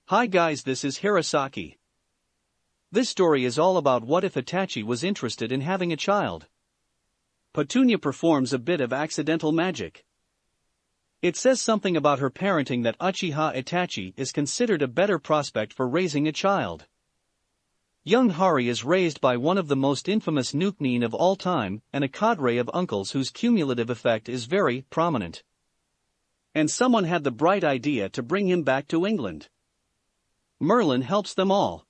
Hi guys, this is Hirosaki. This story is all about what if Itachi was interested in having a child. Petunia performs a bit of accidental magic. It says something about her parenting that Uchiha Itachi is considered a better prospect for raising a child. Young Hari is raised by one of the most infamous nukenin of all time and a cadre of uncles whose cumulative effect is very prominent. And someone had the bright idea to bring him back to England. Merlin helps them all.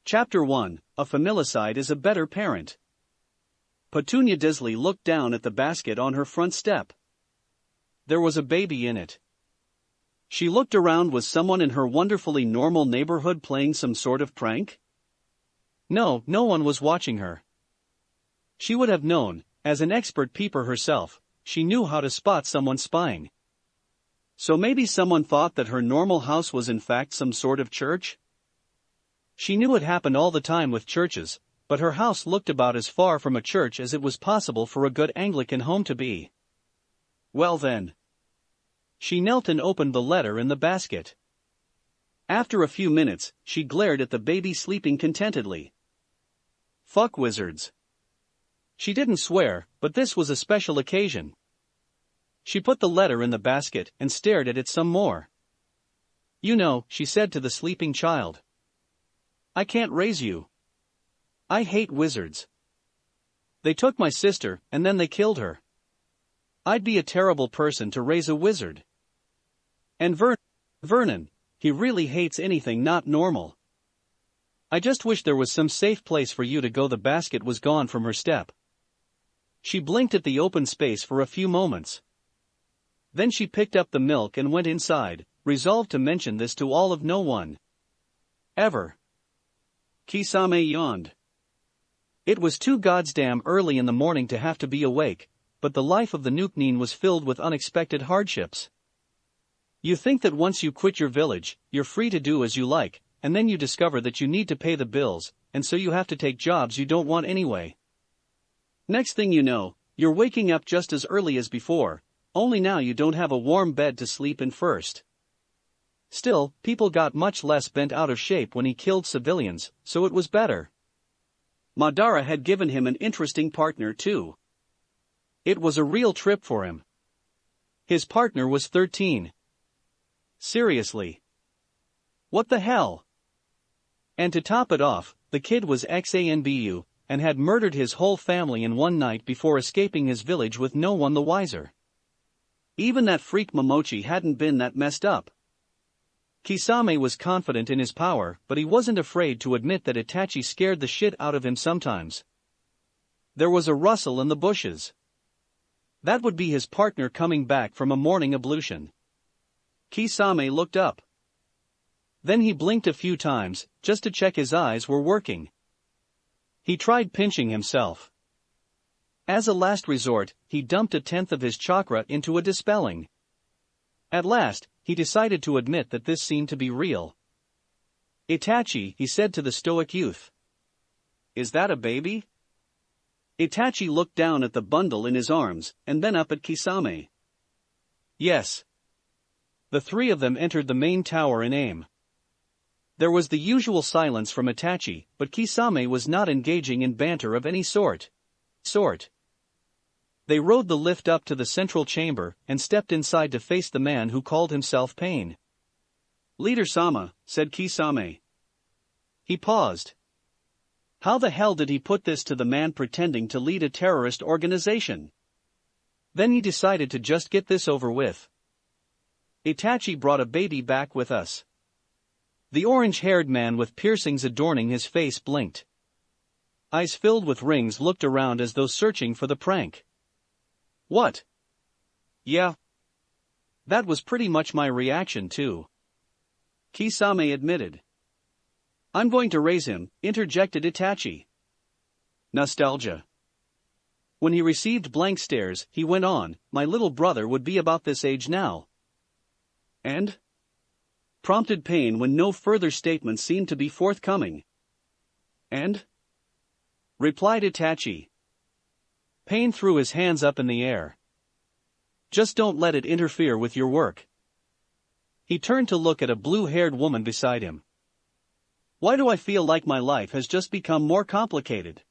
Chapter 1, A Familicide is a Better Parent. Petunia Disley looked down at the basket on her front step. There was a baby in it. She looked around. Was someone in her wonderfully normal neighborhood playing some sort of prank? No one was watching her. She would have known, as an expert peeper herself, she knew how to spot someone spying. So maybe someone thought that her normal house was in fact some sort of church? She knew it happened all the time with churches, but her house looked about as far from a church as it was possible for a good Anglican home to be. Well then. She knelt and opened the letter in the basket. After a few minutes, she glared at the baby sleeping contentedly. Fuck wizards. She didn't swear, but this was a special occasion. She put the letter in the basket and stared at it some more. You know, she said to the sleeping child. I can't raise you. I hate wizards. They took my sister and then they killed her. I'd be a terrible person to raise a wizard. And Vernon, he really hates anything not normal. I just wish there was some safe place for you to go. The basket was gone from her step. She blinked at the open space for a few moments. Then she picked up the milk and went inside, resolved to mention this to all of no one. Ever. Kisame yawned. It was too goddamn early in the morning to have to be awake, but the life of the nukenin was filled with unexpected hardships. You think that once you quit your village, you're free to do as you like, and then you discover that you need to pay the bills, and so you have to take jobs you don't want anyway. Next thing you know, you're waking up just as early as before, only now you don't have a warm bed to sleep in first. Still, people got much less bent out of shape when he killed civilians, so it was better. Madara had given him an interesting partner too. It was a real trip for him. His partner was 13. Seriously. What the hell? And to top it off, the kid was ex-ANBU, and had murdered his whole family in one night before escaping his village with no one the wiser. Even that freak Momochi hadn't been that messed up. Kisame was confident in his power, but he wasn't afraid to admit that Itachi scared the shit out of him sometimes. There was a rustle in the bushes. That would be his partner coming back from a morning ablution. Kisame looked up. Then he blinked a few times, just to check his eyes were working. He tried pinching himself. As a last resort, he dumped a tenth of his chakra into a dispelling. At last, he decided to admit that this seemed to be real. Itachi, he said to the stoic youth. Is that a baby? Itachi looked down at the bundle in his arms, and then up at Kisame. Yes. The three of them entered the main tower in aim. There was the usual silence from Itachi, but Kisame was not engaging in banter of any sort. They rode the lift up to the central chamber and stepped inside to face the man who called himself Pain. Leader Sama, said Kisame. He paused. How the hell did he put this to the man pretending to lead a terrorist organization? Then he decided to just get this over with. Itachi brought a baby back with us. The orange-haired man with piercings adorning his face blinked. Eyes filled with rings looked around as though searching for the prank. What? Yeah. That was pretty much my reaction too. Kisame admitted. I'm going to raise him, interjected Itachi. Nostalgia. When he received blank stares, he went on, my little brother would be about this age now. And? Prompted Pain when no further statement seemed to be forthcoming. And? Replied Itachi. Pain threw his hands up in the air. Just don't let it interfere with your work. He turned to look at a blue-haired woman beside him. Why do I feel like my life has just become more complicated?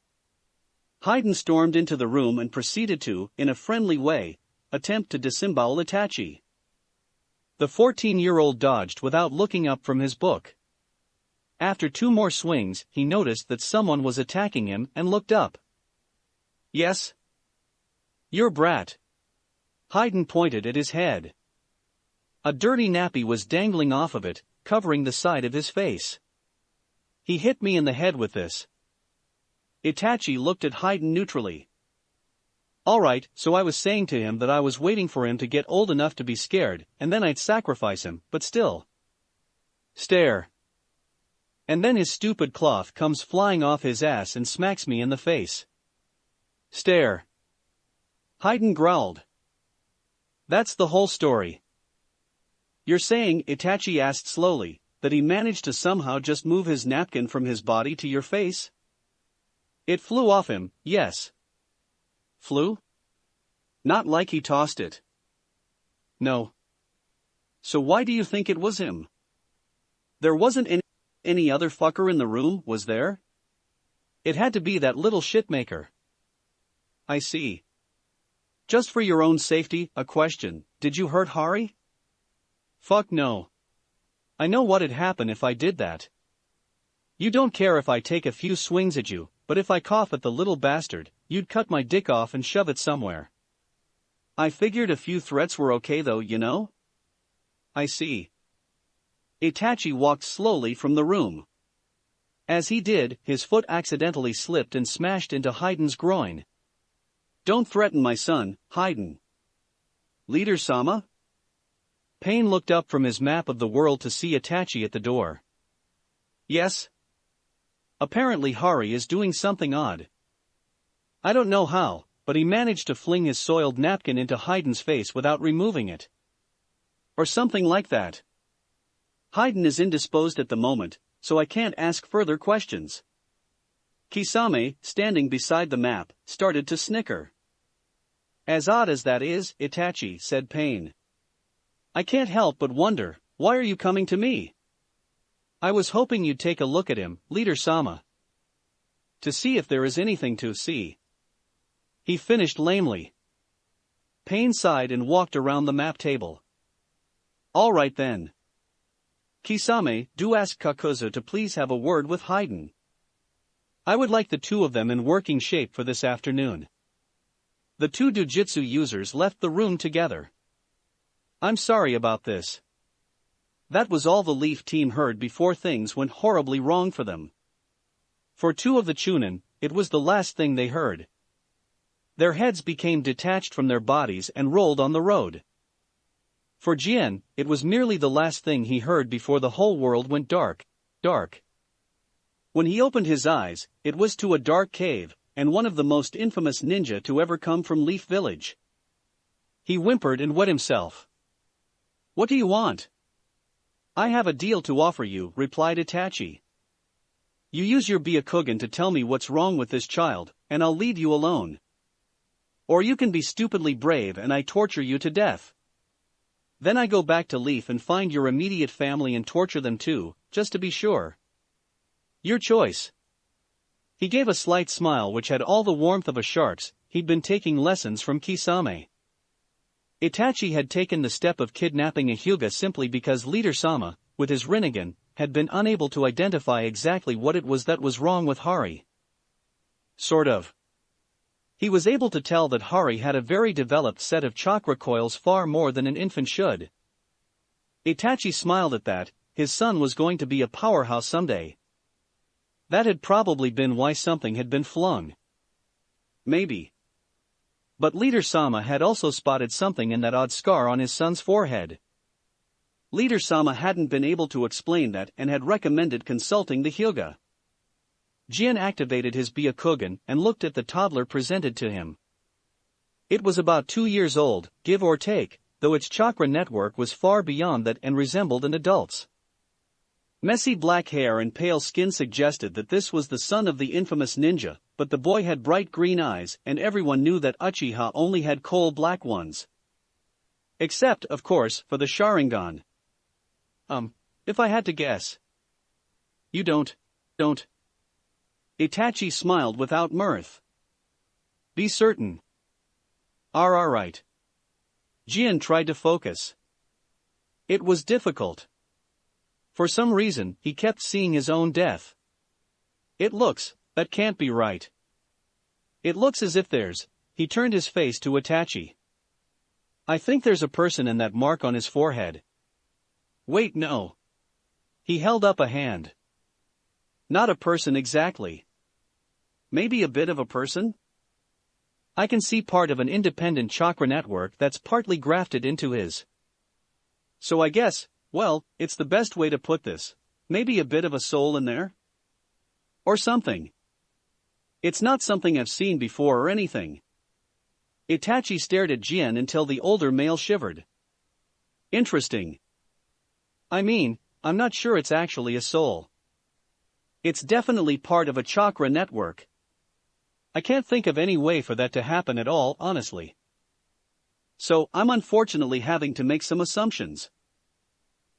Haydn stormed into the room and proceeded to, in a friendly way, attempt to disembowel Itachi. The 14-year-old dodged without looking up from his book. After 2 more swings, he noticed that someone was attacking him and looked up. Yes? Your brat. Haydn pointed at his head. A dirty nappy was dangling off of it, covering the side of his face. He hit me in the head with this. Itachi looked at Haydn neutrally. Alright, so I was saying to him that I was waiting for him to get old enough to be scared, and then I'd sacrifice him, but still. Stare. And then his stupid cloth comes flying off his ass and smacks me in the face. Stare. Haydn growled. That's the whole story. You're saying, Itachi asked slowly, that he managed to somehow just move his napkin from his body to your face? It flew off him, yes. Flew? Not like he tossed it. No. So why do you think it was him? There wasn't any other fucker in the room, was there? It had to be that little shitmaker. I see. Just for your own safety, a question, did you hurt Hari? Fuck no. I know what'd happen if I did that. You don't care if I take a few swings at you, but if I cough at the little bastard, you'd cut my dick off and shove it somewhere. I figured a few threats were okay though, you know? I see. Itachi walked slowly from the room. As he did, his foot accidentally slipped and smashed into Haydn's groin. Don't threaten my son, Haydn. Leader-sama? Pain looked up from his map of the world to see Itachi at the door. Yes? Apparently Hari is doing something odd. I don't know how, but he managed to fling his soiled napkin into Haydn's face without removing it. Or something like that. Haydn is indisposed at the moment, so I can't ask further questions. Kisame, standing beside the map, started to snicker. As odd as that is, Itachi, said Pain. I can't help but wonder, why are you coming to me? I was hoping you'd take a look at him, Leader-sama. To see if there is anything to see. He finished lamely. Pain sighed and walked around the map table. All right then. Kisame, do ask Kakuzu to please have a word with Haydn. I would like the 2 of them in working shape for this afternoon. The 2 Jujutsu users left the room together. I'm sorry about this. That was all the Leaf team heard before things went horribly wrong for them. For 2 of the Chunin, it was the last thing they heard. Their heads became detached from their bodies and rolled on the road. For Jian, it was merely the last thing he heard before the whole world went dark. When he opened his eyes, it was to a dark cave, and one of the most infamous ninja to ever come from Leaf Village. He whimpered and wet himself. What do you want? I have a deal to offer you, replied Itachi. You use your Byakugan to tell me what's wrong with this child, and I'll leave you alone. Or you can be stupidly brave and I torture you to death. Then I go back to Leaf and find your immediate family and torture them too, just to be sure. Your choice. He gave a slight smile which had all the warmth of a shark's. He'd been taking lessons from Kisame. Itachi had taken the step of kidnapping a Hyuga simply because Leader-sama, with his Rinnegan, had been unable to identify exactly what it was that was wrong with Hari. Sort of. He was able to tell that Hari had a very developed set of chakra coils, far more than an infant should. Itachi smiled at that. His son was going to be a powerhouse someday. That had probably been why something had been flung. Maybe. But Leader-sama had also spotted something in that odd scar on his son's forehead. Leader-sama hadn't been able to explain that and had recommended consulting the Hyuga. Jian activated his Byakugan and looked at the toddler presented to him. It was about 2 years old, give or take, though its chakra network was far beyond that and resembled an adult's. Messy black hair and pale skin suggested that this was the son of the infamous ninja, but the boy had bright green eyes and everyone knew that Uchiha only had coal black ones. Except, of course, for the Sharingan. If I had to guess. You don't. Itachi smiled without mirth. Be certain. Right. Jian tried to focus. It was difficult. For some reason, he kept seeing his own death. That can't be right. It looks as if he turned his face to Itachi. I think there's a person in that mark on his forehead. Wait, no. He held up a hand. Not a person exactly. Maybe a bit of a person? I can see part of an independent chakra network that's partly grafted into his. So I guess, it's the best way to put this. Maybe a bit of a soul in there? Or something. It's not something I've seen before or anything. Itachi stared at Jian until the older male shivered. Interesting. I'm not sure it's actually a soul. It's definitely part of a chakra network. I can't think of any way for that to happen at all, honestly. So, I'm unfortunately having to make some assumptions.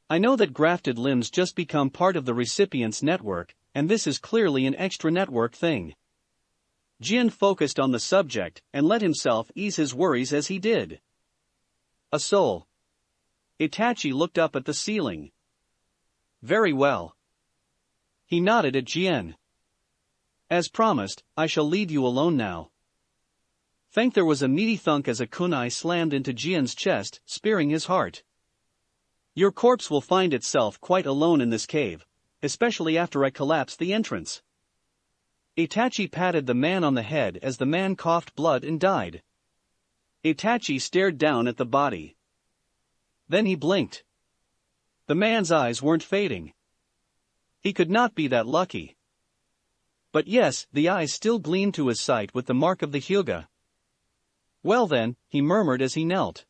I know that grafted limbs just become part of the recipient's network, and this is clearly an extra network thing. Jian focused on the subject and let himself ease his worries as he did. A soul. Itachi looked up at the ceiling. Very well. He nodded at Jian. As promised, I shall leave you alone now. There was a meaty thunk as a kunai slammed into Jian's chest, spearing his heart. Your corpse will find itself quite alone in this cave, especially after I collapse the entrance. Itachi patted the man on the head as the man coughed blood and died. Itachi stared down at the body. Then he blinked. The man's eyes weren't fading. He could not be that lucky. But yes, the eyes still gleamed to his sight with the mark of the Hyuga. Well then, he murmured as he knelt.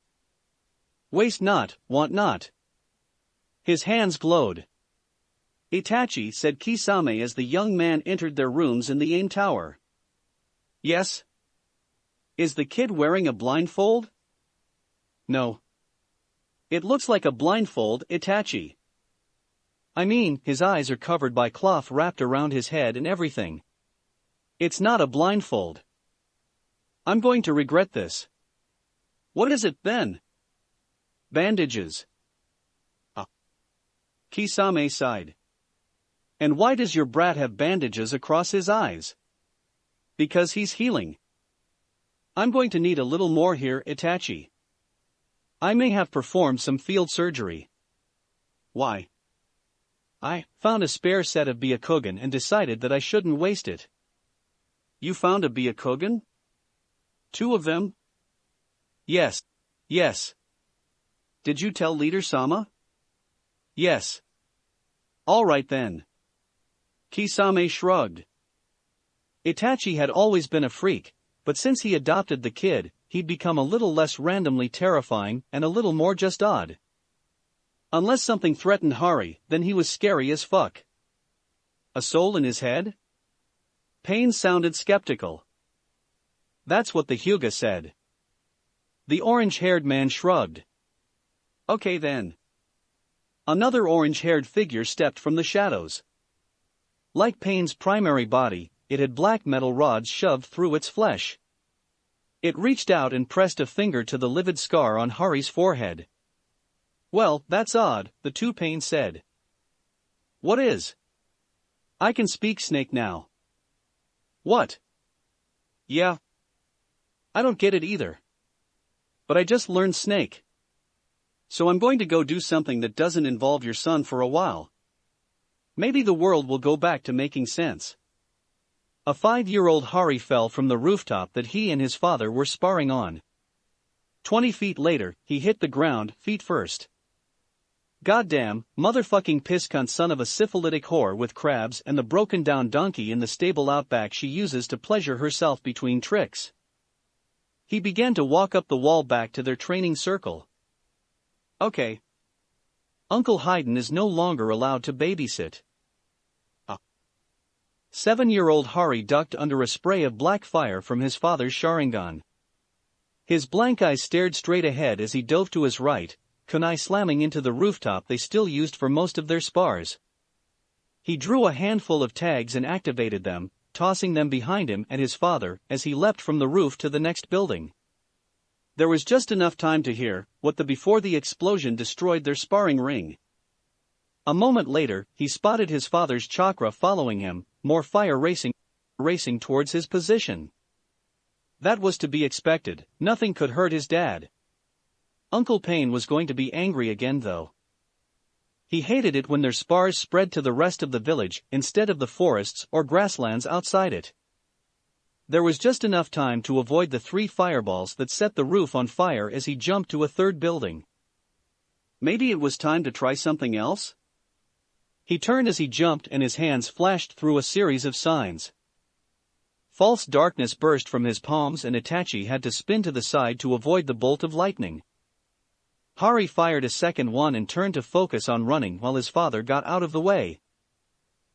Waste not, want not. His hands glowed. Itachi, said Kisame as the young man entered their rooms in the AIM Tower. Yes? Is the kid wearing a blindfold? No. It looks like a blindfold, Itachi. His eyes are covered by cloth wrapped around his head and everything. It's not a blindfold. I'm going to regret this. What is it then? Bandages. Kisame sighed. And why does your brat have bandages across his eyes? Because he's healing. I'm going to need a little more here, Itachi. I may have performed some field surgery. Why? I found a spare set of Byakugan and decided that I shouldn't waste it. You found a Byakugan? 2 of them? Yes. Did you tell Leader Sama? Yes. All right then. Kisame shrugged. Itachi had always been a freak, but since he adopted the kid, he'd become a little less randomly terrifying and a little more just odd. Unless something threatened Hari, then he was scary as fuck. A soul in his head? Pain sounded skeptical. That's what the Hyuga said. The orange-haired man shrugged. Okay then. Another orange-haired figure stepped from the shadows. Like Pain's primary body, it had black metal rods shoved through its flesh. It reached out and pressed a finger to the livid scar on Hari's forehead. Well, that's odd, the 2 Pain said. What is? I can speak Snake now. What? Yeah. I don't get it either. But I just learned Snake. So I'm going to go do something that doesn't involve your son for a while. Maybe the world will go back to making sense. A 5-year-old Hari fell from the rooftop that he and his father were sparring on. 20 feet later, he hit the ground, feet first. Goddamn, motherfucking piss-cunt son of a syphilitic whore with crabs and the broken-down donkey in the stable outback she uses to pleasure herself between tricks. He began to walk up the wall back to their training circle. Okay. Uncle Haydn is no longer allowed to babysit. 7-year-old Hari ducked under a spray of black fire from his father's Sharingan. His blank eyes stared straight ahead as he dove to his right, kunai slamming into the rooftop they still used for most of their spars. He drew a handful of tags and activated them, tossing them behind him and his father as he leapt from the roof to the next building. There was just enough time to hear what the before the explosion destroyed their sparring ring. A moment later, he spotted his father's chakra following him, more fire racing towards his position. That was to be expected, nothing could hurt his dad. Uncle Payne was going to be angry again though. He hated it when their spars spread to the rest of the village instead of the forests or grasslands outside it. There was just enough time to avoid the 3 fireballs that set the roof on fire as he jumped to a third building. Maybe it was time to try something else? He turned as he jumped and his hands flashed through a series of signs. False darkness burst from his palms and Itachi had to spin to the side to avoid the bolt of lightning. Harry fired a second one and turned to focus on running while his father got out of the way.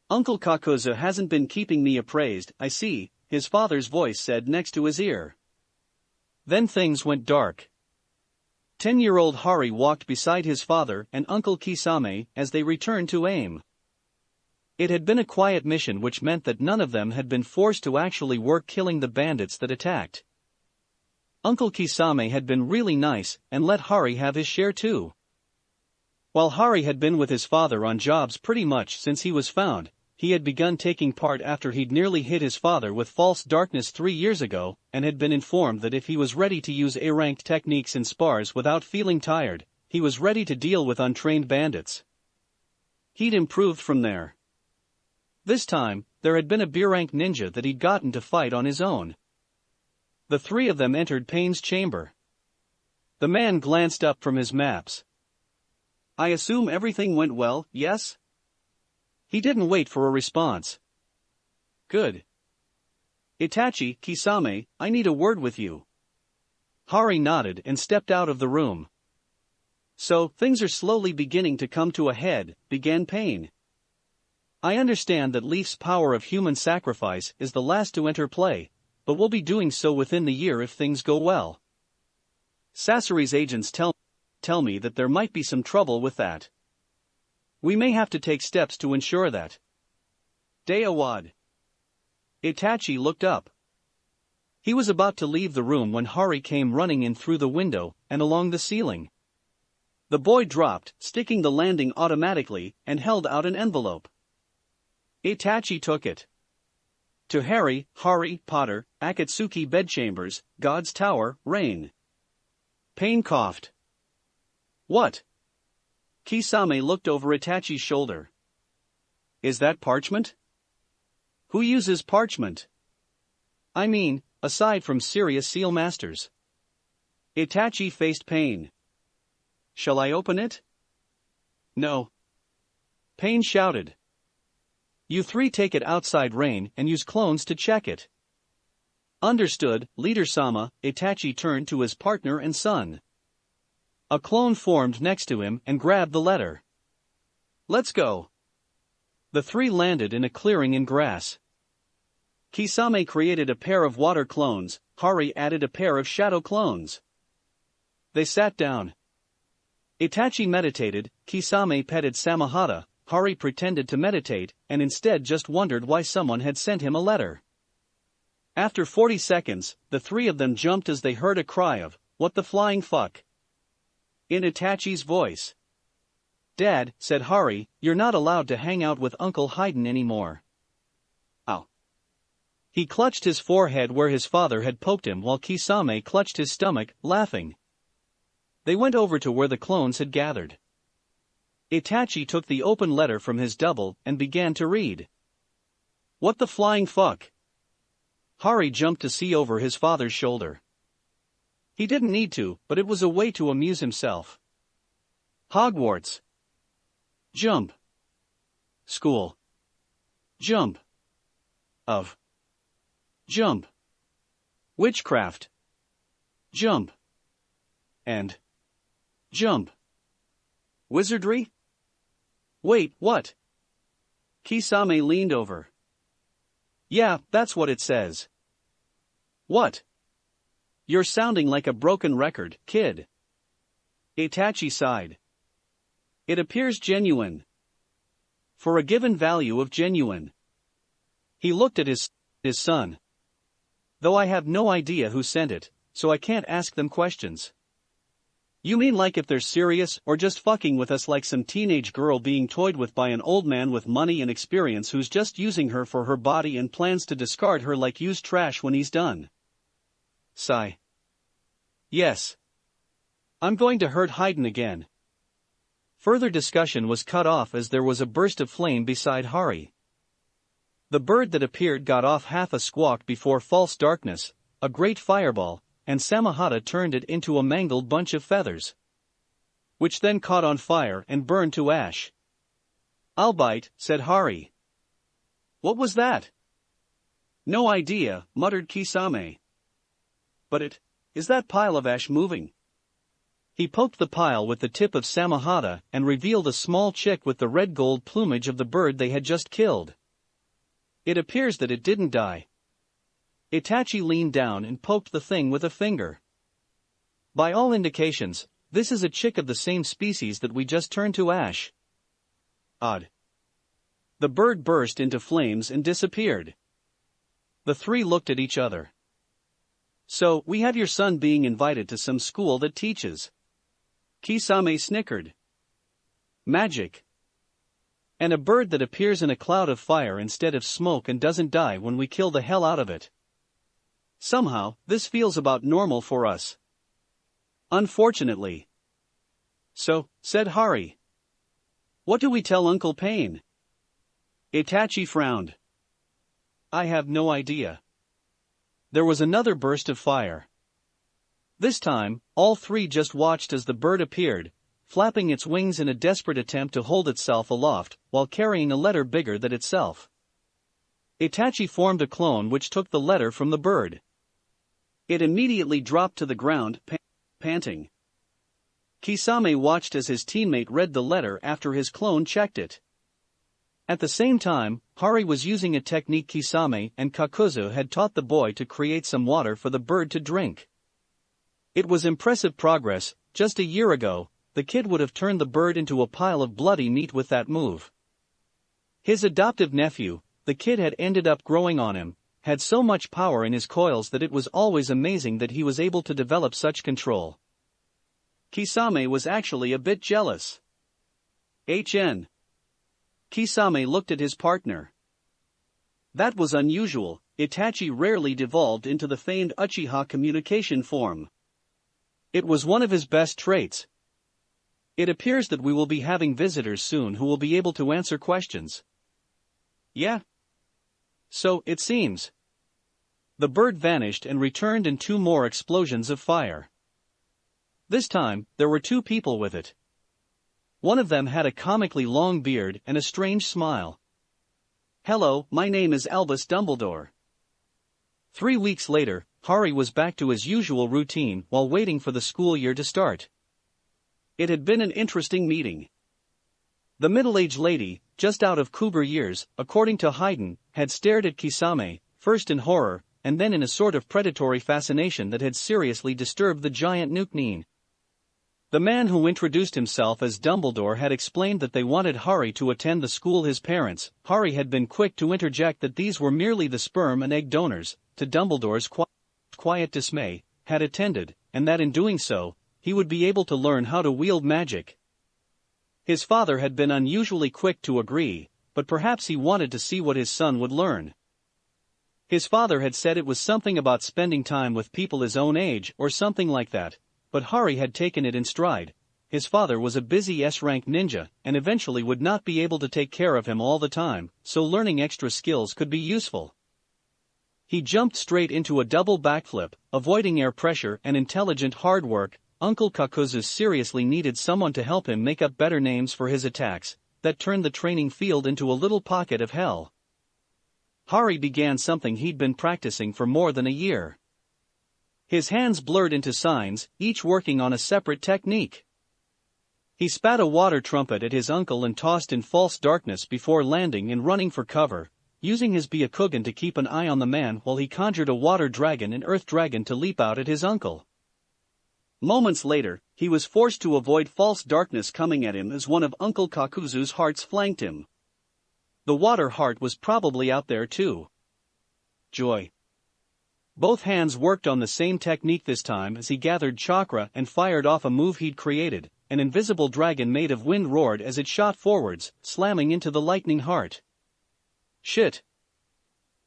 Uncle Kakuzu hasn't been keeping me appraised, I see, his father's voice said next to his ear. Then things went dark. 10-year-old Hari walked beside his father and Uncle Kisame as they returned to aim. It had been a quiet mission, which meant that none of them had been forced to actually work killing the bandits that attacked. Uncle Kisame had been really nice and let Hari have his share too. While Hari had been with his father on jobs pretty much since he was found, he had begun taking part after he'd nearly hit his father with false darkness 3 years ago and had been informed that if he was ready to use A-ranked techniques in spars without feeling tired, he was ready to deal with untrained bandits. He'd improved from there. This time, there had been a B-rank ninja that he'd gotten to fight on his own. The 3 of them entered Payne's chamber. The man glanced up from his maps. I assume everything went well, yes? He didn't wait for a response. Good. Itachi, Kisame, I need a word with you. Hari nodded and stepped out of the room. So, things are slowly beginning to come to a head, began Payne. I understand that Leaf's power of human sacrifice is the last to enter play, but we'll be doing so within the year if things go well. Sasori's agents tell me that there might be some trouble with that. We may have to take steps to ensure that. Dayawad. Itachi looked up. He was about to leave the room when Hari came running in through the window and along the ceiling. The boy dropped, sticking the landing automatically, and held out an envelope. Itachi took it. To Harry Potter, Akatsuki Bedchambers, God's Tower, Rain. Payne coughed. What? Kisame looked over Itachi's shoulder. Is that parchment? Who uses parchment? I mean, aside from serious seal masters. Itachi faced Payne. Shall I open it? No. Payne shouted. You 3 take it outside Rain and use clones to check it. Understood, Leader-sama. Itachi turned to his partner and son. A clone formed next to him and grabbed the letter. Let's go. The 3 landed in a clearing in grass. Kisame created a pair of water clones, Hari added a pair of shadow clones. They sat down. Itachi meditated, Kisame petted Samahata, Hari pretended to meditate, and instead just wondered why someone had sent him a letter. After 40 seconds, the 3 of them jumped as they heard a cry of, "What the flying fuck?" in Itachi's voice. Dad, said Hari, you're not allowed to hang out with Uncle Hayden anymore. Ow. He clutched his forehead where his father had poked him while Kisame clutched his stomach, laughing. They went over to where the clones had gathered. Itachi took the open letter from his double and began to read. What the flying fuck? Hari jumped to see over his father's shoulder. He didn't need to, but it was a way to amuse himself. Hogwarts. Jump. School. Jump. Of. Jump. Witchcraft. Jump. And. Jump. Wizardry? Wait, what? Kisame leaned over. Yeah, that's what it says. What? You're sounding like a broken record, kid. Itachi sighed. It appears genuine. For a given value of genuine. He looked at his son. Though I have no idea who sent it, so I can't ask them questions. You mean like if they're serious or just fucking with us like some teenage girl being toyed with by an old man with money and experience who's just using her for her body and plans to discard her like used trash when he's done? Sigh. Yes. I'm going to hurt Hayden again. Further discussion was cut off as there was a burst of flame beside Hari. The bird that appeared got off half a squawk before false darkness, a great fireball, and Samahata turned it into a mangled bunch of feathers, which then caught on fire and burned to ash. I'll bite, said Hari. What was that? No idea, muttered Kisame. But is that pile of ash moving? He poked the pile with the tip of Samahata and revealed a small chick with the red-gold plumage of the bird they had just killed. It appears that it didn't die. Itachi leaned down and poked the thing with a finger. By all indications, this is a chick of the same species that we just turned to ash. Odd. The bird burst into flames and disappeared. The three looked at each other. So, we have your son being invited to some school that teaches. Kisame snickered. Magic. And a bird that appears in a cloud of fire instead of smoke and doesn't die when we kill the hell out of it. Somehow, this feels about normal for us. Unfortunately. So, said Hari. What do we tell Uncle Pain? Itachi frowned. I have no idea. There was another burst of fire. This time, all three just watched as the bird appeared, flapping its wings in a desperate attempt to hold itself aloft, while carrying a letter bigger than itself. Itachi formed a clone which took the letter from the bird. It immediately dropped to the ground, panting. Kisame watched as his teammate read the letter after his clone checked it. At the same time, Hari was using a technique Kisame and Kakuzu had taught the boy to create some water for the bird to drink. It was impressive progress. Just a year ago, the kid would have turned the bird into a pile of bloody meat with that move. His adoptive nephew, the kid had ended up growing on him, had so much power in his coils that it was always amazing that he was able to develop such control. Kisame was actually a bit jealous. HN. Kisame looked at his partner. That was unusual. Itachi rarely devolved into the feigned Uchiha communication form. It was one of his best traits. It appears that we will be having visitors soon who will be able to answer questions. Yeah. So, it seems. The bird vanished and returned in two more explosions of fire. This time, there were two people with it. One of them had a comically long beard and a strange smile. Hello, my name is Albus Dumbledore. 3 weeks later, Hari was back to his usual routine while waiting for the school year to start. It had been an interesting meeting. The middle-aged lady, just out of cougar years, according to Hayden, had stared at Kisame, first in horror, and then in a sort of predatory fascination that had seriously disturbed the giant nukenin. The man who introduced himself as Dumbledore had explained that they wanted Hari to attend the school his parents. Hari had been quick to interject that these were merely the sperm and egg donors, to Dumbledore's quiet dismay, had attended, and that in doing so, he would be able to learn how to wield magic. His father had been unusually quick to agree, but perhaps he wanted to see what his son would learn. His father had said it was something about spending time with people his own age or something like that, but Hari had taken it in stride. His father was a busy S-rank ninja and eventually would not be able to take care of him all the time, so learning extra skills could be useful. He jumped straight into a double backflip, avoiding air pressure and intelligent hard work. Uncle Kakuzu seriously needed someone to help him make up better names for his attacks, that turned the training field into a little pocket of hell. Hari began something he'd been practicing for more than a year. His hands blurred into signs, each working on a separate technique. He spat a water trumpet at his uncle and tossed in false darkness before landing and running for cover, using his Byakugan to keep an eye on the man while he conjured a water dragon and earth dragon to leap out at his uncle. Moments later, he was forced to avoid false darkness coming at him as one of Uncle Kakuzu's hearts flanked him. The water heart was probably out there too. Joy. Both hands worked on the same technique this time as he gathered chakra and fired off a move he'd created. An invisible dragon made of wind roared as it shot forwards, slamming into the lightning heart. Shit.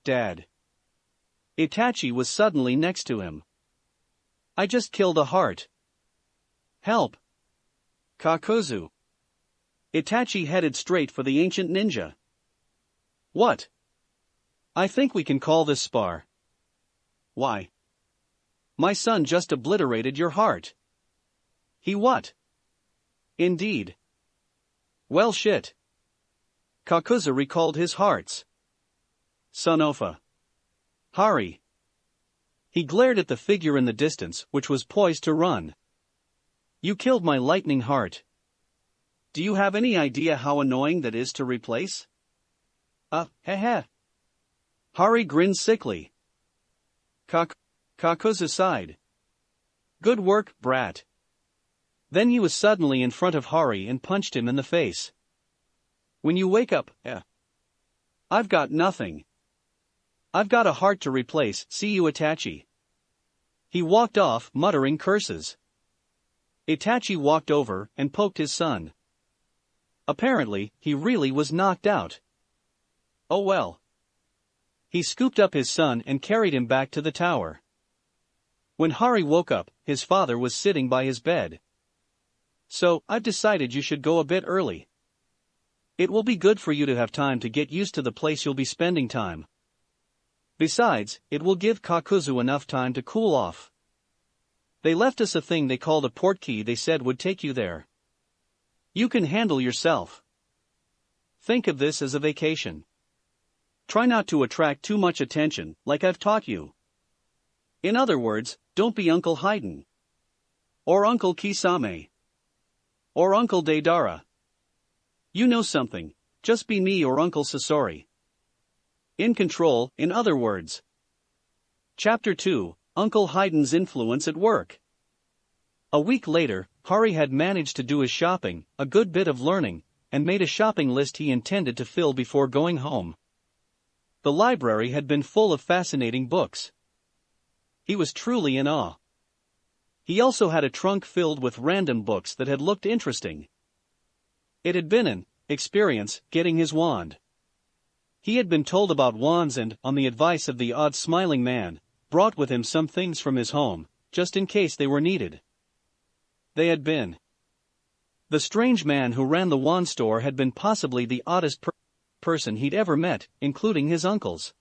Dad. Itachi was suddenly next to him. I just killed a heart. Help. Kakuzu. Itachi headed straight for the ancient ninja. What? I think we can call this spar. Why? My son just obliterated your heart. He what? Indeed. Well shit. Kakuzu recalled his hearts. Sonofa. Hari. He glared at the figure in the distance, which was poised to run. You killed my lightning heart. Do you have any idea how annoying that is to replace? Heh. Hari grinned sickly. Kakuzu sighed. Good work, brat. Then he was suddenly in front of Hari and punched him in the face. When you wake up, I've got nothing. I've got a heart to replace, see you Itachi. He walked off, muttering curses. Itachi walked over and poked his son. Apparently, he really was knocked out. Oh well. He scooped up his son and carried him back to the tower. When Hari woke up, his father was sitting by his bed. So, I've decided you should go a bit early. It will be good for you to have time to get used to the place you'll be spending time. Besides, it will give Kakuzu enough time to cool off. They left us a thing they called a portkey they said would take you there. You can handle yourself. Think of this as a vacation. Try not to attract too much attention, like I've taught you. In other words, don't be Uncle Haydn. Or Uncle Kisame. Or Uncle Deidara. You know something, just be me or Uncle Sasori. In control, in other words. Chapter 2, Uncle Haydn's Influence at Work. A week later, Hari had managed to do his shopping, a good bit of learning, and made a shopping list he intended to fill before going home. The library had been full of fascinating books. He was truly in awe. He also had a trunk filled with random books that had looked interesting. It had been an experience getting his wand. He had been told about wands and, on the advice of the odd smiling man, brought with him some things from his home, just in case they were needed. They had been. The strange man who ran the wand store had been possibly the oddest person he'd ever met, including his uncles.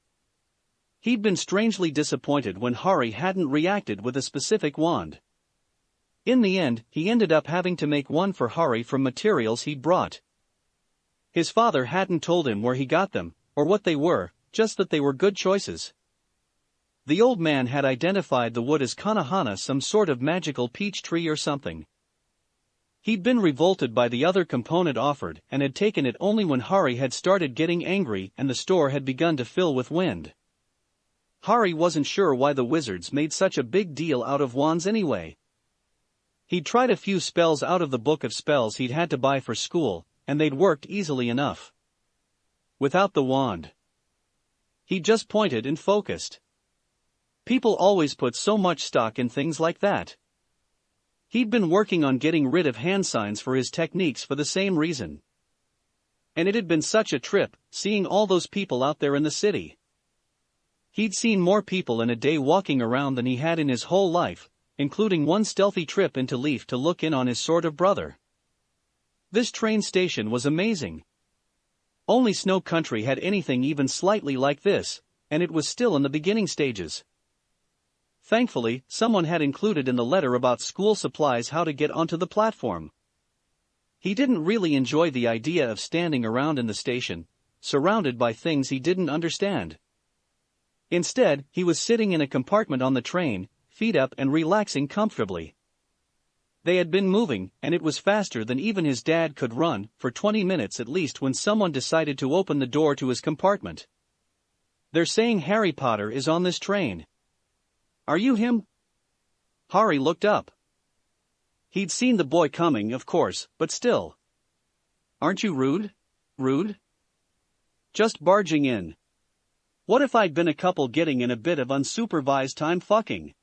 He'd been strangely disappointed when Hari hadn't reacted with a specific wand. In the end, he ended up having to make one for Hari from materials he'd brought. His father hadn't told him where he got them, or what they were, just that they were good choices. The old man had identified the wood as Kanahana, some sort of magical peach tree or something. He'd been revolted by the other component offered and had taken it only when Hari had started getting angry and the store had begun to fill with wind. Hari wasn't sure why the wizards made such a big deal out of wands anyway. He'd tried a few spells out of the book of spells he'd had to buy for school, and they'd worked easily enough. Without the wand. He just pointed and focused. People always put so much stock in things like that. He'd been working on getting rid of hand signs for his techniques for the same reason. And it had been such a trip, seeing all those people out there in the city. He'd seen more people in a day walking around than he had in his whole life, including one stealthy trip into Leaf to look in on his sort of brother. This train station was amazing. Only Snow Country had anything even slightly like this, and it was still in the beginning stages. Thankfully, someone had included in the letter about school supplies how to get onto the platform. He didn't really enjoy the idea of standing around in the station, surrounded by things he didn't understand. Instead, he was sitting in a compartment on the train, feet up and relaxing comfortably. They had been moving, and it was faster than even his dad could run, for 20 minutes at least, when someone decided to open the door to his compartment. They're saying HarryPotter is on this train. Are you him? Hari looked up. He'd seen the boy coming, of course, but still. Aren't you rude? Rude? Just barging in. What if I'd been a couple getting in a bit of unsupervised time fucking?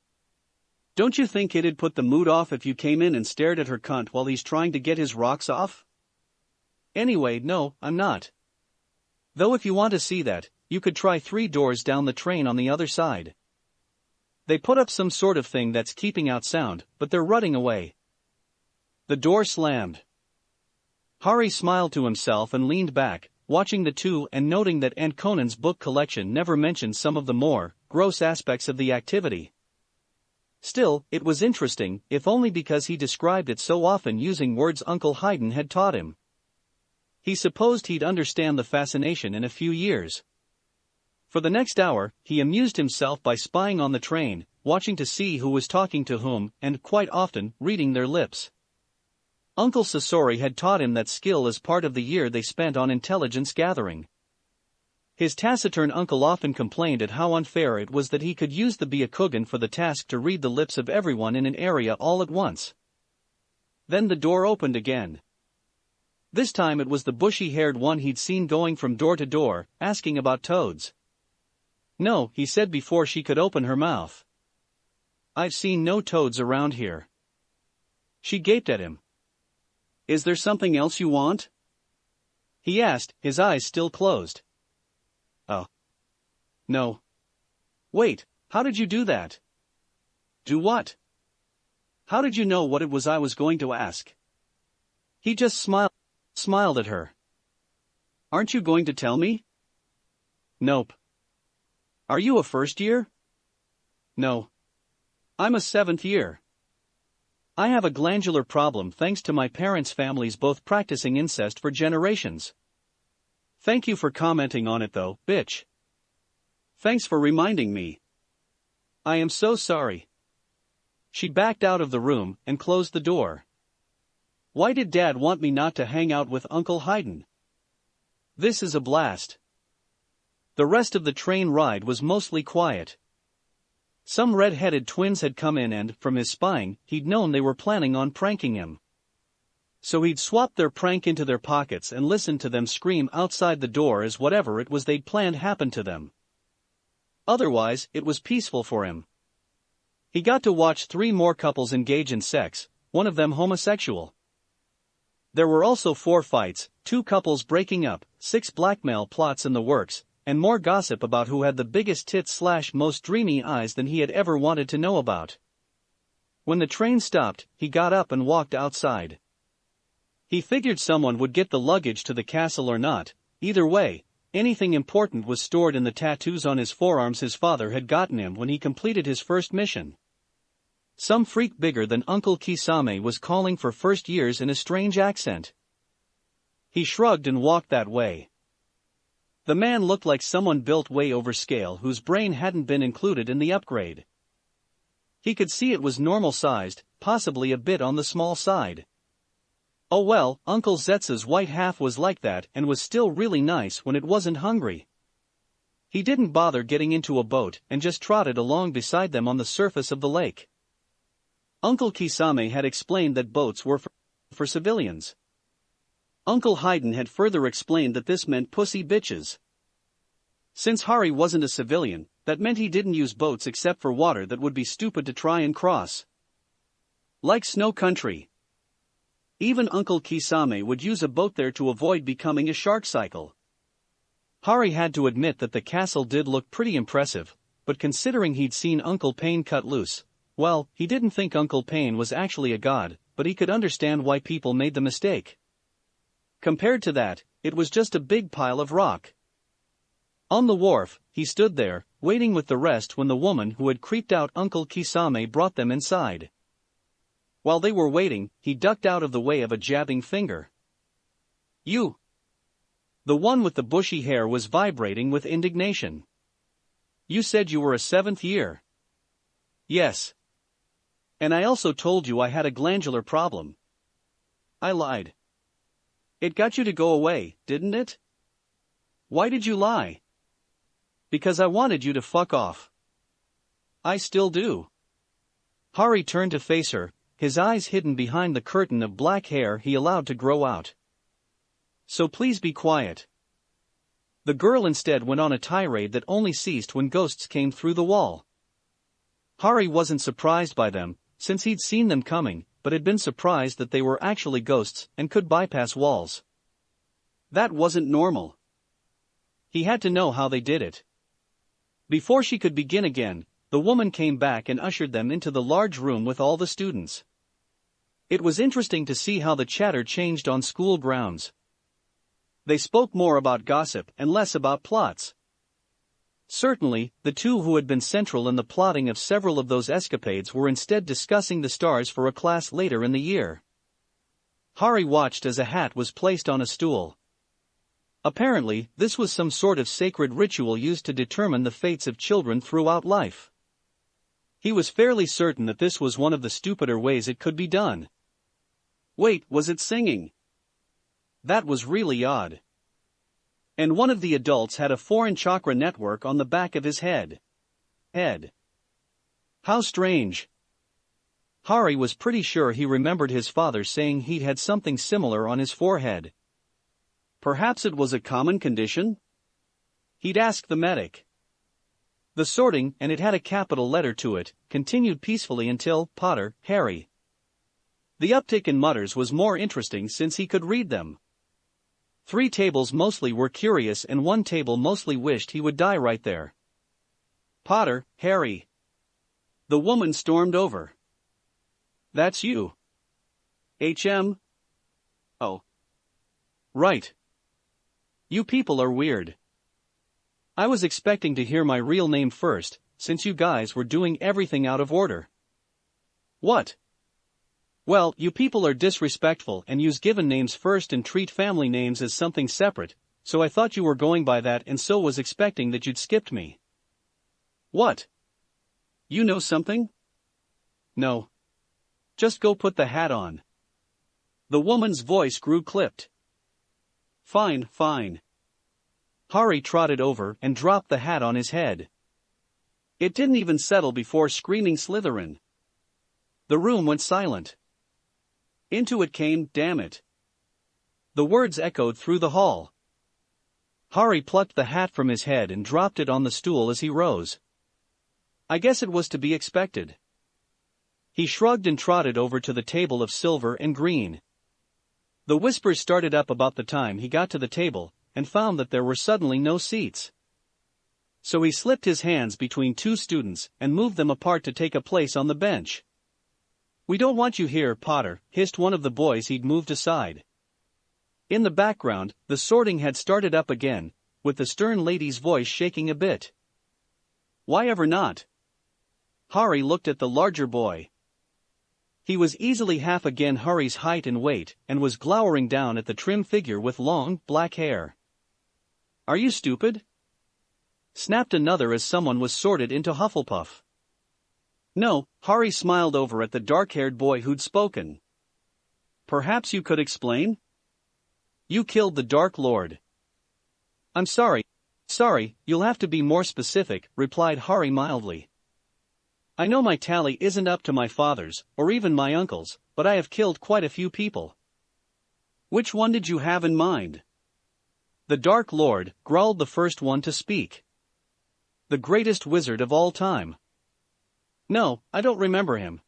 Don't you think it'd put the mood off if you came in and stared at her cunt while he's trying to get his rocks off? Anyway, no, I'm not. Though if you want to see that, you could try 3 doors down the train on the other side. They put up some sort of thing that's keeping out sound, but they're rutting away. The door slammed. Harry smiled to himself and leaned back, watching the two and noting that Aunt Conan's book collection never mentioned some of the more gross aspects of the activity. Still, it was interesting, if only because he described it so often using words Uncle Haydn had taught him. He supposed he'd understand the fascination in a few years. For the next hour, he amused himself by spying on the train, watching to see who was talking to whom, and, quite often, reading their lips. Uncle Sasori had taught him that skill as part of the year they spent on intelligence gathering. His taciturn uncle often complained at how unfair it was that he could use the Byakugan for the task to read the lips of everyone in an area all at once. Then the door opened again. This time it was the bushy-haired one he'd seen going from door to door, asking about toads. No, he said before she could open her mouth. I've seen no toads around here. She gaped at him. Is there something else you want? He asked, his eyes still closed. Oh. No. Wait, how did you do that? Do what? How did you know what it was I was going to ask? He just smiled at her. Aren't you going to tell me? Nope. Are you a first year? No. I'm a 7th year. I have a glandular problem thanks to my parents' families both practicing incest for generations. Thank you for commenting on it though, bitch. Thanks for reminding me. I am so sorry. She backed out of the room and closed the door. Why did Dad want me not to hang out with Uncle Haydn? This is a blast. The rest of the train ride was mostly quiet. Some red-headed twins had come in and, from his spying, he'd known they were planning on pranking him. So he'd swapped their prank into their pockets and listened to them scream outside the door as whatever it was they'd planned happened to them. Otherwise, it was peaceful for him. He got to watch 3 more couples engage in sex, one of them homosexual. There were also 4 fights, 2 couples breaking up, 6 blackmail plots in the works, and more gossip about who had the biggest tits/most dreamy eyes than he had ever wanted to know about. When the train stopped, he got up and walked outside. He figured someone would get the luggage to the castle or not. Either way, anything important was stored in the tattoos on his forearms his father had gotten him when he completed his first mission. Some freak bigger than Uncle Kisame was calling for first years in a strange accent. He shrugged and walked that way. The man looked like someone built way over scale whose brain hadn't been included in the upgrade. He could see it was normal-sized, possibly a bit on the small side. Oh well, Uncle Zetsa's white half was like that and was still really nice when it wasn't hungry. He didn't bother getting into a boat and just trotted along beside them on the surface of the lake. Uncle Kisame had explained that boats were for civilians. Uncle Haydn had further explained that this meant pussy bitches. Since Harry wasn't a civilian, that meant he didn't use boats except for water that would be stupid to try and cross. Like snow country. Even Uncle Kisame would use a boat there to avoid becoming a shark cycle. Harry had to admit that the castle did look pretty impressive, but considering he'd seen Uncle Payne cut loose, well, he didn't think Uncle Payne was actually a god, but he could understand why people made the mistake. Compared to that, it was just a big pile of rock. On the wharf, he stood there, waiting with the rest when the woman who had creeped out Uncle Kisame brought them inside. While they were waiting, he ducked out of the way of a jabbing finger. You! The one with the bushy hair was vibrating with indignation. You said you were a 7th year. Yes. And I also told you I had a glandular problem. I lied. It got you to go away, didn't it? Why did you lie? Because I wanted you to fuck off. I still do. Harry turned to face her, his eyes hidden behind the curtain of black hair he allowed to grow out. So please be quiet. The girl instead went on a tirade that only ceased when ghosts came through the wall. Harry wasn't surprised by them, since he'd seen them coming, but had been surprised that they were actually ghosts and could bypass walls. That wasn't normal. He had to know how they did it. Before she could begin again, the woman came back and ushered them into the large room with all the students. It was interesting to see how the chatter changed on school grounds. They spoke more about gossip and less about plots. Certainly, the two who had been central in the plotting of several of those escapades were instead discussing the stars for a class later in the year. Harry watched as a hat was placed on a stool. Apparently, this was some sort of sacred ritual used to determine the fates of children throughout life. He was fairly certain that this was one of the stupider ways it could be done. Wait, was it singing? That was really odd. And one of the adults had a foreign chakra network on the back of his head. How strange. Harry was pretty sure he remembered his father saying he'd had something similar on his forehead. Perhaps it was a common condition? He'd ask the medic. The sorting, and it had a capital letter to it, continued peacefully until Potter, Harry. The uptick in mutters was more interesting since he could read them. 3 tables mostly were curious and 1 table mostly wished he would die right there. Potter, Harry. The woman stormed over. That's you. HM? Oh. Right. You people are weird. I was expecting to hear my real name first, since you guys were doing everything out of order. What? Well, you people are disrespectful and use given names first and treat family names as something separate, so I thought you were going by that and so was expecting that you'd skipped me. What? You know something? No. Just go put the hat on. The woman's voice grew clipped. Fine. Harry trotted over and dropped the hat on his head. It didn't even settle before screaming Slytherin. The room went silent. Into it came, damn it. The words echoed through the hall. Harry plucked the hat from his head and dropped it on the stool as he rose. I guess it was to be expected. He shrugged and trotted over to the table of silver and green. The whispers started up about the time he got to the table, and found that there were suddenly no seats. So he slipped his hands between 2 students and moved them apart to take a place on the bench. We don't want you here, Potter, hissed one of the boys he'd moved aside. In the background, the sorting had started up again, with the stern lady's voice shaking a bit. Why ever not? Harry looked at the larger boy. He was easily half again Harry's height and weight, and was glowering down at the trim figure with long, black hair. Are you stupid? Snapped another as someone was sorted into Hufflepuff. No, Harry smiled over at the dark-haired boy who'd spoken. Perhaps you could explain? You killed the Dark Lord. I'm sorry, you'll have to be more specific, replied Harry mildly. I know my tally isn't up to my father's, or even my uncle's, but I have killed quite a few people. Which one did you have in mind? The Dark Lord, growled the first one to speak. The greatest wizard of all time. No, I don't remember him.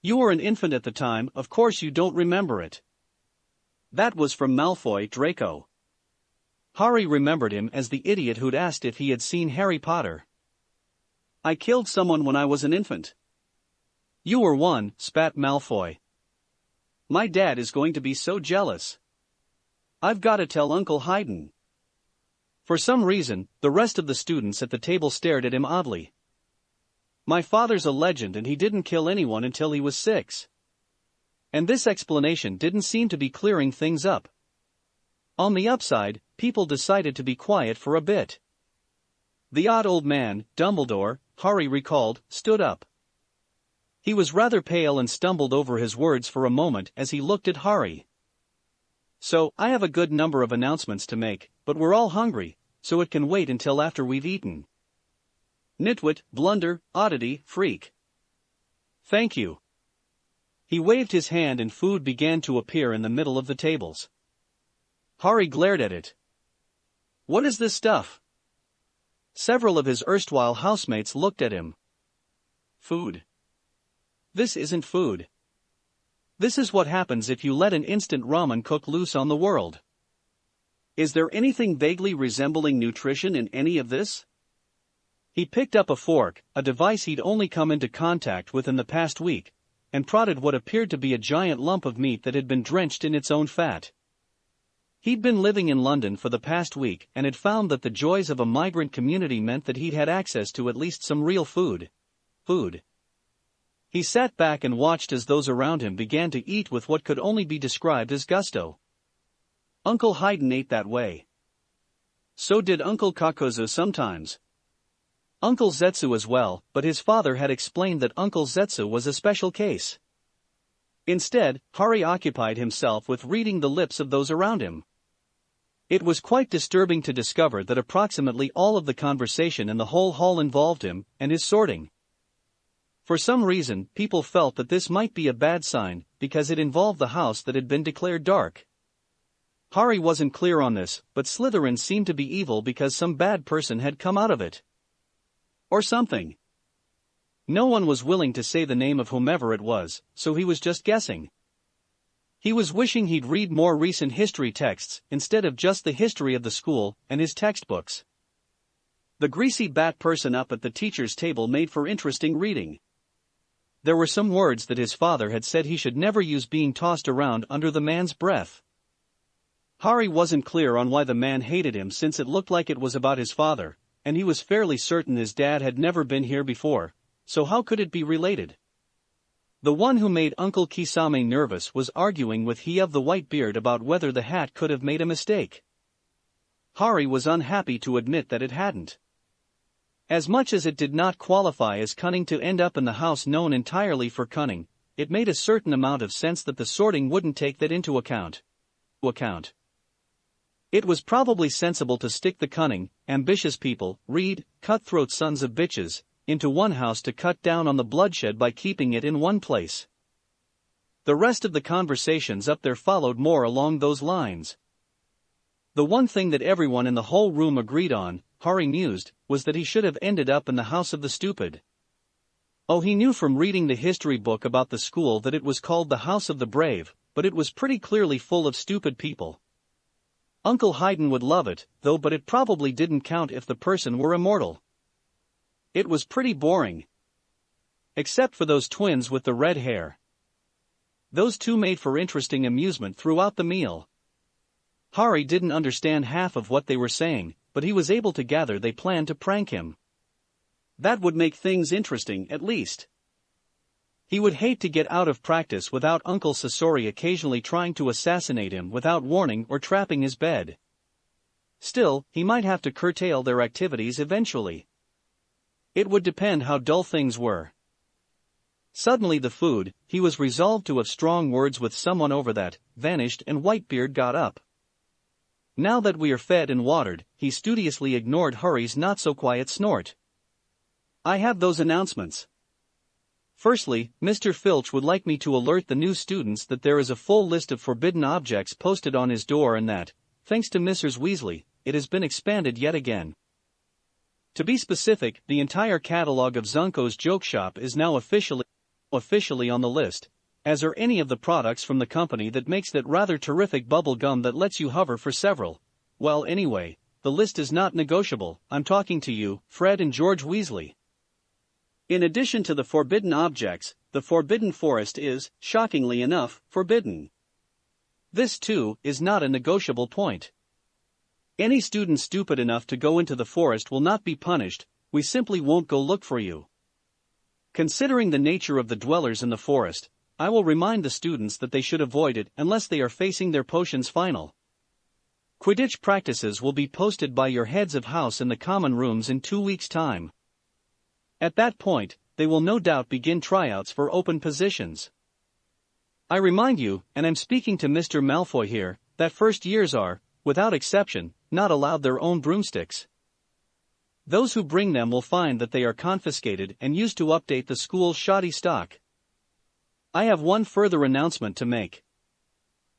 You were an infant at the time, of course you don't remember it. That was from Malfoy, Draco. Harry remembered him as the idiot who'd asked if he had seen Harry Potter. I killed someone when I was an infant. You were one, spat Malfoy. My dad is going to be so jealous. I've got to tell Uncle Hayden. For some reason, the rest of the students at the table stared at him oddly. My father's a legend and he didn't kill anyone until he was 6. And this explanation didn't seem to be clearing things up. On the upside, people decided to be quiet for a bit. The odd old man, Dumbledore, Harry recalled, stood up. He was rather pale and stumbled over his words for a moment as he looked at Harry. So, I have a good number of announcements to make, but we're all hungry, so it can wait until after we've eaten. Nitwit, blunder, oddity, freak. Thank you. He waved his hand and food began to appear in the middle of the tables. Harry glared at it. What is this stuff? Several of his erstwhile housemates looked at him. Food. This isn't food. This is what happens if you let an instant ramen cook loose on the world. Is there anything vaguely resembling nutrition in any of this? He picked up a fork, a device he'd only come into contact with in the past week, and prodded what appeared to be a giant lump of meat that had been drenched in its own fat. He'd been living in London for the past week and had found that the joys of a migrant community meant that he'd had access to at least some real food. He sat back and watched as those around him began to eat with what could only be described as gusto. Uncle Haydn ate that way. So did Uncle Kakozu sometimes. Uncle Zetsu as well, but his father had explained that Uncle Zetsu was a special case. Instead, Harry occupied himself with reading the lips of those around him. It was quite disturbing to discover that approximately all of the conversation in the whole hall involved him and his sorting. For some reason, people felt that this might be a bad sign, because it involved the house that had been declared dark. Harry wasn't clear on this, but Slytherin seemed to be evil because some bad person had come out of it. Or something. No one was willing to say the name of whomever it was, so he was just guessing. He was wishing he'd read more recent history texts instead of just the history of the school and his textbooks. The greasy bat person up at the teacher's table made for interesting reading. There were some words that his father had said he should never use being tossed around under the man's breath. Harry wasn't clear on why the man hated him since it looked like it was about his father, and he was fairly certain his dad had never been here before, so how could it be related? The one who made Uncle Kisame nervous was arguing with he of the white beard about whether the hat could have made a mistake. Harry was unhappy to admit that it hadn't. As much as it did not qualify as cunning to end up in the house known entirely for cunning, it made a certain amount of sense that the sorting wouldn't take that into account. It was probably sensible to stick the cunning, ambitious people, read, cutthroat sons of bitches, into one house to cut down on the bloodshed by keeping it in one place. The rest of the conversations up there followed more along those lines. The one thing that everyone in the whole room agreed on, Harry mused, was that he should have ended up in the house of the stupid. Oh, he knew from reading the history book about the school that it was called the House of the Brave, but it was pretty clearly full of stupid people. Uncle Haydn would love it, though, but it probably didn't count if the person were immortal. It was pretty boring. Except for those twins with the red hair. Those two made for interesting amusement throughout the meal. Harry didn't understand half of what they were saying, but he was able to gather they planned to prank him. That would make things interesting, at least. He would hate to get out of practice without Uncle Sasori occasionally trying to assassinate him without warning or trapping his bed. Still, he might have to curtail their activities eventually. It would depend how dull things were. Suddenly the food, he was resolved to have strong words with someone over that, vanished and Whitebeard got up. Now that we are fed and watered, he studiously ignored Harry's not-so-quiet snort. I have those announcements. Firstly, Mr. Filch would like me to alert the new students that there is a full list of forbidden objects posted on his door and that, thanks to Mrs. Weasley, it has been expanded yet again. To be specific, the entire catalog of Zunko's Joke Shop is now officially on the list, as are any of the products from the company that makes that rather terrific bubble gum that lets you hover for several. Well, anyway, the list is not negotiable. I'm talking to you, Fred and George Weasley. In addition to the forbidden objects, the Forbidden Forest is, shockingly enough, forbidden. This, too, is not a negotiable point. Any student stupid enough to go into the forest will not be punished, we simply won't go look for you. Considering the nature of the dwellers in the forest, I will remind the students that they should avoid it unless they are facing their potions final. Quidditch practices will be posted by your heads of house in the common rooms in 2 weeks' time. At that point, they will no doubt begin tryouts for open positions. I remind you, and I'm speaking to Mr. Malfoy here, that first years are, without exception, not allowed their own broomsticks. Those who bring them will find that they are confiscated and used to update the school's shoddy stock. I have one further announcement to make.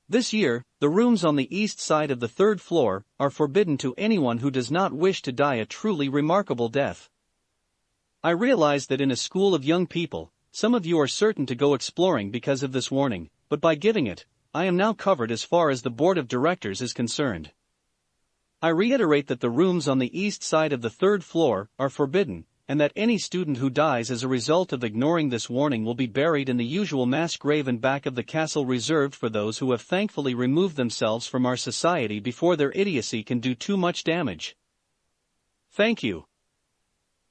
This year, the rooms on the east side of the third floor are forbidden to anyone who does not wish to die a truly remarkable death. I realize that in a school of young people, some of you are certain to go exploring because of this warning, but by giving it, I am now covered as far as the board of directors is concerned. I reiterate that the rooms on the east side of the third floor are forbidden, and that any student who dies as a result of ignoring this warning will be buried in the usual mass grave in back of the castle reserved for those who have thankfully removed themselves from our society before their idiocy can do too much damage. Thank you.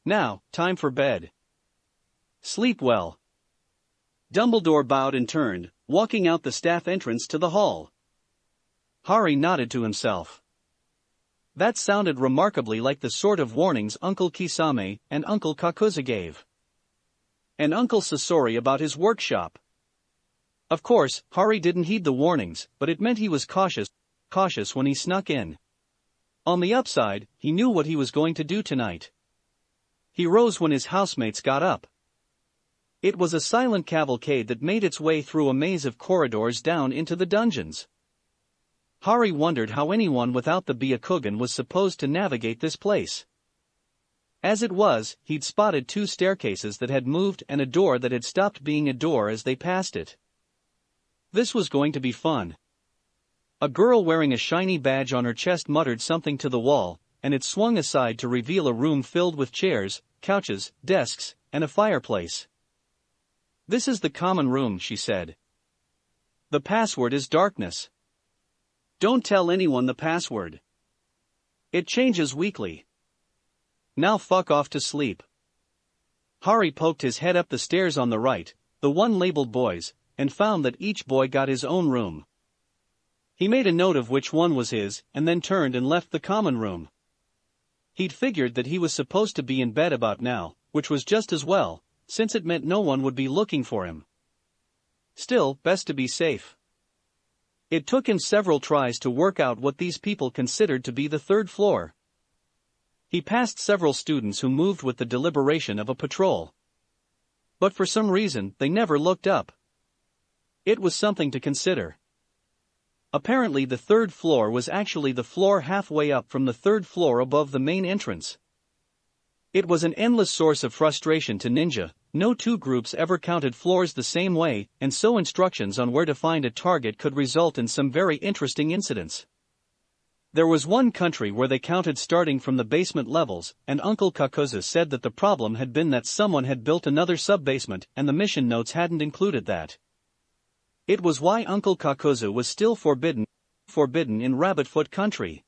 Now, time for bed. Sleep well. Dumbledore bowed and turned, walking out the staff entrance to the hall. Harry nodded to himself. That sounded remarkably like the sort of warnings Uncle Kisame and Uncle Kakuza gave. And Uncle Sasori about his workshop. Of course, Harry didn't heed the warnings, but it meant he was cautious when he snuck in. On the upside, he knew what he was going to do tonight. He rose when his housemates got up. It was a silent cavalcade that made its way through a maze of corridors down into the dungeons. Harry wondered how anyone without the Byakugan was supposed to navigate this place. As it was, he'd spotted two staircases that had moved and a door that had stopped being a door as they passed it. This was going to be fun. A girl wearing a shiny badge on her chest muttered something to the wall, and it swung aside to reveal a room filled with chairs, couches, desks, and a fireplace. "This is the common room," she said. "The password is darkness. Don't tell anyone the password. It changes weekly. Now fuck off to sleep." Harry poked his head up the stairs on the right, the one labeled boys, and found that each boy got his own room. He made a note of which one was his, and then turned and left the common room. He'd figured that he was supposed to be in bed about now, which was just as well, since it meant no one would be looking for him. Still, best to be safe. It took him several tries to work out what these people considered to be the third floor. He passed several students who moved with the deliberation of a patrol. But for some reason, they never looked up. It was something to consider. Apparently the third floor was actually the floor halfway up from the third floor above the main entrance. It was an endless source of frustration to Ninja. No two groups ever counted floors the same way, and so instructions on where to find a target could result in some very interesting incidents. There was one country where they counted starting from the basement levels, and Uncle Kakuza said that the problem had been that someone had built another sub-basement and the mission notes hadn't included that. It was why Uncle Kakuza was still forbidden in Rabbitfoot country.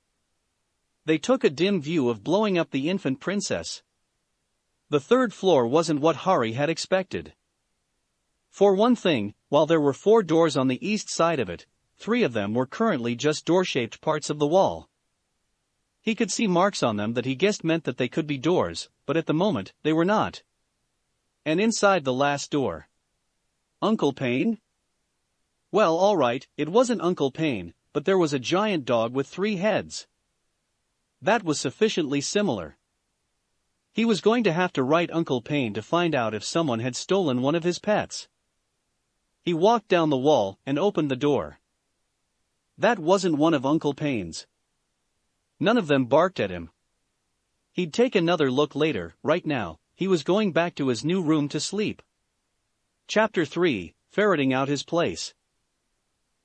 They took a dim view of blowing up the infant princess. The third floor wasn't what Harry had expected. For one thing, while there were 4 doors on the east side of it, 3 of them were currently just door-shaped parts of the wall. He could see marks on them that he guessed meant that they could be doors, but at the moment, they were not. And inside the last door. Uncle Payne? Well, alright, it wasn't Uncle Payne, but there was a giant dog with 3 heads. That was sufficiently similar. He was going to have to write Uncle Payne to find out if someone had stolen one of his pets. He walked down the wall and opened the door. That wasn't one of Uncle Payne's. None of them barked at him. He'd take another look later. Right now, he was going back to his new room to sleep. Chapter 3, Ferreting Out His Place.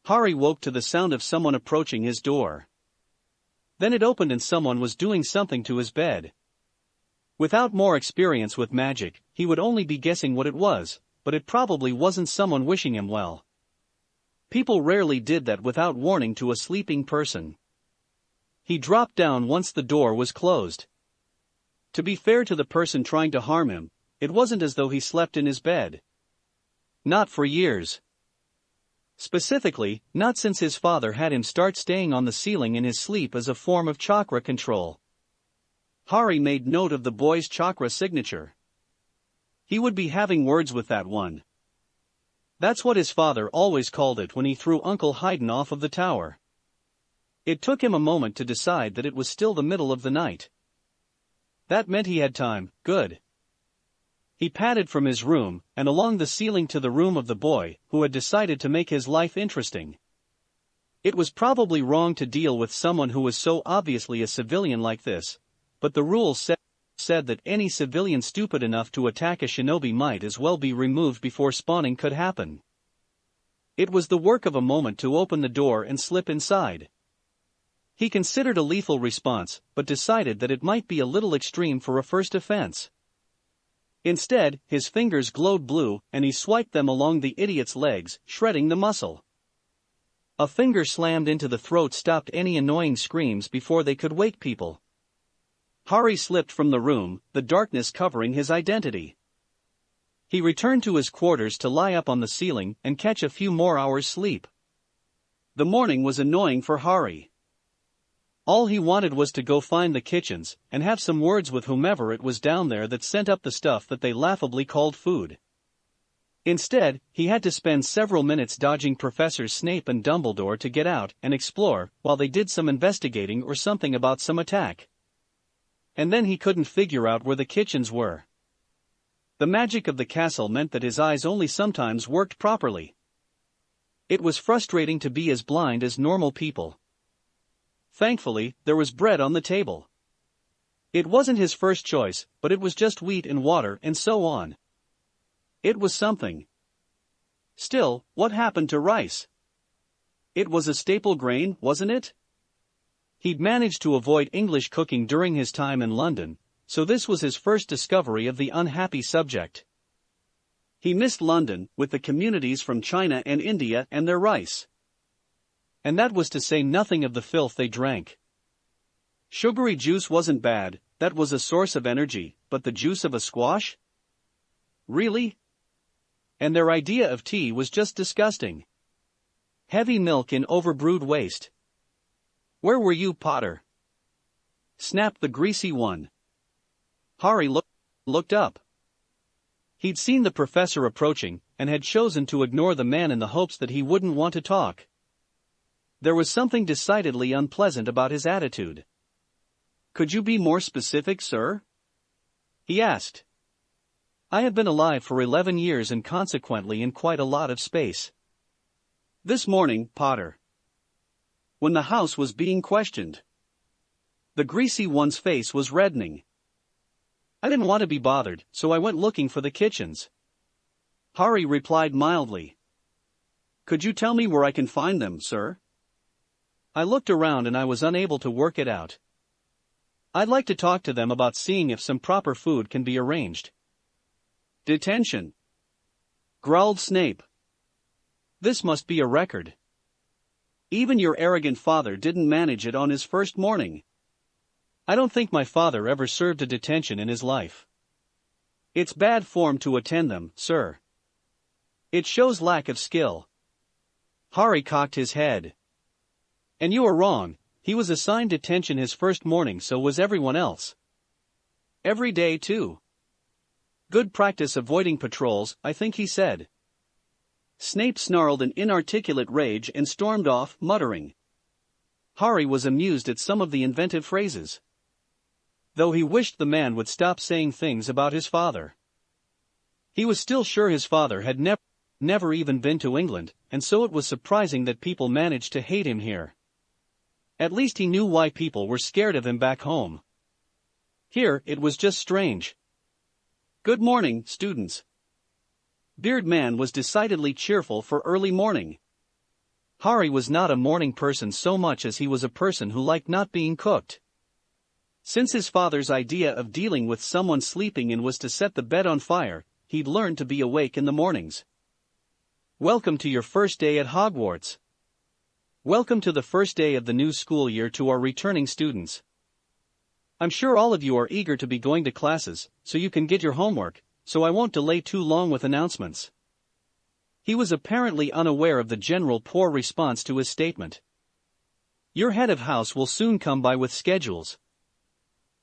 Harry woke to the sound of someone approaching his door. Then it opened and someone was doing something to his bed. Without more experience with magic, he would only be guessing what it was, but it probably wasn't someone wishing him well. People rarely did that without warning to a sleeping person. He dropped down once the door was closed. To be fair to the person trying to harm him, it wasn't as though he slept in his bed. Not for years. Specifically, not since his father had him start staying on the ceiling in his sleep as a form of chakra control. Harry made note of the boy's chakra signature. He would be having words with that one. That's what his father always called it when he threw Uncle Haydn off of the tower. It took him a moment to decide that it was still the middle of the night. That meant he had time. Good. He padded from his room and along the ceiling to the room of the boy who had decided to make his life interesting. It was probably wrong to deal with someone who was so obviously a civilian like this, but the rules said that any civilian stupid enough to attack a shinobi might as well be removed before spawning could happen. It was the work of a moment to open the door and slip inside. He considered a lethal response, but decided that it might be a little extreme for a first offense. Instead, his fingers glowed blue, and he swiped them along the idiot's legs, shredding the muscle. A finger slammed into the throat stopped any annoying screams before they could wake people. Harry slipped from the room, the darkness covering his identity. He returned to his quarters to lie up on the ceiling and catch a few more hours' sleep. The morning was annoying for Harry. All he wanted was to go find the kitchens and have some words with whomever it was down there that sent up the stuff that they laughably called food. Instead, he had to spend several minutes dodging Professors Snape and Dumbledore to get out and explore while they did some investigating or something about some attack. And then he couldn't figure out where the kitchens were. The magic of the castle meant that his eyes only sometimes worked properly. It was frustrating to be as blind as normal people. Thankfully, there was bread on the table. It wasn't his first choice, but it was just wheat and water and so on. It was something. Still, what happened to rice? It was a staple grain, wasn't it? He'd managed to avoid English cooking during his time in London, so this was his first discovery of the unhappy subject. He missed London, with the communities from China and India and their rice. And that was to say nothing of the filth they drank. Sugary juice wasn't bad, that was a source of energy, but the juice of a squash? Really? And their idea of tea was just disgusting. Heavy milk in overbrewed waste. Where were you, Potter? Snapped the greasy one. Harry looked up. He'd seen the professor approaching, and had chosen to ignore the man in the hopes that he wouldn't want to talk. There was something decidedly unpleasant about his attitude. Could you be more specific, sir? He asked. I have been alive for 11 years and consequently in quite a lot of space. This morning, Potter. When the house was being questioned. The greasy one's face was reddening. I didn't want to be bothered, so I went looking for the kitchens. Harry replied mildly. Could you tell me where I can find them, sir? I looked around and I was unable to work it out. I'd like to talk to them about seeing if some proper food can be arranged. Detention, growled Snape. This must be a record. Even your arrogant father didn't manage it on his first morning. I don't think my father ever served a detention in his life. It's bad form to attend them, sir. It shows lack of skill. Harry cocked his head. And you are wrong, he was assigned detention his first morning, so was everyone else. Every day too. Good practice avoiding patrols, I think he said. Snape snarled in inarticulate rage and stormed off, muttering. Harry was amused at some of the inventive phrases. Though he wished the man would stop saying things about his father. He was still sure his father had never even been to England, and so it was surprising that people managed to hate him here. At least he knew why people were scared of him back home. Here, it was just strange. Good morning, students. Beard Man was decidedly cheerful for early morning. Harry was not a morning person so much as he was a person who liked not being cooked. Since his father's idea of dealing with someone sleeping in was to set the bed on fire, he'd learned to be awake in the mornings. Welcome to your first day at Hogwarts. Welcome to the first day of the new school year to our returning students. I'm sure all of you are eager to be going to classes, so you can get your homework, so I won't delay too long with announcements. He was apparently unaware of the general poor response to his statement. Your head of house will soon come by with schedules.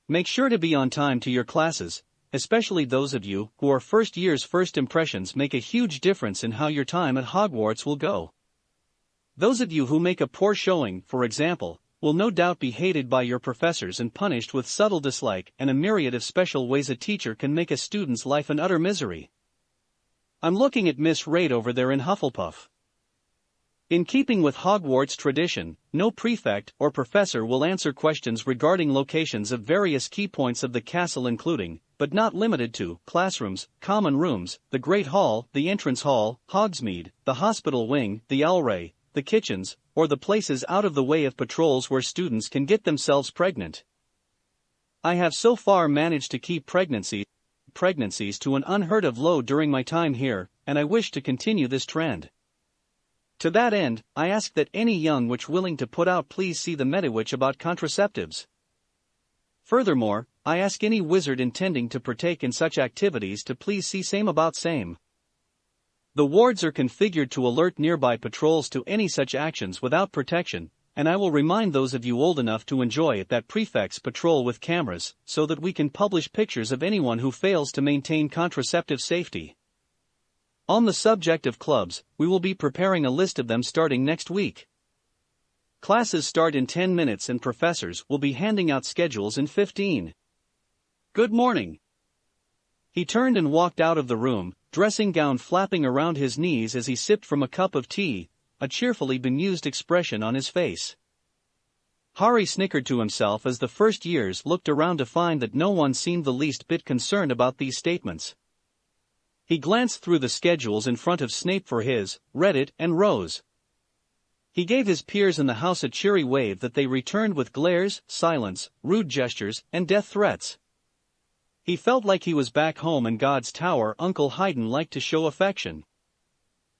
Make sure to be on time to your classes, especially those of you who are first years. First impressions make a huge difference in how your time at Hogwarts will go. Those of you who make a poor showing, for example, will no doubt be hated by your professors and punished with subtle dislike and a myriad of special ways a teacher can make a student's life an utter misery. I'm looking at Miss Raid over there in Hufflepuff. In keeping with Hogwarts tradition, no prefect or professor will answer questions regarding locations of various key points of the castle including, but not limited to, classrooms, common rooms, the Great Hall, the entrance hall, Hogsmeade, the hospital wing, the Owlray, the kitchens, or the places out of the way of patrols where students can get themselves pregnant. I have so far managed to keep pregnancies to an unheard of low during my time here, and I wish to continue this trend. To that end, I ask that any young witch willing to put out please see the Mediwitch about contraceptives. Furthermore, I ask any wizard intending to partake in such activities to please see same about same. The wards are configured to alert nearby patrols to any such actions without protection, and I will remind those of you old enough to enjoy it that prefects patrol with cameras so that we can publish pictures of anyone who fails to maintain contraceptive safety. On the subject of clubs, we will be preparing a list of them starting next week. Classes start in 10 minutes and professors will be handing out schedules in 15. Good morning. He turned and walked out of the room, dressing gown flapping around his knees as he sipped from a cup of tea, a cheerfully bemused expression on his face. Harry snickered to himself as the first years looked around to find that no one seemed the least bit concerned about these statements. He glanced through the schedules in front of Snape for his, read it, and rose. He gave his peers in the house a cheery wave that they returned with glares, silence, rude gestures, and death threats. He felt like he was back home in God's Tower. Uncle Haydn liked to show affection.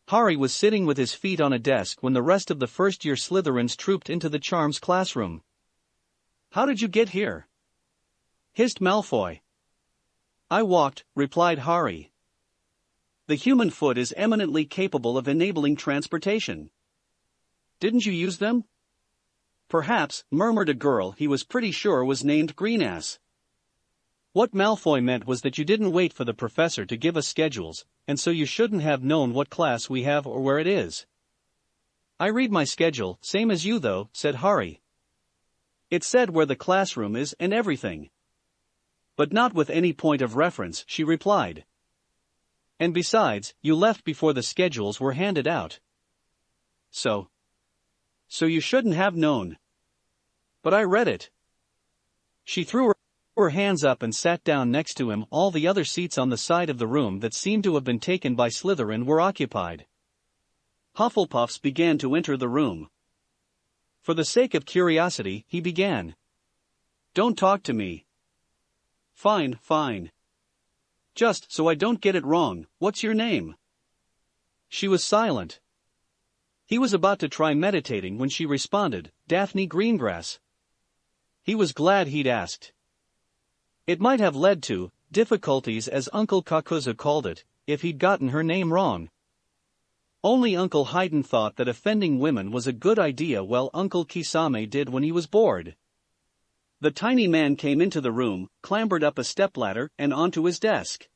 Harry was sitting with his feet on a desk when the rest of the first-year Slytherins trooped into the Charms classroom. "How did you get here?" hissed Malfoy. "I walked," replied Harry. "The human foot is eminently capable of enabling transportation." "Didn't you use them?" "Perhaps," murmured a girl he was pretty sure was named Greenass. What Malfoy meant was that you didn't wait for the professor to give us schedules, and so you shouldn't have known what class we have or where it is. "I read my schedule, same as you though," said Harry. "It said where the classroom is and everything." "But not with any point of reference," she replied. "And besides, you left before the schedules were handed out. So you shouldn't have known." "But I read it." She threw her hands up and sat down next to him. All the other seats on the side of the room that seemed to have been taken by Slytherin were occupied. Hufflepuffs began to enter the room. For the sake of curiosity, he began. "Don't talk to me." "Fine, fine. Just so I don't get it wrong, what's your name?" She was silent. He was about to try meditating when she responded, "Daphne Greengrass." He was glad he'd asked. It might have led to difficulties, as Uncle Kakuza called it, if he'd gotten her name wrong. Only Uncle Haydn thought that offending women was a good idea. Well, Uncle Kisame did when he was bored. The tiny man came into the room, clambered up a stepladder, and onto his desk.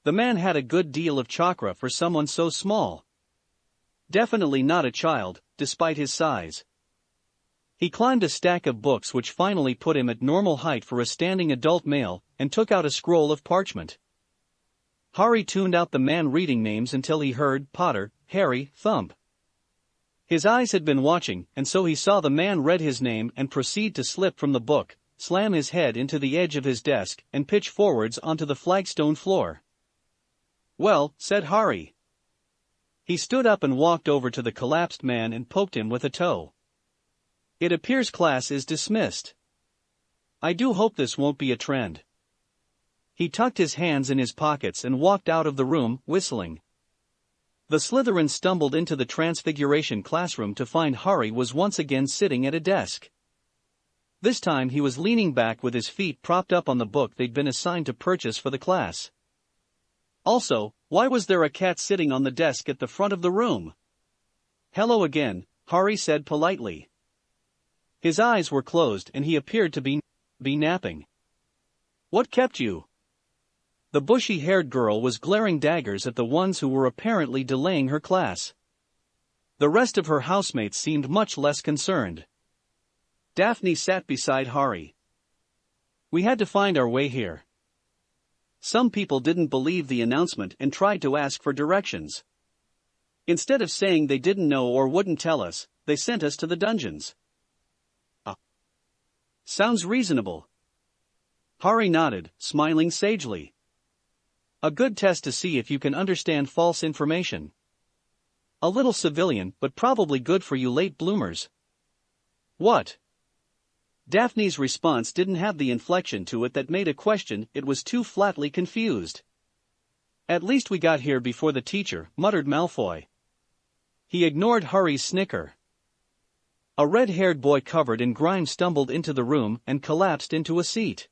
The man had a good deal of chakra for someone so small. Definitely not a child, despite his size. He climbed a stack of books which finally put him at normal height for a standing adult male, and took out a scroll of parchment. Harry tuned out the man reading names until he heard Potter, Harry, Thump. His eyes had been watching, and so he saw the man read his name and proceed to slip from the book, slam his head into the edge of his desk, and pitch forwards onto the flagstone floor. "Well," said Harry. He stood up and walked over to the collapsed man and poked him with a toe. "It appears class is dismissed. I do hope this won't be a trend." He tucked his hands in his pockets and walked out of the room, whistling. The Slytherin stumbled into the Transfiguration classroom to find Harry was once again sitting at a desk. This time he was leaning back with his feet propped up on the book they'd been assigned to purchase for the class. Also, why was there a cat sitting on the desk at the front of the room? "Hello again," Harry said politely. His eyes were closed and he appeared to be napping. "What kept you?" The bushy-haired girl was glaring daggers at the ones who were apparently delaying her class. The rest of her housemates seemed much less concerned. Daphne sat beside Harry. We had to find our way here. Some people didn't believe the announcement and tried to ask for directions. Instead of saying they didn't know or wouldn't tell us, they sent us to the dungeons. Sounds reasonable. Harry nodded, smiling sagely. A good test to see if you can understand false information. A little civilian, but probably good for you late bloomers. What? Daphne's response didn't have the inflection to it that made a question, it was too flatly confused. At least we got here before the teacher, muttered Malfoy. He ignored Harry's snicker. A red-haired boy covered in grime stumbled into the room and collapsed into a seat.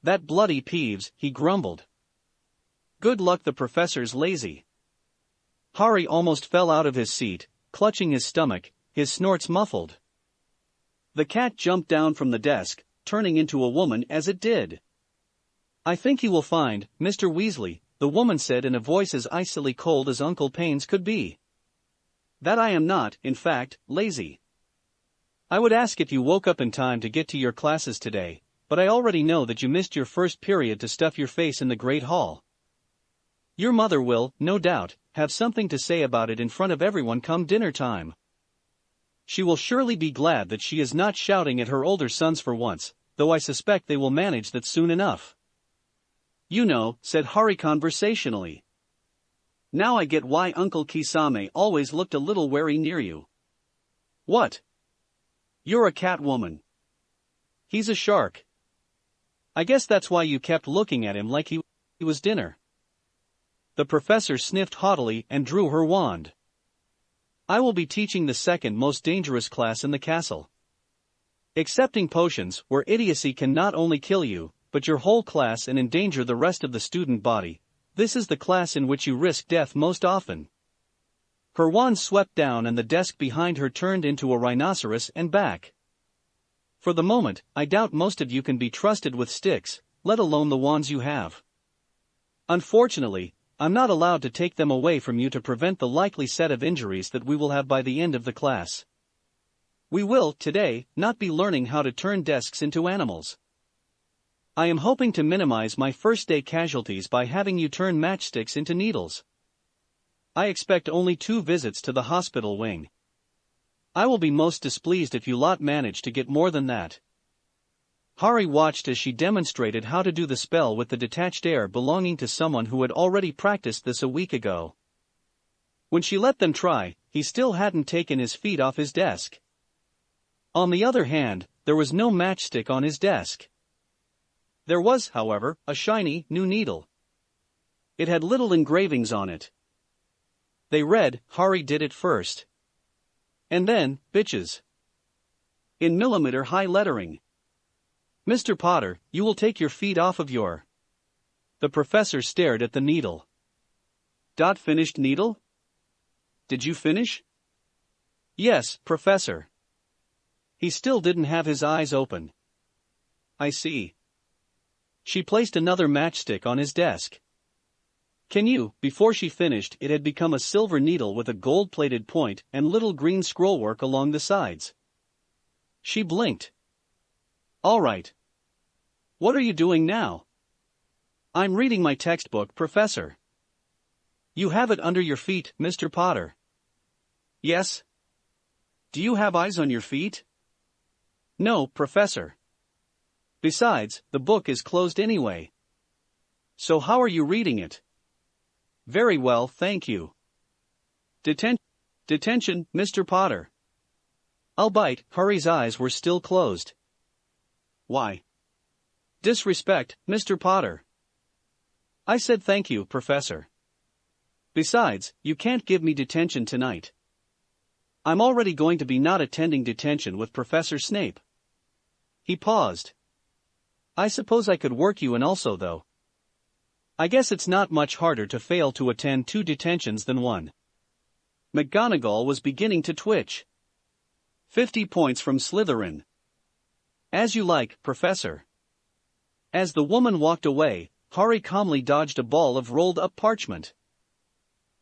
That bloody Peeves, he grumbled. Good luck the professor's lazy. Harry almost fell out of his seat, clutching his stomach, his snorts muffled. The cat jumped down from the desk, turning into a woman as it did. I think you will find, Mr. Weasley, the woman said in a voice as icily cold as Uncle Payne's could be, that I am not, in fact, lazy. I would ask if you woke up in time to get to your classes today, but I already know that you missed your first period to stuff your face in the Great Hall. Your mother will, no doubt, have something to say about it in front of everyone come dinner time. She will surely be glad that she is not shouting at her older sons for once, though I suspect they will manage that soon enough. You know, said Harry conversationally. Now I get why Uncle Kisame always looked a little wary near you. What? You're a cat woman. He's a shark. I guess that's why you kept looking at him like he was dinner. The professor sniffed haughtily and drew her wand. I will be teaching the second most dangerous class in the castle. Accepting potions where idiocy can not only kill you, but your whole class and endanger the rest of the student body. This is the class in which you risk death most often. Her wand swept down and the desk behind her turned into a rhinoceros and back. For the moment, I doubt most of you can be trusted with sticks, let alone the wands you have. Unfortunately, I'm not allowed to take them away from you to prevent the likely set of injuries that we will have by the end of the class. We will, today, not be learning how to turn desks into animals. I am hoping to minimize my first-day casualties by having you turn matchsticks into needles. I expect only 2 visits to the hospital wing. I will be most displeased if you lot manage to get more than that. Harry watched as she demonstrated how to do the spell with the detached air belonging to someone who had already practiced this a week ago. When she let them try, he still hadn't taken his feet off his desk. On the other hand, there was no matchstick on his desk. There was, however, a shiny, new needle. It had little engravings on it. They read, Harry did it first. And then, bitches. In millimeter-high lettering. Mr. Potter, you will take your feet off of your... The professor stared at the needle. Finished needle? Did you finish? Yes, Professor. He still didn't have his eyes open. I see. She placed another matchstick on his desk. Can you? Before she finished, it had become a silver needle with a gold-plated point and little green scrollwork along the sides. She blinked. All right. What are you doing now? I'm reading my textbook, Professor. You have it under your feet, Mr. Potter. Yes. Do you have eyes on your feet? No, Professor. Besides, the book is closed anyway. So how are you reading it? Very well, thank you. Detention, Mr. Potter. I'll bite. Harry's eyes were still closed. Why? Disrespect, Mr. Potter. I said thank you, Professor. Besides, you can't give me detention tonight. I'm already going to be not attending detention with Professor Snape. He paused. I suppose I could work you in also though. I guess it's not much harder to fail to attend 2 detentions than 1. McGonagall was beginning to twitch. 50 points from Slytherin. As you like, Professor. As the woman walked away, Harry calmly dodged a ball of rolled-up parchment.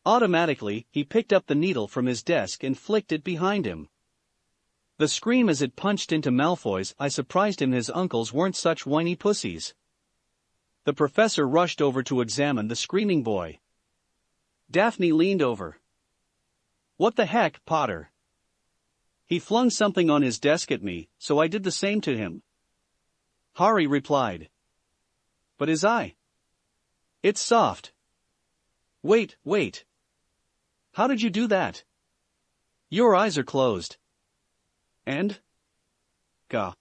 Automatically, he picked up the needle from his desk and flicked it behind him. The scream as it punched into Malfoy's eye surprised him. His uncles weren't such whiny pussies. The professor rushed over to examine the screaming boy. Daphne leaned over. What the heck, Potter? He flung something on his desk at me, so I did the same to him. Harry replied. But his eye? It's soft. Wait. How did you do that? Your eyes are closed. And? Gah.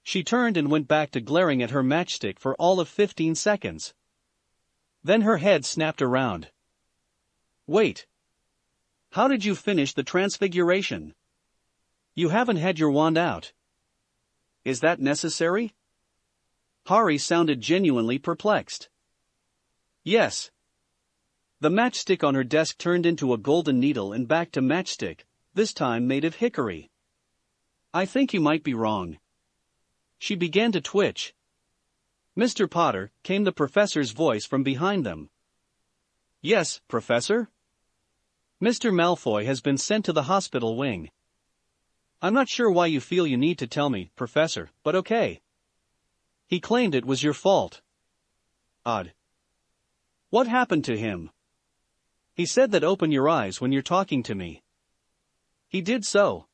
She turned and went back to glaring at her matchstick for all of 15 seconds. Then her head snapped around. Wait. How did you finish the Transfiguration? You haven't had your wand out. Is that necessary? Harry sounded genuinely perplexed. Yes. The matchstick on her desk turned into a golden needle and back to matchstick, this time made of hickory. I think you might be wrong. She began to twitch. Mr. Potter, came the professor's voice from behind them. Yes, Professor? Mr. Malfoy has been sent to the hospital wing. I'm not sure why you feel you need to tell me, Professor, but okay. He claimed it was your fault. Odd. What happened to him? He said that open your eyes when you're talking to me. He did so.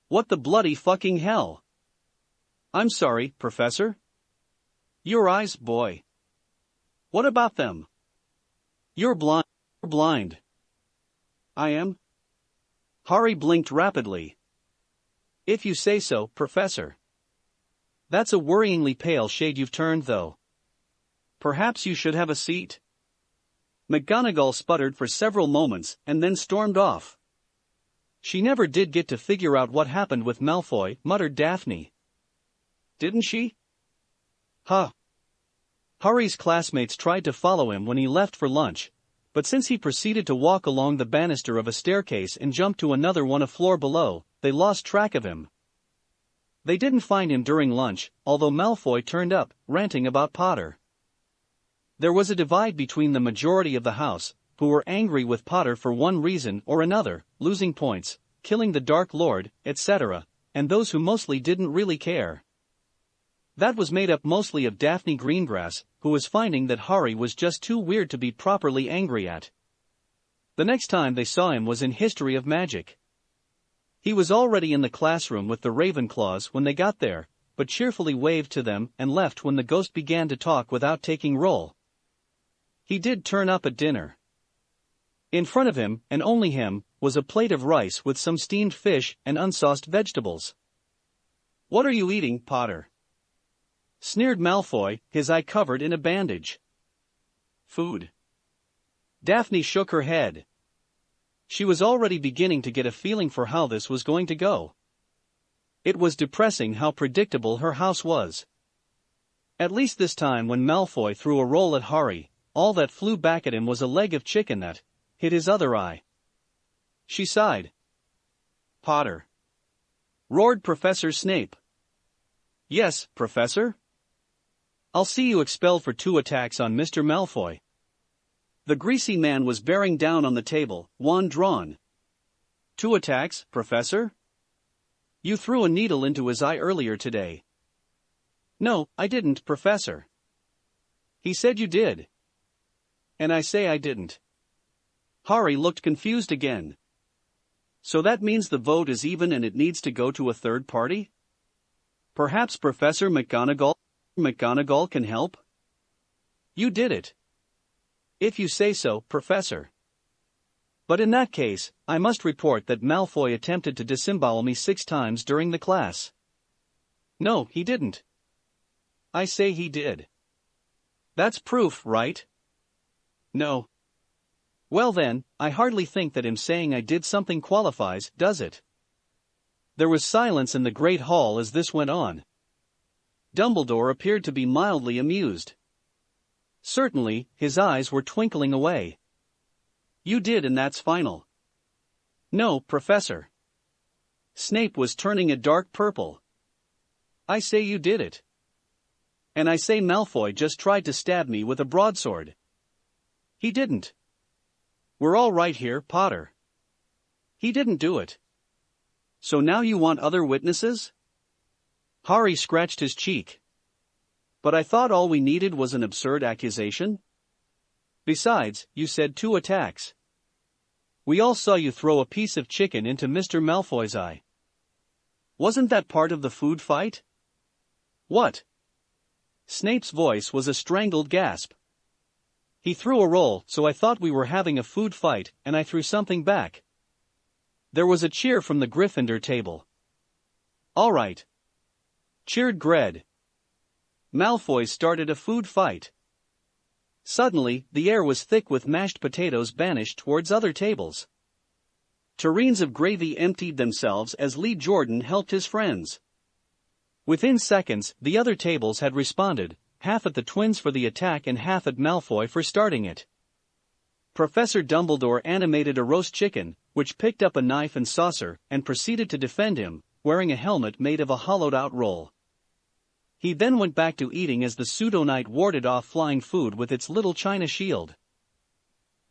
What the bloody fucking hell? I'm sorry, Professor. Your eyes, boy. What about them? You're blind. You're blind. I am? Harry blinked rapidly. If you say so, Professor. That's a worryingly pale shade you've turned, though. Perhaps you should have a seat. McGonagall sputtered for several moments and then stormed off. She never did get to figure out what happened with Malfoy, muttered Daphne. Didn't she? Huh. Harry's classmates tried to follow him when he left for lunch, but since he proceeded to walk along the banister of a staircase and jump to another one a floor below, they lost track of him. They didn't find him during lunch, although Malfoy turned up, ranting about Potter. There was a divide between the majority of the house, who were angry with Potter for one reason or another, losing points, killing the Dark Lord, etc., and those who mostly didn't really care. That was made up mostly of Daphne Greengrass, who was finding that Harry was just too weird to be properly angry at. The next time they saw him was in History of Magic. He was already in the classroom with the Ravenclaws when they got there, but cheerfully waved to them and left when the ghost began to talk without taking roll. He did turn up at dinner. In front of him, and only him, was a plate of rice with some steamed fish and unsauced vegetables. What are you eating, Potter? Sneered Malfoy, his eye covered in a bandage. Food. Daphne shook her head. She was already beginning to get a feeling for how this was going to go. It was depressing how predictable her house was. At least this time when Malfoy threw a roll at Harry, all that flew back at him was a leg of chicken that hit his other eye. She sighed. Potter. Roared Professor Snape. Yes, Professor? I'll see you expelled for 2 attacks on Mr. Malfoy. The greasy man was bearing down on the table, wand drawn. 2 attacks, Professor? You threw a needle into his eye earlier today. No, I didn't, Professor. He said you did. And I say I didn't. Harry looked confused again. So that means the vote is even and it needs to go to a third party? Perhaps Professor McGonagall can help? You did it. If you say so, Professor. But in that case, I must report that Malfoy attempted to disembowel me 6 times during the class. No, he didn't. I say he did. That's proof, right? No. Well then, I hardly think that him saying I did something qualifies, does it? There was silence in the great hall as this went on. Dumbledore appeared to be mildly amused. Certainly, his eyes were twinkling away. You did, and that's final. No, Professor. Snape was turning a dark purple. I say you did it. And I say Malfoy just tried to stab me with a broadsword. He didn't. We're all right here, Potter. He didn't do it. So now you want other witnesses? Harry scratched his cheek. But I thought all we needed was an absurd accusation? Besides, you said 2 attacks. We all saw you throw a piece of chicken into Mr. Malfoy's eye. Wasn't that part of the food fight? What? Snape's voice was a strangled gasp. He threw a roll, so I thought we were having a food fight, and I threw something back. There was a cheer from the Gryffindor table. All right, cheered Gred. Malfoy started a food fight. Suddenly, the air was thick with mashed potatoes banished towards other tables. Tureens of gravy emptied themselves as Lee Jordan helped his friends. Within seconds, the other tables had responded, half at the twins for the attack and half at Malfoy for starting it. Professor Dumbledore animated a roast chicken, which picked up a knife and saucer, and proceeded to defend him, wearing a helmet made of a hollowed-out roll. He then went back to eating as the pseudo-knight warded off flying food with its little china shield.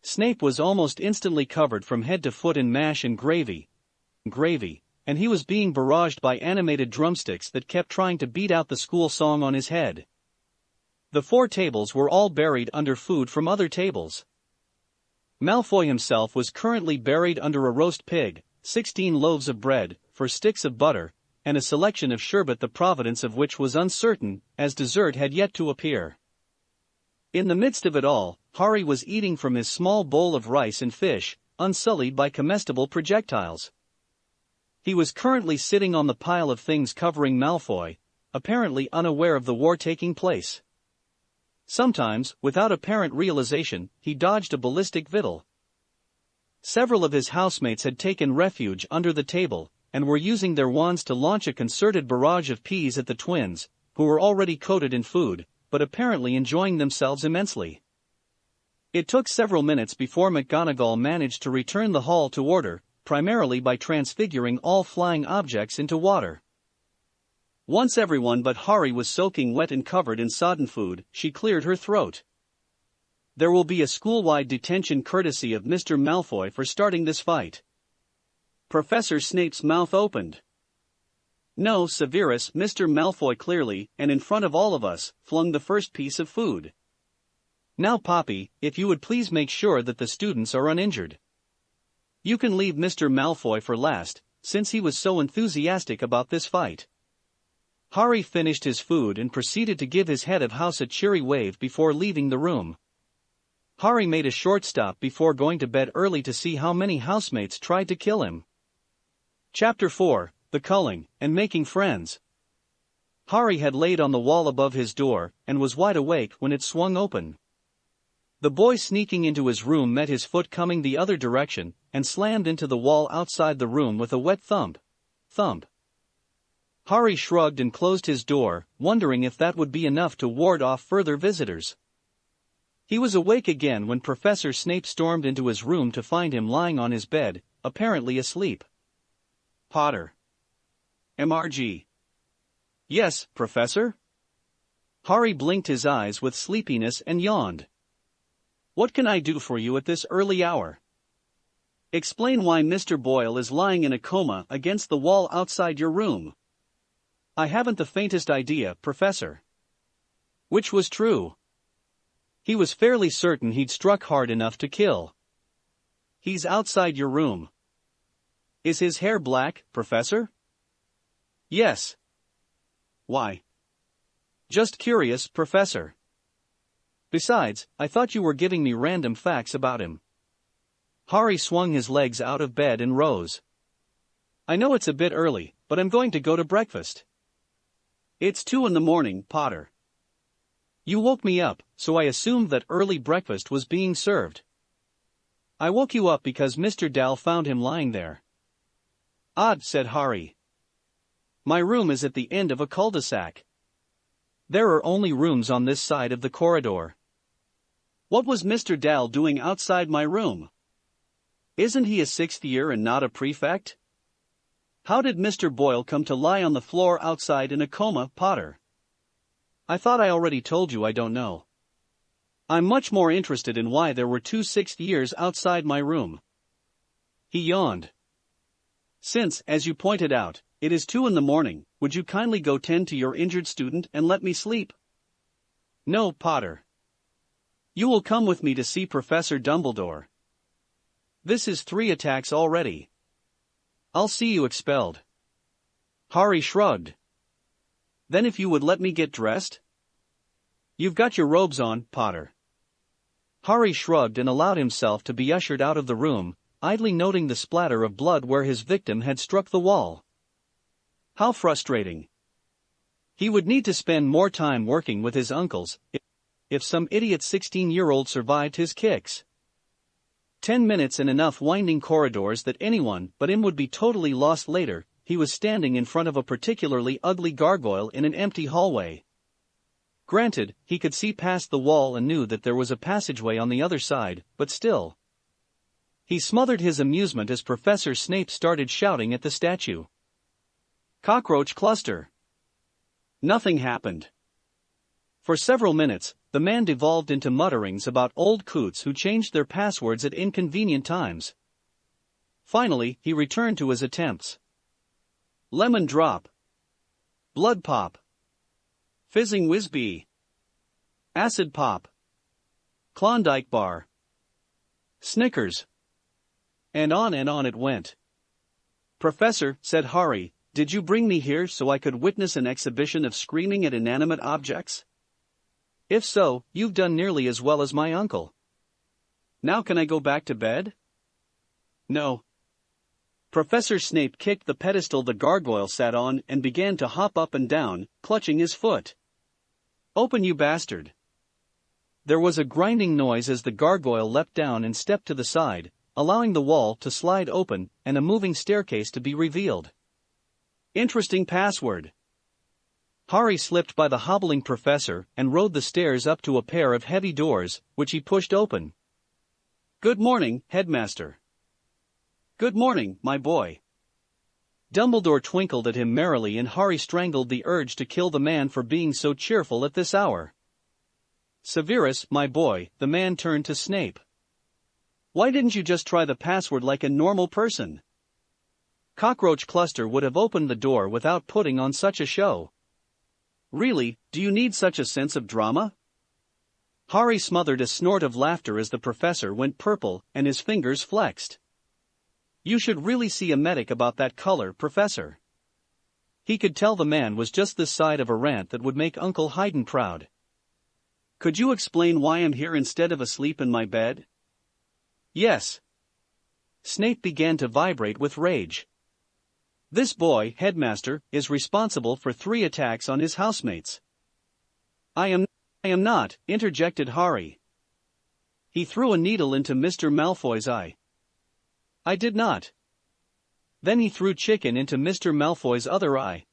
Snape was almost instantly covered from head to foot in mash and gravy, and he was being barraged by animated drumsticks that kept trying to beat out the school song on his head. The 4 tables were all buried under food from other tables. Malfoy himself was currently buried under a roast pig, 16 loaves of bread, 4 sticks of butter, and a selection of sherbet the provenance of which was uncertain, as dessert had yet to appear. In the midst of it all, Harry was eating from his small bowl of rice and fish, unsullied by comestible projectiles. He was currently sitting on the pile of things covering Malfoy, apparently unaware of the war taking place. Sometimes, without apparent realization, he dodged a ballistic victual. Several of his housemates had taken refuge under the table, and were using their wands to launch a concerted barrage of peas at the twins, who were already coated in food, but apparently enjoying themselves immensely. It took several minutes before McGonagall managed to return the hall to order, primarily by transfiguring all flying objects into water. Once everyone but Harry was soaking wet and covered in sodden food, she cleared her throat. There will be a school-wide detention courtesy of Mr. Malfoy for starting this fight. Professor Snape's mouth opened. No, Severus, Mr. Malfoy clearly, and in front of all of us, flung the first piece of food. Now Poppy, if you would please make sure that the students are uninjured. You can leave Mr. Malfoy for last, since he was so enthusiastic about this fight. Harry finished his food and proceeded to give his head of house a cheery wave before leaving the room. Harry made a short stop before going to bed early to see how many housemates tried to kill him. Chapter 4, The Culling, and Making Friends. Harry had laid on the wall above his door, and was wide awake when it swung open. The boy sneaking into his room met his foot coming the other direction, and slammed into the wall outside the room with a wet thump. Thump. Harry shrugged and closed his door, wondering if that would be enough to ward off further visitors. He was awake again when Professor Snape stormed into his room to find him lying on his bed, apparently asleep. Potter. MRG. Yes, Professor? Harry blinked his eyes with sleepiness and yawned. What can I do for you at this early hour? Explain why Mr. Boyle is lying in a coma against the wall outside your room. I haven't the faintest idea, Professor. Which was true. He was fairly certain he'd struck hard enough to kill. He's outside your room. Is his hair black, Professor? Yes. Why? Just curious, Professor. Besides, I thought you were giving me random facts about him. Harry swung his legs out of bed and rose. I know it's a bit early, but I'm going to go to breakfast. It's 2 a.m, Potter. You woke me up, so I assumed that early breakfast was being served. I woke you up because Mr. Dal found him lying there. Odd, said Harry. My room is at the end of a cul-de-sac. There are only rooms on this side of the corridor. What was Mr. Dal doing outside my room? Isn't he a 6th year and not a prefect? How did Mr. Boyle come to lie on the floor outside in a coma, Potter? I thought I already told you I don't know. I'm much more interested in why there were 2 6th years outside my room. He yawned. Since, as you pointed out, it is 2 in the morning, would you kindly go tend to your injured student and let me sleep? No, Potter. You will come with me to see Professor Dumbledore. This is 3 attacks already. I'll see you expelled. Harry shrugged. Then if you would let me get dressed? You've got your robes on, Potter. Harry shrugged and allowed himself to be ushered out of the room, idly noting the splatter of blood where his victim had struck the wall. How frustrating. He would need to spend more time working with his uncles if some idiot 16-year-old survived his kicks. 10 minutes in enough winding corridors that anyone but him would be totally lost later. He was standing in front of a particularly ugly gargoyle in an empty hallway. Granted, he could see past the wall and knew that there was a passageway on the other side, but still. He smothered his amusement as Professor Snape started shouting at the statue. Cockroach cluster. Nothing happened. For several minutes, the man devolved into mutterings about old coots who changed their passwords at inconvenient times. Finally, he returned to his attempts. Lemon drop. Blood pop. Fizzing whiz-bee. Acid pop. Klondike bar. Snickers. And on it went. Professor, said Harry, did you bring me here so I could witness an exhibition of screaming at inanimate objects? If so, you've done nearly as well as my uncle. Now can I go back to bed? No. Professor Snape kicked the pedestal the gargoyle sat on and began to hop up and down, clutching his foot. Open, you bastard. There was a grinding noise as the gargoyle leapt down and stepped to the side, allowing the wall to slide open and a moving staircase to be revealed. Interesting password. Harry slipped by the hobbling professor and rode the stairs up to a pair of heavy doors, which he pushed open. Good morning, headmaster. Good morning, my boy. Dumbledore twinkled at him merrily and Harry strangled the urge to kill the man for being so cheerful at this hour. Severus, my boy, the man turned to Snape. Why didn't you just try the password like a normal person? Cockroach Cluster would have opened the door without putting on such a show. Really, do you need such a sense of drama? Harry smothered a snort of laughter as the professor went purple and his fingers flexed. You should really see a medic about that color, Professor. He could tell the man was just this side of a rant that would make Uncle Haydn proud. Could you explain why I'm here instead of asleep in my bed? Yes. Snape began to vibrate with rage. This boy, headmaster, is responsible for 3 attacks on his housemates. I am not, interjected Harry. He threw a needle into Mr. Malfoy's eye. I did not. Then he threw chicken into Mr. Malfoy's other eye.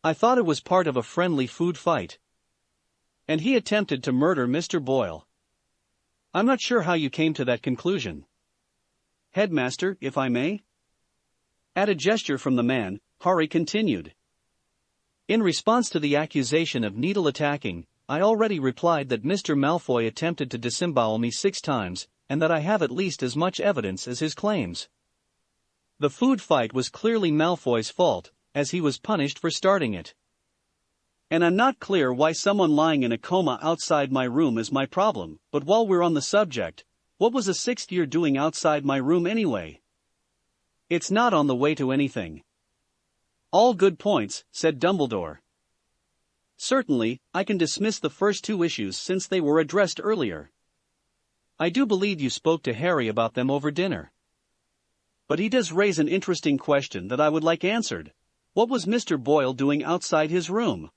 I thought it was part of a friendly food fight. And he attempted to murder Mr. Boyle. I'm not sure how you came to that conclusion. Headmaster, if I may? At a gesture from the man, Harry continued. In response to the accusation of needle attacking, I already replied that Mr. Malfoy attempted to disembowel me 6 times, and that I have at least as much evidence as his claims. The food fight was clearly Malfoy's fault, as he was punished for starting it. And I'm not clear why someone lying in a coma outside my room is my problem, but while we're on the subject, what was a 6th year doing outside my room anyway? It's not on the way to anything. All good points, said Dumbledore. Certainly, I can dismiss the first 2 issues since they were addressed earlier. I do believe you spoke to Harry about them over dinner. But he does raise an interesting question that I would like answered. What was Mr. Boyle doing outside his room?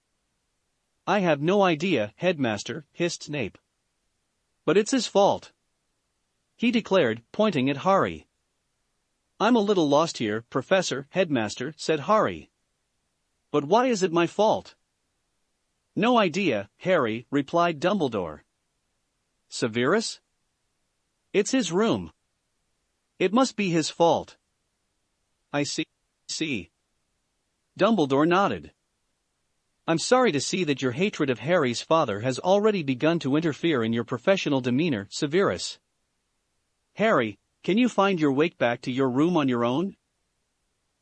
I have no idea, headmaster, hissed Snape. But it's his fault. He declared, pointing at Harry. I'm a little lost here, Professor, headmaster, said Harry. But why is it my fault? No idea, Harry, replied Dumbledore. Severus? It's his room. It must be his fault. I see. Dumbledore nodded. I'm sorry to see that your hatred of Harry's father has already begun to interfere in your professional demeanor, Severus. Harry, can you find your way back to your room on your own?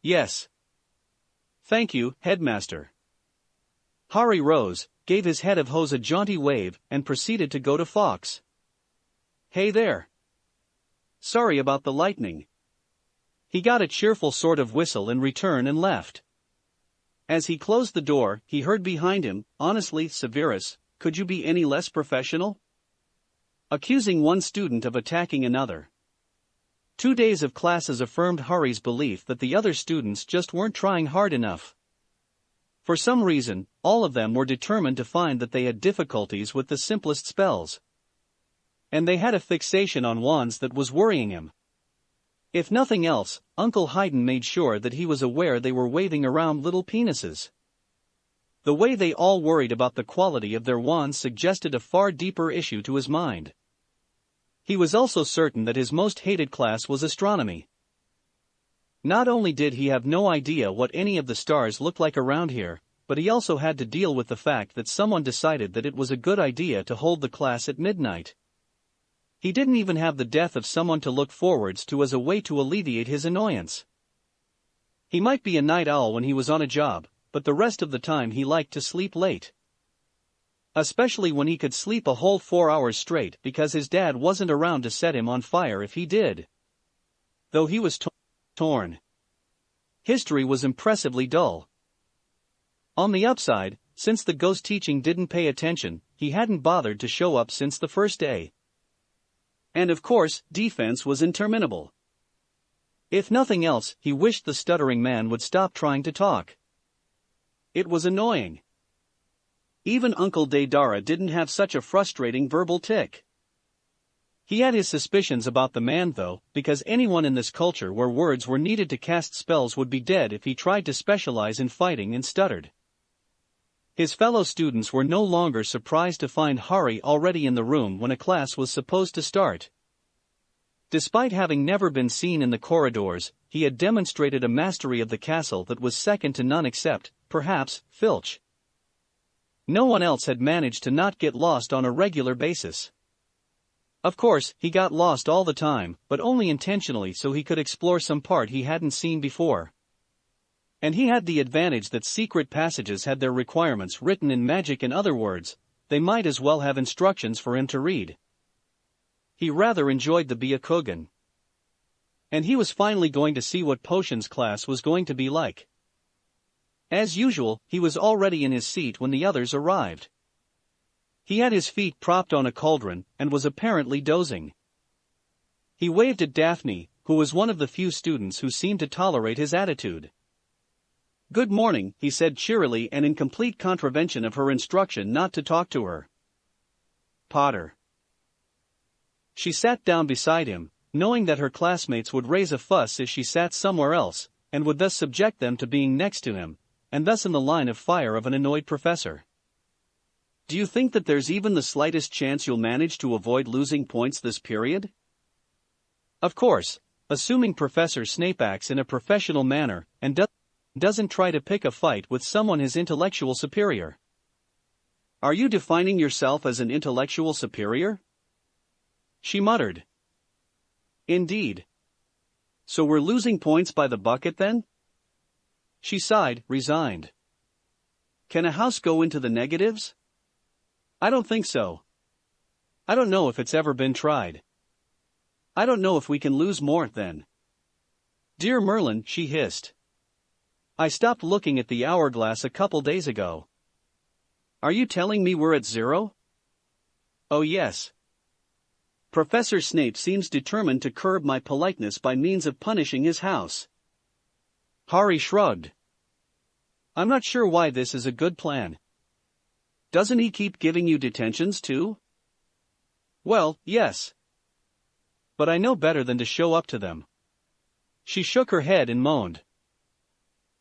Yes. Thank you, headmaster. Harry rose, gave his head of hose a jaunty wave, and proceeded to go to Fawkes. Hey there. Sorry about the lightning. He got a cheerful sort of whistle in return and left. As he closed the door, he heard behind him, honestly, Severus, could you be any less professional? Accusing one student of attacking another. 2 days of classes affirmed Harry's belief that the other students just weren't trying hard enough. For some reason, all of them were determined to find that they had difficulties with the simplest spells. And they had a fixation on wands that was worrying him. If nothing else, Uncle Haydn made sure that he was aware they were waving around little penises. The way they all worried about the quality of their wands suggested a far deeper issue to his mind. He was also certain that his most hated class was astronomy. Not only did he have no idea what any of the stars looked like around here, but he also had to deal with the fact that someone decided that it was a good idea to hold the class at midnight. He didn't even have the death of someone to look forwards to as a way to alleviate his annoyance. He might be a night owl when he was on a job, but the rest of the time he liked to sleep late. Especially when he could sleep a whole 4 hours straight because his dad wasn't around to set him on fire if he did. Though he was torn. History was impressively dull. On the upside, since the ghost teaching didn't pay attention, he hadn't bothered to show up since the first day. And of course, defense was interminable. If nothing else, he wished the stuttering man would stop trying to talk. It was annoying. Even Uncle Deidara didn't have such a frustrating verbal tick. He had his suspicions about the man though, because anyone in this culture where words were needed to cast spells would be dead if he tried to specialize in fighting and stuttered. His fellow students were no longer surprised to find Harry already in the room when a class was supposed to start. Despite having never been seen in the corridors, he had demonstrated a mastery of the castle that was second to none except, perhaps, Filch. No one else had managed to not get lost on a regular basis. Of course, he got lost all the time, but only intentionally so he could explore some part he hadn't seen before. And he had the advantage that secret passages had their requirements written in magic. In other words, they might as well have instructions for him to read. He rather enjoyed the Byakugan. And he was finally going to see what potions class was going to be like. As usual, he was already in his seat when the others arrived. He had his feet propped on a cauldron, and was apparently dozing. He waved at Daphne, who was one of the few students who seemed to tolerate his attitude. "Good morning," he said cheerily and in complete contravention of her instruction not to talk to her. "Potter." She sat down beside him, knowing that her classmates would raise a fuss if she sat somewhere else, and would thus subject them to being next to him, and thus in the line of fire of an annoyed professor. "Do you think that there's even the slightest chance you'll manage to avoid losing points this period?" Of course, assuming Professor Snape acts in a professional manner, and doesn't try to pick a fight with someone his intellectual superior. "Are you defining yourself as an intellectual superior?" she muttered. "Indeed. So we're losing points by the bucket then?" She sighed, resigned. "Can a house go into the negatives?" "I don't think so. I don't know if it's ever been tried. I don't know if we can lose more, then." "Dear Merlin," she hissed. "I stopped looking at the hourglass a couple days ago." "Are you telling me we're at 0? "Oh yes. Professor Snape seems determined to curb my politeness by means of punishing his house." Harry shrugged. "I'm not sure why this is a good plan." "Doesn't he keep giving you detentions too?" "Well, yes. But I know better than to show up to them." She shook her head and moaned.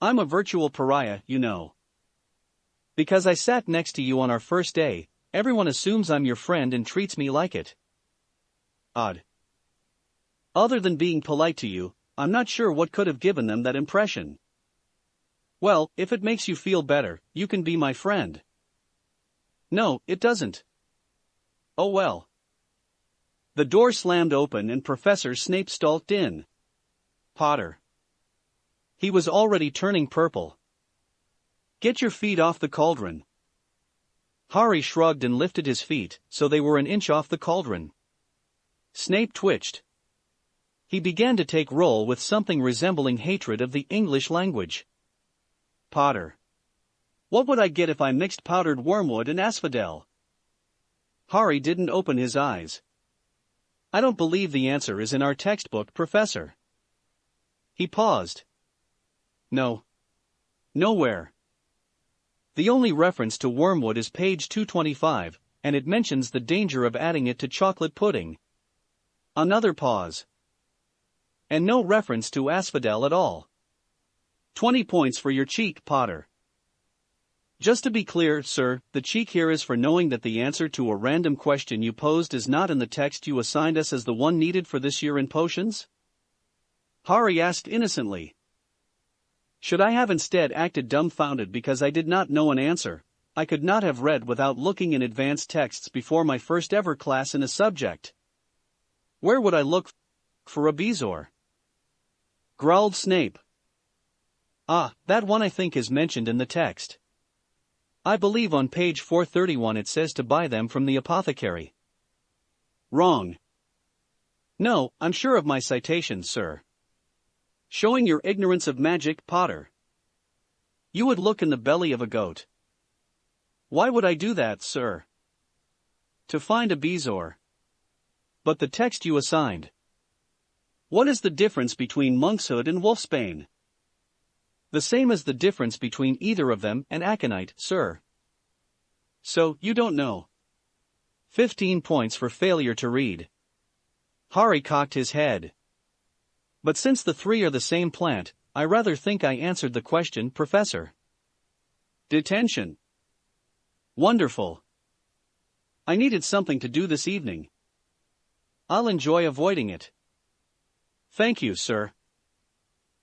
"I'm a virtual pariah, you know. Because I sat next to you on our first day, everyone assumes I'm your friend and treats me like it. Odd. Other than being polite to you, I'm not sure what could have given them that impression." "Well, if it makes you feel better, you can be my friend." "No, it doesn't." "Oh well." The door slammed open and Professor Snape stalked in. "Potter." He was already turning purple. Get your feet off the cauldron. Harry shrugged and lifted his feet, so they were an inch off the cauldron. Snape twitched. He began to take roll with something resembling hatred of the English language. Potter. What would I get if I mixed powdered wormwood and asphodel? Harry didn't open his eyes. I don't believe the answer is in our textbook, Professor. He paused. No. Nowhere. The only reference to wormwood is page 225, and it mentions the danger of adding it to chocolate pudding. Another pause. And no reference to asphodel at all. 20 points for your cheek, Potter. Just to be clear, sir, the cheek here is for knowing that the answer to a random question you posed is not in the text you assigned us as the one needed for this year in potions? Harry asked innocently. Should I have instead acted dumbfounded because I did not know an answer? I could not have read without looking in advanced texts before my first ever class in a subject. Where would I look for a bezoar? Growled Snape. Ah, that one I think is mentioned in the text. I believe on page 431 it says to buy them from the apothecary. Wrong. No, I'm sure of my citations, sir. Showing your ignorance of magic, Potter. You would look in the belly of a goat. Why would I do that, sir? To find a bezoar. But the text you assigned. What is the difference between monkshood and wolfsbane? The same as the difference between either of them and aconite, sir. So, you don't know. 15 points for failure to read. Harry cocked his head. But since the three are the same plant, I rather think I answered the question, Professor. Detention. Wonderful. I needed something to do this evening. I'll enjoy avoiding it. Thank you, sir.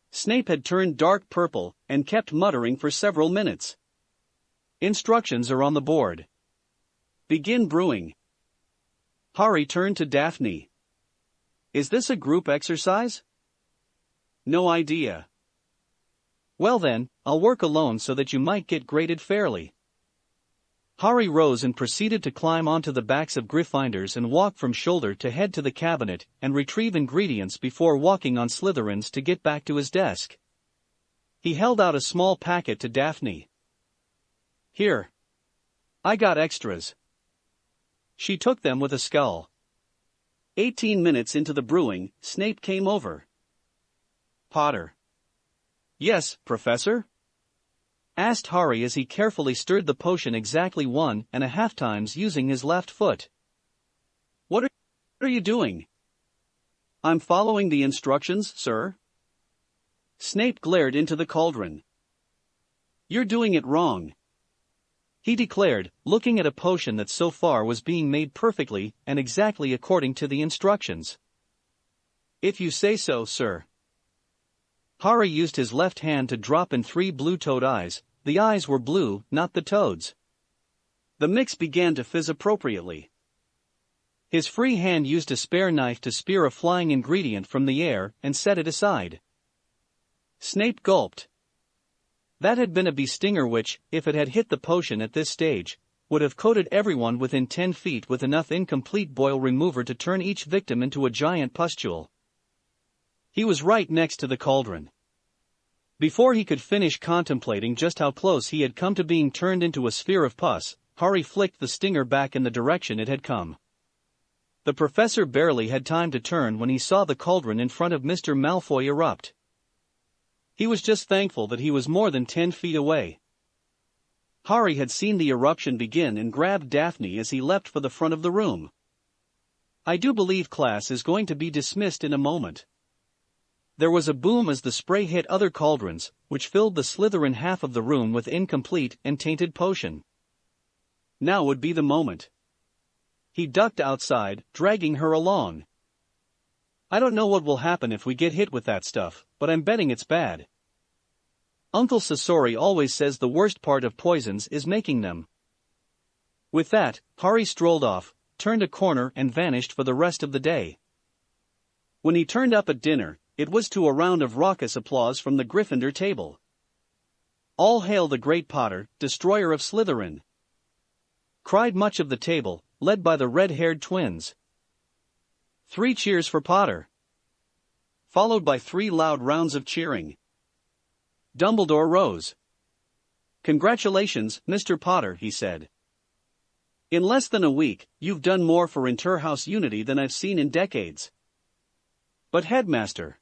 Snape had turned dark purple and kept muttering for several minutes. Instructions are on the board. Begin brewing. Harry turned to Daphne. Is this a group exercise? No idea. Well then, I'll work alone so that you might get graded fairly. Harry rose and proceeded to climb onto the backs of Gryffindors and walk from shoulder to head to the cabinet and retrieve ingredients before walking on Slytherins to get back to his desk. He held out a small packet to Daphne. Here. I got extras. She took them with a scowl. 18 minutes into the brewing, Snape came over. Potter. Yes, Professor? Asked Harry as he carefully stirred the potion exactly 1.5 times using his left foot. What are you doing? I'm following the instructions, sir. Snape glared into the cauldron. You're doing it wrong. He declared, looking at a potion that so far was being made perfectly and exactly according to the instructions. If you say so, sir. Harry used his left hand to drop in 3 blue toad eyes. The eyes were blue, not the toads. The mix began to fizz appropriately. His free hand used a spare knife to spear a flying ingredient from the air and set it aside. Snape gulped. That had been a bee stinger which, if it had hit the potion at this stage, would have coated everyone within 10 feet with enough incomplete boil remover to turn each victim into a giant pustule. He was right next to the cauldron. Before he could finish contemplating just how close he had come to being turned into a sphere of pus, Harry flicked the stinger back in the direction it had come. The professor barely had time to turn when he saw the cauldron in front of Mr. Malfoy erupt. He was just thankful that he was more than 10 feet away. Harry had seen the eruption begin and grabbed Daphne as he leapt for the front of the room. I do believe class is going to be dismissed in a moment. There was a boom as the spray hit other cauldrons, which filled the Slytherin half of the room with incomplete and tainted potion. Now would be the moment. He ducked outside, dragging her along. I don't know what will happen if we get hit with that stuff, but I'm betting it's bad. Uncle Sasori always says the worst part of poisons is making them. With that, Harry strolled off, turned a corner and vanished for the rest of the day. When he turned up at dinner, it was to a round of raucous applause from the Gryffindor table. "All hail the great Potter, destroyer of Slytherin!" cried much of the table, led by the red-haired twins. 3 cheers for Potter, followed by 3 loud rounds of cheering. Dumbledore rose. "Congratulations, Mr. Potter," he said. "In less than a week, you've done more for inter-house unity than I've seen in decades." "But Headmaster!"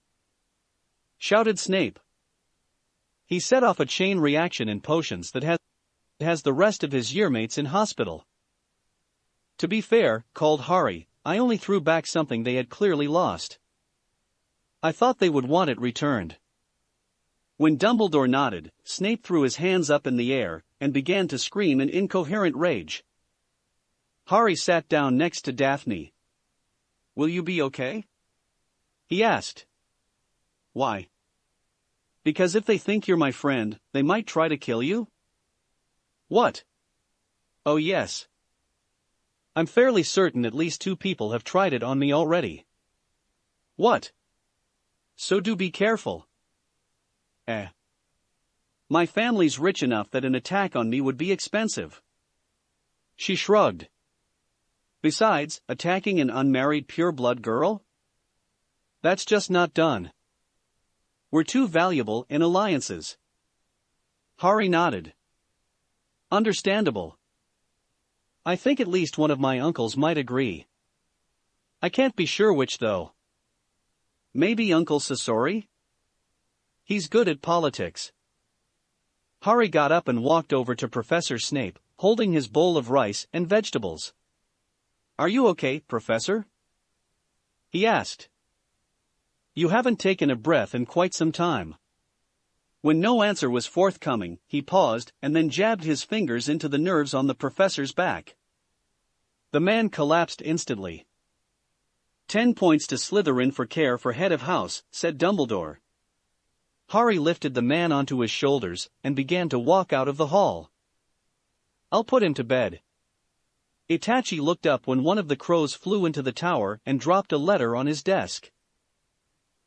shouted Snape. "He set off a chain reaction in potions that has the rest of his yearmates in hospital." "To be fair," called Harry, "I only threw back something they had clearly lost. I thought they would want it returned." When Dumbledore nodded, Snape threw his hands up in the air and began to scream in incoherent rage. Harry sat down next to Daphne. "Will you be okay?" he asked. "Why?" "Because if they think you're my friend, they might try to kill you." "What?" "Oh yes. I'm fairly certain at least 2 people have tried it on me already." "What?" "So do be careful." My family's rich enough that an attack on me would be expensive." She shrugged. "Besides, attacking an unmarried pure-blood girl? That's just not done. We're too valuable in alliances." Harry nodded. "Understandable. I think at least one of my uncles might agree. I can't be sure which though. Maybe Uncle Sasori? He's good at politics." Harry got up and walked over to Professor Snape, holding his bowl of rice and vegetables. "Are you okay, Professor?" he asked. "You haven't taken a breath in quite some time." When no answer was forthcoming, he paused and then jabbed his fingers into the nerves on the professor's back. The man collapsed instantly. 10 points to Slytherin for care for head of house," said Dumbledore. Harry lifted the man onto his shoulders and began to walk out of the hall. "I'll put him to bed." Itachi looked up when one of the crows flew into the tower and dropped a letter on his desk.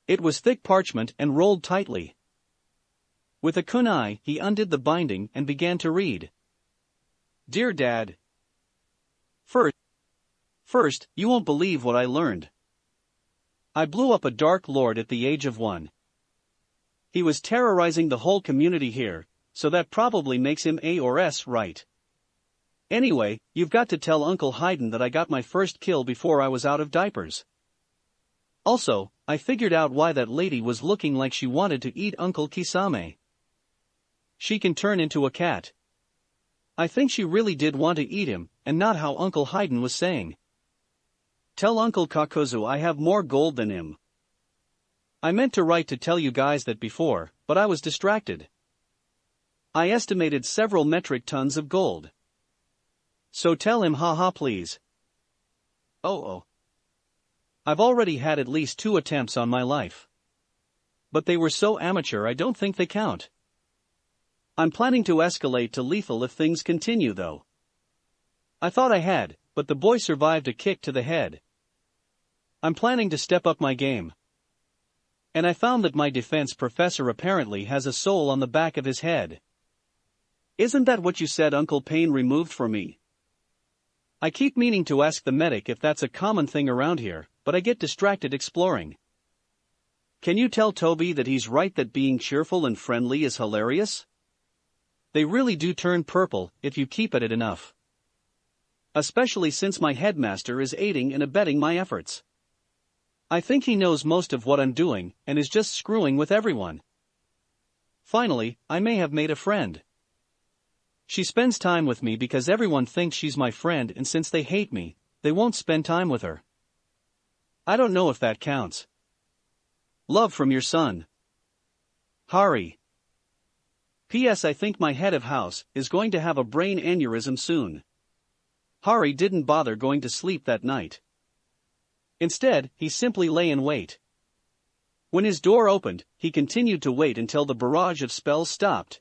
It was thick parchment and rolled tightly. With a kunai, he undid the binding and began to read. "Dear Dad. First, you won't believe what I learned. I blew up a Dark Lord at the age of 1. He was terrorizing the whole community here, so that probably makes him A or S, right? Anyway, you've got to tell Uncle Hayden that I got my first kill before I was out of diapers. Also, I figured out why that lady was looking like she wanted to eat Uncle Kisame. She can turn into a cat. I think she really did want to eat him, and not how Uncle Hayden was saying. Tell Uncle Kakozu I have more gold than him. I meant to write to tell you guys that before, but I was distracted. I estimated several metric tons of gold. So tell him haha please. Oh. I've already had at least 2 attempts on my life. But they were so amateur I don't think they count. I'm planning to escalate to lethal if things continue though. I thought I had, but the boy survived a kick to the head. I'm planning to step up my game. And I found that my defense professor apparently has a soul on the back of his head. Isn't that what you said Uncle Payne removed for me? I keep meaning to ask the medic if that's a common thing around here, but I get distracted exploring. Can you tell Toby that he's right that being cheerful and friendly is hilarious? They really do turn purple if you keep at it enough. Especially since my headmaster is aiding and abetting my efforts. I think he knows most of what I'm doing and is just screwing with everyone. Finally, I may have made a friend. She spends time with me because everyone thinks she's my friend, and since they hate me, they won't spend time with her. I don't know if that counts. Love from your son. Harry. P.S. I think my head of house is going to have a brain aneurysm soon. Harry didn't bother going to sleep that night. Instead, he simply lay in wait. When his door opened, he continued to wait until the barrage of spells stopped.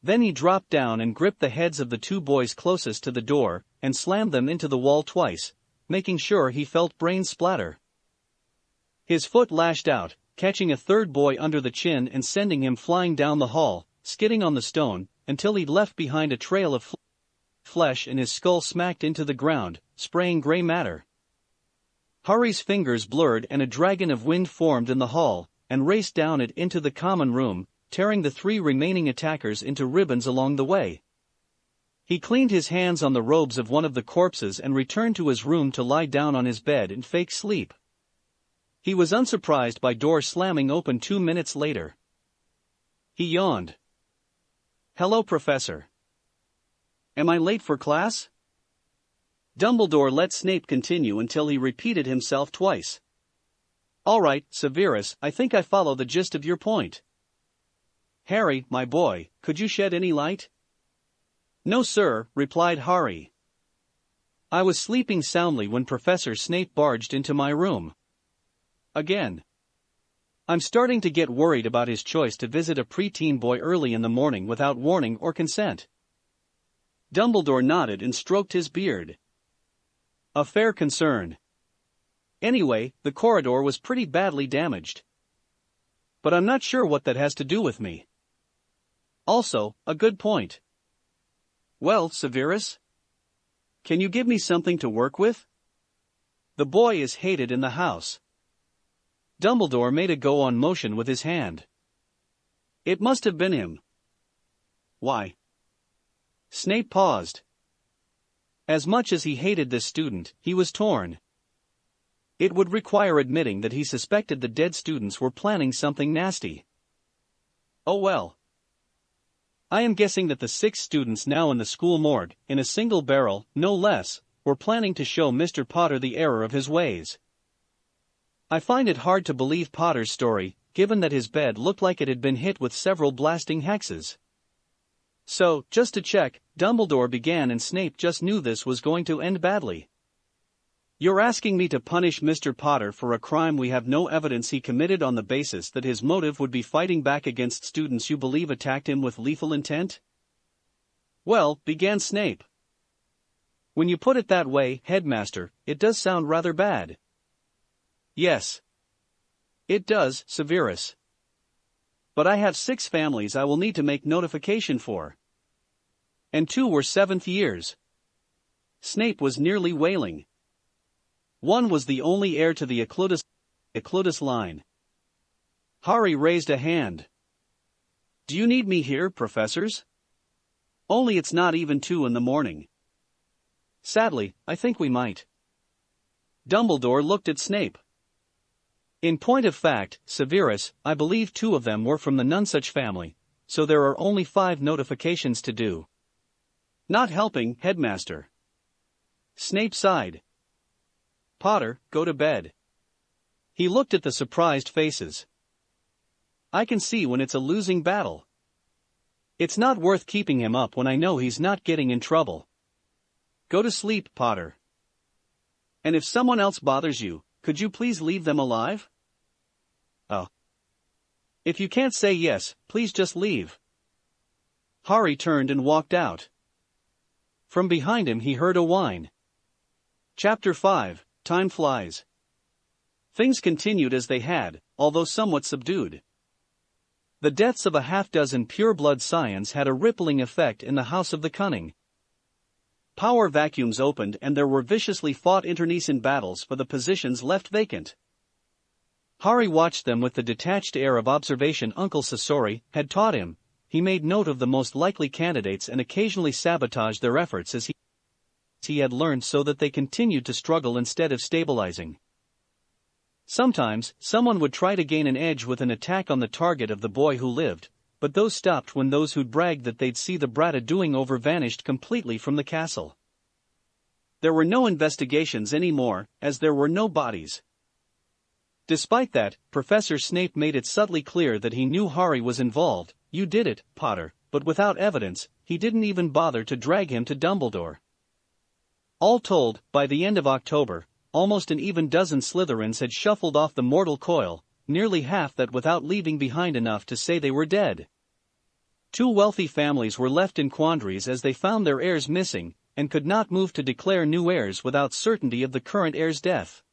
Then he dropped down and gripped the heads of the 2 boys closest to the door, and slammed them into the wall twice, making sure he felt brains splatter. His foot lashed out, catching a third boy under the chin and sending him flying down the hall, skidding on the stone, until he'd left behind a trail of flesh and his skull smacked into the ground, spraying gray matter. Harry's fingers blurred and a dragon of wind formed in the hall, and raced down it into the common room, tearing the 3 remaining attackers into ribbons along the way. He cleaned his hands on the robes of one of the corpses and returned to his room to lie down on his bed and fake sleep. He was unsurprised by door slamming open 2 minutes later. He yawned. "Hello, Professor. Am I late for class?" Dumbledore let Snape continue until he repeated himself twice. "All right, Severus, I think I follow the gist of your point. Harry, my boy, could you shed any light?" "No, sir," replied Harry. "I was sleeping soundly when Professor Snape barged into my room. Again. I'm starting to get worried about his choice to visit a preteen boy early in the morning without warning or consent." Dumbledore nodded and stroked his beard. "A fair concern. Anyway, the corridor was pretty badly damaged. But I'm not sure what that has to do with me." "Also, a good point. Well, Severus? Can you give me something to work with? The boy is hated in the house." Dumbledore made a go-on motion with his hand. "It must have been him." "Why?" Snape paused. As much as he hated this student, he was torn. It would require admitting that he suspected the dead students were planning something nasty. "Oh well. I am guessing that the 6 students now in the school morgue, in a single barrel, no less, were planning to show Mr. Potter the error of his ways. I find it hard to believe Potter's story, given that his bed looked like it had been hit with several blasting hexes. So, just to check, Dumbledore began and Snape just knew this was going to end badly. You're asking me to punish Mr. Potter for a crime we have no evidence he committed on the basis that his motive would be fighting back against students you believe attacked him with lethal intent?" "Well," began Snape. "When you put it that way, Headmaster, it does sound rather bad." "Yes. It does, Severus. But I have 6 families I will need to make notification for. And 2 were 7th years." Snape was nearly wailing. One was the only heir to the Eclotus line. Harry raised a hand. "Do you need me here, professors? Only it's not even 2 in the morning." "Sadly, I think we might." Dumbledore looked at Snape. "In point of fact, Severus, I believe 2 of them were from the Nonsuch family, so there are only 5 notifications to do." "Not helping, Headmaster." Snape sighed. "Potter, go to bed." He looked at the surprised faces. "I can see when it's a losing battle. It's not worth keeping him up when I know he's not getting in trouble. Go to sleep, Potter. And if someone else bothers you, could you please leave them alive?" "Oh. If you can't say yes, please just leave." Harry turned and walked out. From behind him he heard a whine. Chapter 5, Time Flies. Things continued as they had, although somewhat subdued. The deaths of a half-dozen pure-blood scions had a rippling effect in the House of the Cunning. Power vacuums opened and there were viciously fought internecine battles for the positions left vacant. Harry watched them with the detached air of observation Uncle Sasori had taught him. He made note of the most likely candidates and occasionally sabotaged their efforts as he had learned, so that they continued to struggle instead of stabilizing. Sometimes, someone would try to gain an edge with an attack on the target of the boy who lived, but those stopped when those who'd bragged that they'd see the brat doing over vanished completely from the castle. There were no investigations anymore, as there were no bodies. Despite that, Professor Snape made it subtly clear that he knew Harry was involved. "You did it, Potter," but without evidence, he didn't even bother to drag him to Dumbledore. All told, by the end of October, almost an even dozen Slytherins had shuffled off the mortal coil, nearly half that without leaving behind enough to say they were dead. 2 wealthy families were left in quandaries as they found their heirs missing, and could not move to declare new heirs without certainty of the current heir's death.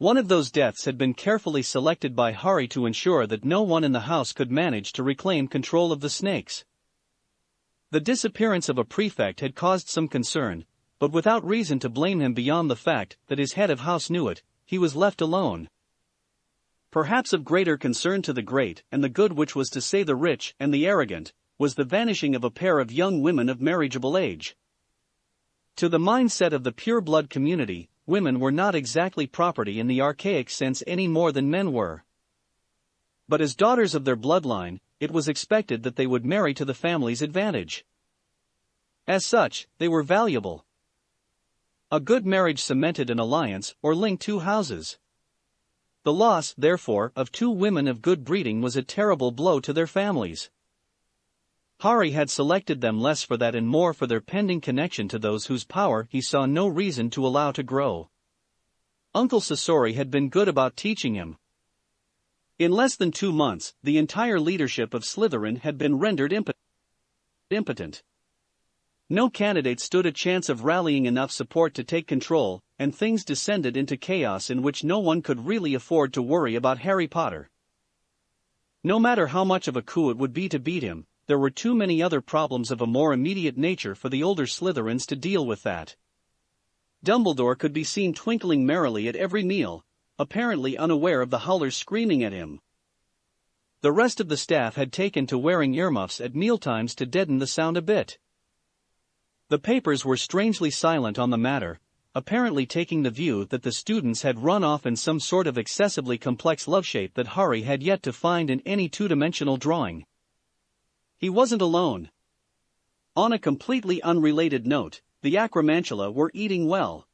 One of those deaths had been carefully selected by Harry to ensure that no one in the house could manage to reclaim control of the snakes. The disappearance of a prefect had caused some concern, but without reason to blame him beyond the fact that his head of house knew it, he was left alone. Perhaps of greater concern to the great and the good, which was to say the rich and the arrogant, was the vanishing of a pair of young women of marriageable age. To the mindset of the pure-blood community, women were not exactly property in the archaic sense any more than men were. But as daughters of their bloodline, it was expected that they would marry to the family's advantage. As such, they were valuable. A good marriage cemented an alliance or linked two houses. The loss, therefore, of two women of good breeding was a terrible blow to their families. Harry had selected them less for that and more for their pending connection to those whose power he saw no reason to allow to grow. Uncle Sasori had been good about teaching him. In less than 2 months, the entire leadership of Slytherin had been rendered impotent. No candidate stood a chance of rallying enough support to take control, and things descended into chaos in which no one could really afford to worry about Harry Potter. No matter how much of a coup it would be to beat him, there were too many other problems of a more immediate nature for the older Slytherins to deal with that. Dumbledore could be seen twinkling merrily at every meal, apparently unaware of the howlers screaming at him. The rest of the staff had taken to wearing earmuffs at mealtimes to deaden the sound a bit. The papers were strangely silent on the matter, apparently taking the view that the students had run off in some sort of excessively complex love shape that Harry had yet to find in any two-dimensional drawing. He wasn't alone. On a completely unrelated note, the Acromantula were eating well.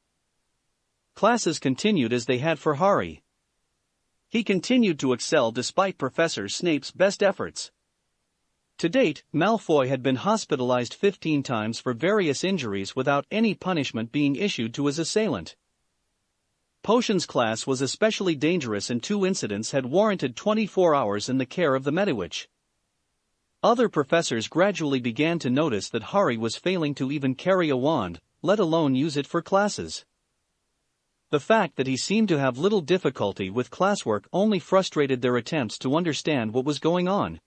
Classes continued as they had for Harry. He continued to excel despite Professor Snape's best efforts. To date, Malfoy had been hospitalized 15 times for various injuries without any punishment being issued to his assailant. Potions class was especially dangerous and 2 incidents had warranted 24 hours in the care of the Mediwitch. Other professors gradually began to notice that Harry was failing to even carry a wand, let alone use it for classes. The fact that he seemed to have little difficulty with classwork only frustrated their attempts to understand what was going on.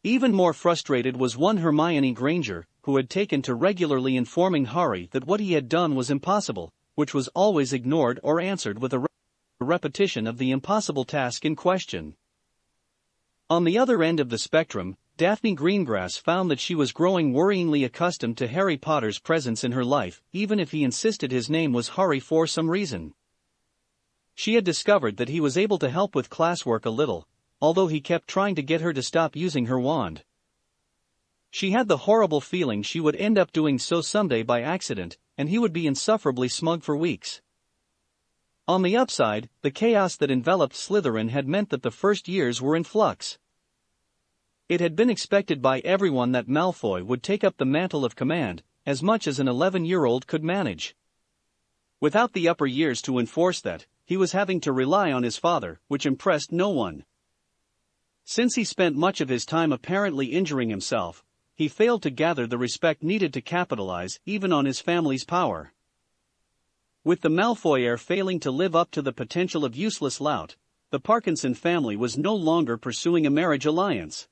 Even more frustrated was one Hermione Granger, who had taken to regularly informing Harry that what he had done was impossible, which was always ignored or answered with a repetition of the impossible task in question. On the other end of the spectrum, Daphne Greengrass found that she was growing worryingly accustomed to Harry Potter's presence in her life, even if he insisted his name was Harry for some reason. She had discovered that he was able to help with classwork a little, although he kept trying to get her to stop using her wand. She had the horrible feeling she would end up doing so someday by accident, and he would be insufferably smug for weeks. On the upside, the chaos that enveloped Slytherin had meant that the first years were in flux. It had been expected by everyone that Malfoy would take up the mantle of command, as much as an 11-year-old could manage. Without the upper years to enforce that, he was having to rely on his father, which impressed no one. Since he spent much of his time apparently injuring himself, he failed to gather the respect needed to capitalize even on his family's power. With the Malfoy heir failing to live up to the potential of useless lout, the Parkinson family was no longer pursuing a marriage alliance.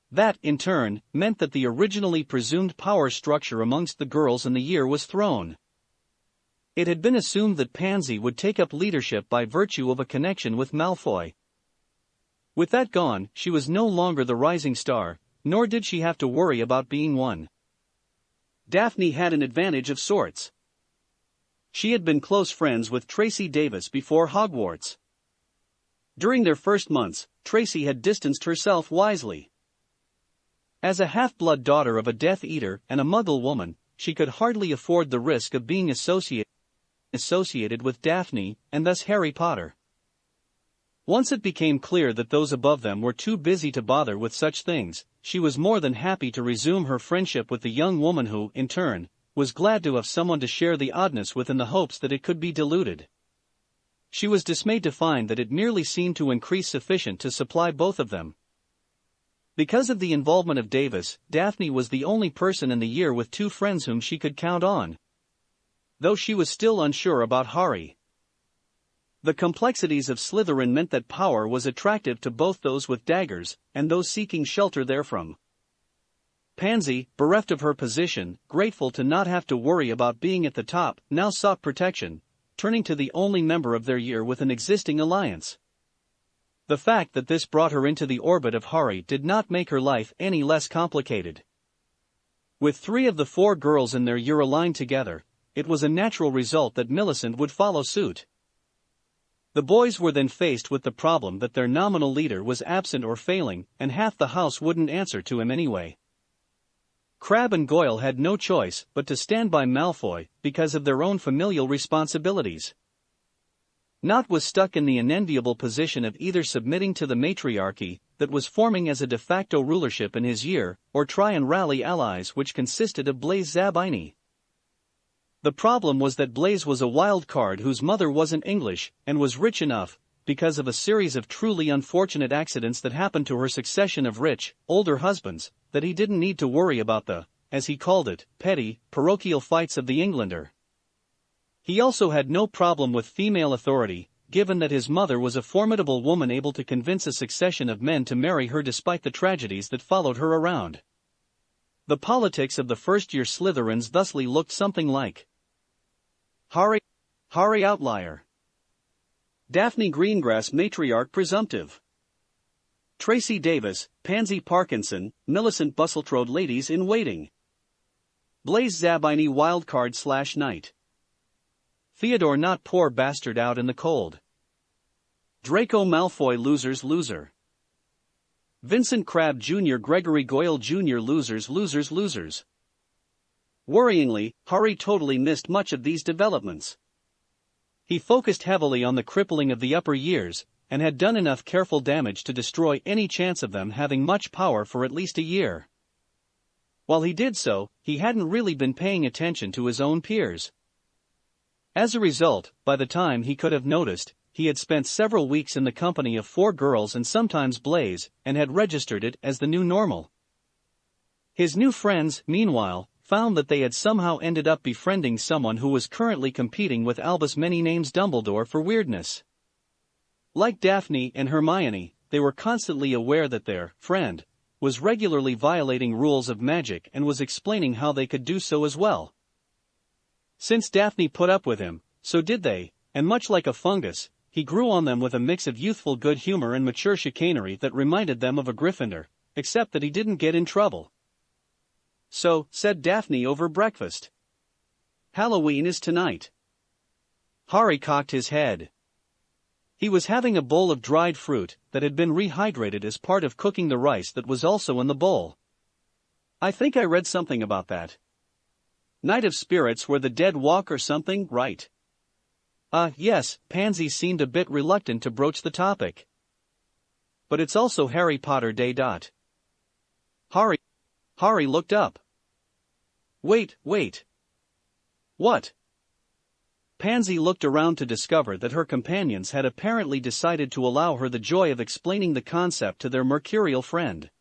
That, in turn, meant that the originally presumed power structure amongst the girls in the year was thrown. It had been assumed that Pansy would take up leadership by virtue of a connection with Malfoy. With that gone, she was no longer the rising star, nor did she have to worry about being one. Daphne had an advantage of sorts. She had been close friends with Tracy Davis before Hogwarts. During their first months, Tracy had distanced herself wisely. As a half-blood daughter of a Death Eater and a Muggle woman, she could hardly afford the risk of being associated with Daphne, and thus Harry Potter. Once it became clear that those above them were too busy to bother with such things, she was more than happy to resume her friendship with the young woman who, in turn, was glad to have someone to share the oddness with in the hopes that it could be diluted. She was dismayed to find that it merely seemed to increase sufficient to supply both of them. Because of the involvement of Davis, Daphne was the only person in the year with 2 friends whom she could count on. Though she was still unsure about Harry. The complexities of Slytherin meant that power was attractive to both those with daggers and those seeking shelter therefrom. Pansy, bereft of her position, grateful to not have to worry about being at the top, now sought protection, turning to the only member of their year with an existing alliance. The fact that this brought her into the orbit of Harry did not make her life any less complicated. With 3 of the 4 girls in their year aligned together, it was a natural result that Millicent would follow suit. The boys were then faced with the problem that their nominal leader was absent or failing, and half the house wouldn't answer to him anyway. Crabbe and Goyle had no choice but to stand by Malfoy because of their own familial responsibilities. Nott was stuck in the unenviable position of either submitting to the matriarchy that was forming as a de facto rulership in his year, or try and rally allies which consisted of Blaise Zabini. The problem was that Blaise was a wild card whose mother wasn't English and was rich enough, because of a series of truly unfortunate accidents that happened to her succession of rich, older husbands, that he didn't need to worry about the, as he called it, petty, parochial fights of the Englander. He also had no problem with female authority, given that his mother was a formidable woman able to convince a succession of men to marry her despite the tragedies that followed her around. The politics of the first-year Slytherins thusly looked something like Harry Outlier, Daphne Greengrass Matriarch Presumptive, Tracy Davis, Pansy Parkinson, Millicent Busseltrode Ladies in Waiting, Blaise Zabini Wildcard/Knight, Theodore Not Poor Bastard Out in the Cold, Draco Malfoy Loser, Vincent Crabbe Jr. Gregory Goyle Jr. Losers. Worryingly, Harry totally missed much of these developments. He focused heavily on the crippling of the upper years, and had done enough careful damage to destroy any chance of them having much power for at least a year. While he did so, he hadn't really been paying attention to his own peers. As a result, by the time he could have noticed, he had spent several weeks in the company of 4 girls and sometimes Blaise, and had registered it as the new normal. His new friends, meanwhile, found that they had somehow ended up befriending someone who was currently competing with Albus Many-Names Dumbledore for weirdness. Like Daphne and Hermione, they were constantly aware that their friend was regularly violating rules of magic and was explaining how they could do so as well. Since Daphne put up with him, so did they, and much like a fungus, he grew on them with a mix of youthful good humor and mature chicanery that reminded them of a Gryffindor, except that he didn't get in trouble. So, said Daphne over breakfast, Halloween is tonight. Harry cocked his head. He was having a bowl of dried fruit that had been rehydrated as part of cooking the rice that was also in the bowl. I think I read something about that. Night of Spirits where the dead walk or something, right? Yes, Pansy seemed a bit reluctant to broach the topic. But it's also Harry Potter Day. Harry looked up. Wait. What? Pansy looked around to discover that her companions had apparently decided to allow her the joy of explaining the concept to their mercurial friend.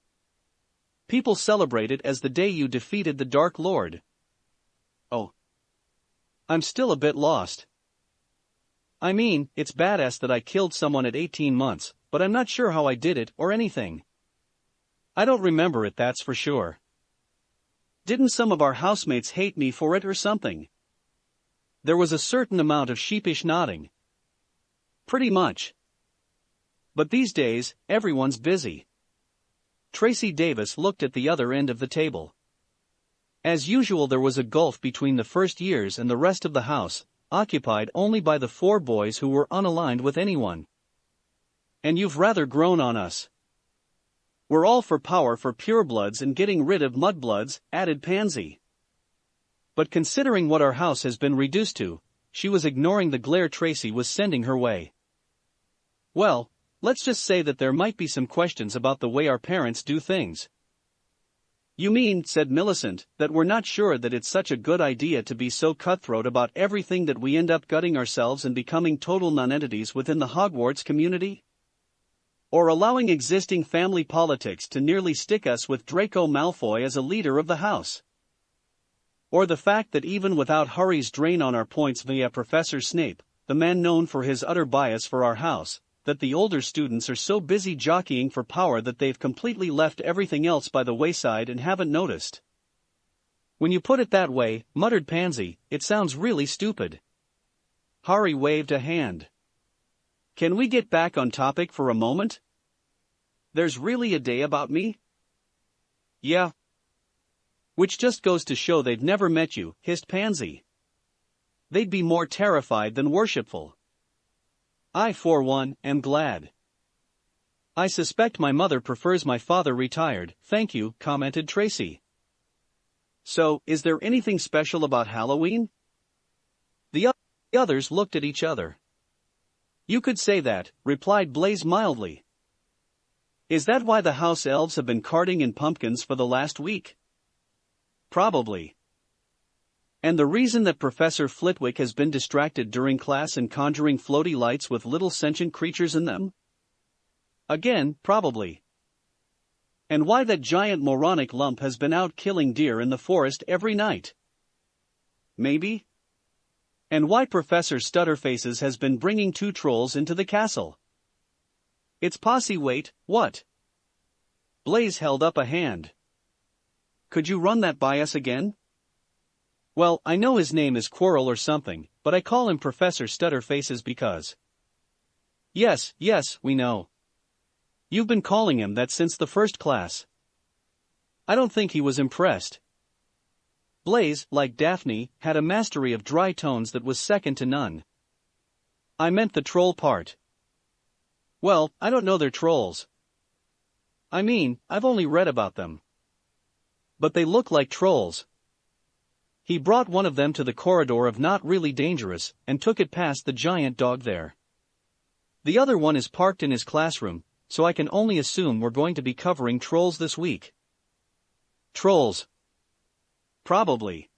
People celebrate it as the day you defeated the Dark Lord. Oh. I'm still a bit lost. I mean, it's badass that I killed someone at 18 months, but I'm not sure how I did it or anything. I don't remember it, that's for sure. Didn't some of our housemates hate me for it or something? There was a certain amount of sheepish nodding. Pretty much. But these days, everyone's busy. Tracy Davis looked at the other end of the table. As usual, there was a gulf between the first years and the rest of the house, occupied only by the 4 boys who were unaligned with anyone. And you've rather grown on us. We're all for power for purebloods and getting rid of mudbloods, added Pansy. But considering what our house has been reduced to, she was ignoring the glare Tracy was sending her way. Well, let's just say that there might be some questions about the way our parents do things. You mean, said Millicent, that we're not sure that it's such a good idea to be so cutthroat about everything that we end up gutting ourselves and becoming total nonentities within the Hogwarts community? Or allowing existing family politics to nearly stick us with Draco Malfoy as a leader of the house? Or the fact that even without Harry's drain on our points via Professor Snape, the man known for his utter bias for our house, that the older students are so busy jockeying for power that they've completely left everything else by the wayside and haven't noticed. When you put it that way, muttered Pansy, it sounds really stupid. Harry waved a hand. Can we get back on topic for a moment? There's really a day about me? Yeah. Which just goes to show they've never met you, hissed Pansy. They'd be more terrified than worshipful. I, for one, am glad. I suspect my mother prefers my father retired, thank you, commented Tracy. So, is there anything special about Halloween? The others looked at each other. You could say that, replied Blaze mildly. Is that why the house elves have been carting in pumpkins for the last week? Probably. And the reason that Professor Flitwick has been distracted during class and conjuring floaty lights with little sentient creatures in them? Again, probably. And why that giant moronic lump has been out killing deer in the forest every night? Maybe. And why Professor Stutterfaces has been bringing 2 trolls into the castle? It's posse. Wait, what? Blaze held up a hand. Could you run that by us again? Well, I know his name is Quirrell or something, but I call him Professor Stutterfaces because... Yes, we know. You've been calling him that since the first class. I don't think he was impressed. Blaze, like Daphne, had a mastery of dry tones that was second to none. I meant the troll part. Well, I don't know they're trolls. I mean, I've only read about them. But they look like trolls. He brought one of them to the corridor of Not Really Dangerous, and took it past the giant dog there. The other one is parked in his classroom, so I can only assume we're going to be covering trolls this week. Trolls. Probably.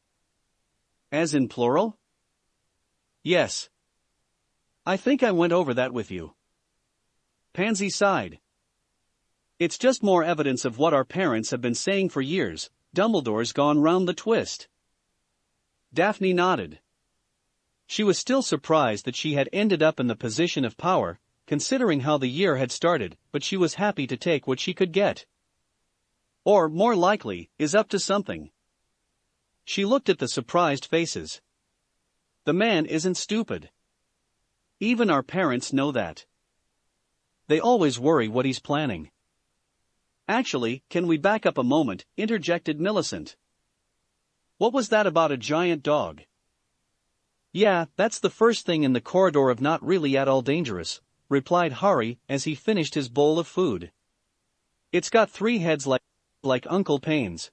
As in plural? Yes. I think I went over that with you. Pansy sighed. It's just more evidence of what our parents have been saying for years, Dumbledore's gone round the twist. Daphne nodded. She was still surprised that she had ended up in the position of power, considering how the year had started, but she was happy to take what she could get. Or, more likely, is up to something. She looked at the surprised faces. The man isn't stupid. Even our parents know that. They always worry what he's planning. Actually, can we back up a moment, interjected Millicent. What was that about a giant dog? Yeah, that's the first thing in the corridor of Not Really at All Dangerous, replied Harry as he finished his bowl of food. It's got 3 heads like Uncle Payne's.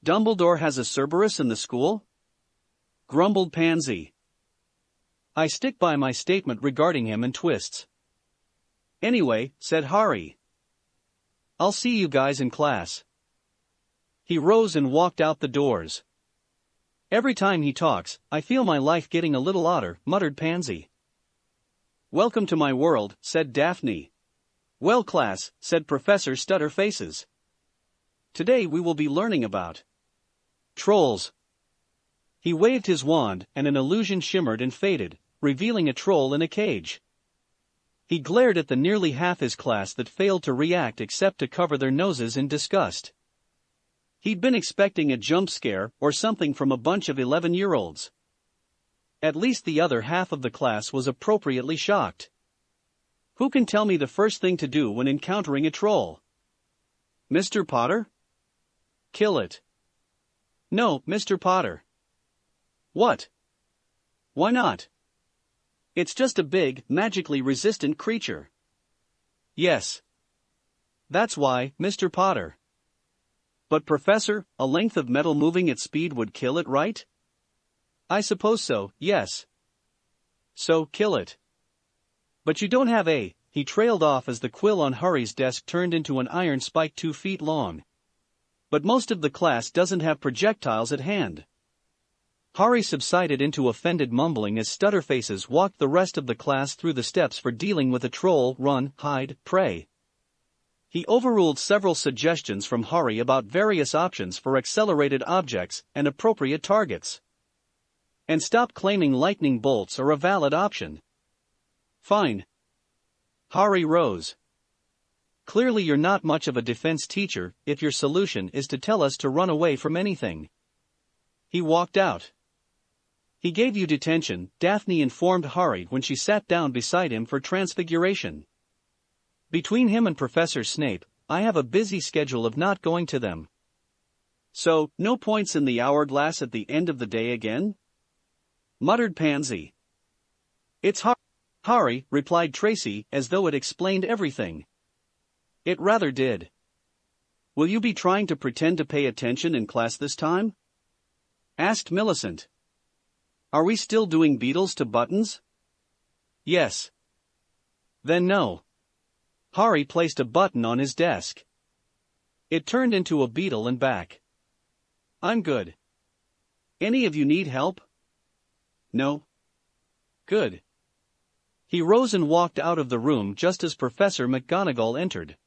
Dumbledore has a Cerberus in the school? Grumbled Pansy. I stick by my statement regarding him and twists. Anyway, said Harry. I'll see you guys in class. He rose and walked out the doors. Every time he talks, I feel my life getting a little odder, muttered Pansy. Welcome to my world, said Daphne. Well, class, said Professor Stutterfaces. Today we will be learning about trolls. He waved his wand, and an illusion shimmered and faded, revealing a troll in a cage. He glared at the nearly half his class that failed to react except to cover their noses in disgust. He'd been expecting a jump scare or something from a bunch of 11-year-olds. At least the other half of the class was appropriately shocked. Who can tell me the first thing to do when encountering a troll? Mr. Potter? Kill it. No, Mr. Potter. What? Why not? It's just a big, magically resistant creature. Yes. That's why, Mr. Potter. But Professor, a length of metal moving at speed would kill it, right? I suppose so, yes. So, kill it. But you don't have a... He trailed off as the quill on Harry's desk turned into an iron spike 2 feet long. But most of the class doesn't have projectiles at hand. Harry subsided into offended mumbling as Stutterfaces walked the rest of the class through the steps for dealing with a troll, run, hide, pray. He overruled several suggestions from Harry about various options for accelerated objects and appropriate targets. And stop claiming lightning bolts are a valid option. Fine. Harry rose. Clearly you're not much of a defense teacher if your solution is to tell us to run away from anything. He walked out. He gave you detention, Daphne informed Harry when she sat down beside him for Transfiguration. Between him and Professor Snape, I have a busy schedule of not going to them. So, no points in the hourglass at the end of the day again? Muttered Pansy. It's Harry, replied Tracy, as though it explained everything. It rather did. Will you be trying to pretend to pay attention in class this time? Asked Millicent. Are we still doing Beatles to buttons? Yes. Then no. Harry placed a button on his desk. It turned into a beetle and back. I'm good. Any of you need help? No. Good. He rose and walked out of the room just as Professor McGonagall entered.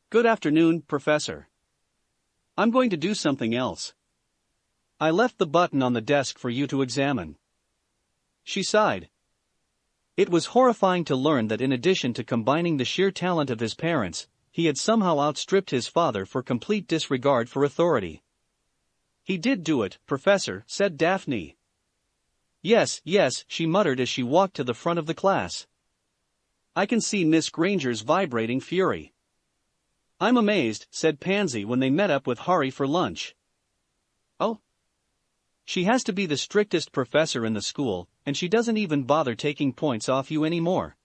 Good afternoon, Professor. I'm going to do something else. I left the button on the desk for you to examine. She sighed. It was horrifying to learn that in addition to combining the sheer talent of his parents, he had somehow outstripped his father for complete disregard for authority. He did do it, Professor, said Daphne. Yes, yes, she muttered as she walked to the front of the class. I can see Miss Granger's vibrating fury. I'm amazed, said Pansy when they met up with Harry for lunch. Oh? She has to be the strictest professor in the school, and she doesn't even bother taking points off you anymore.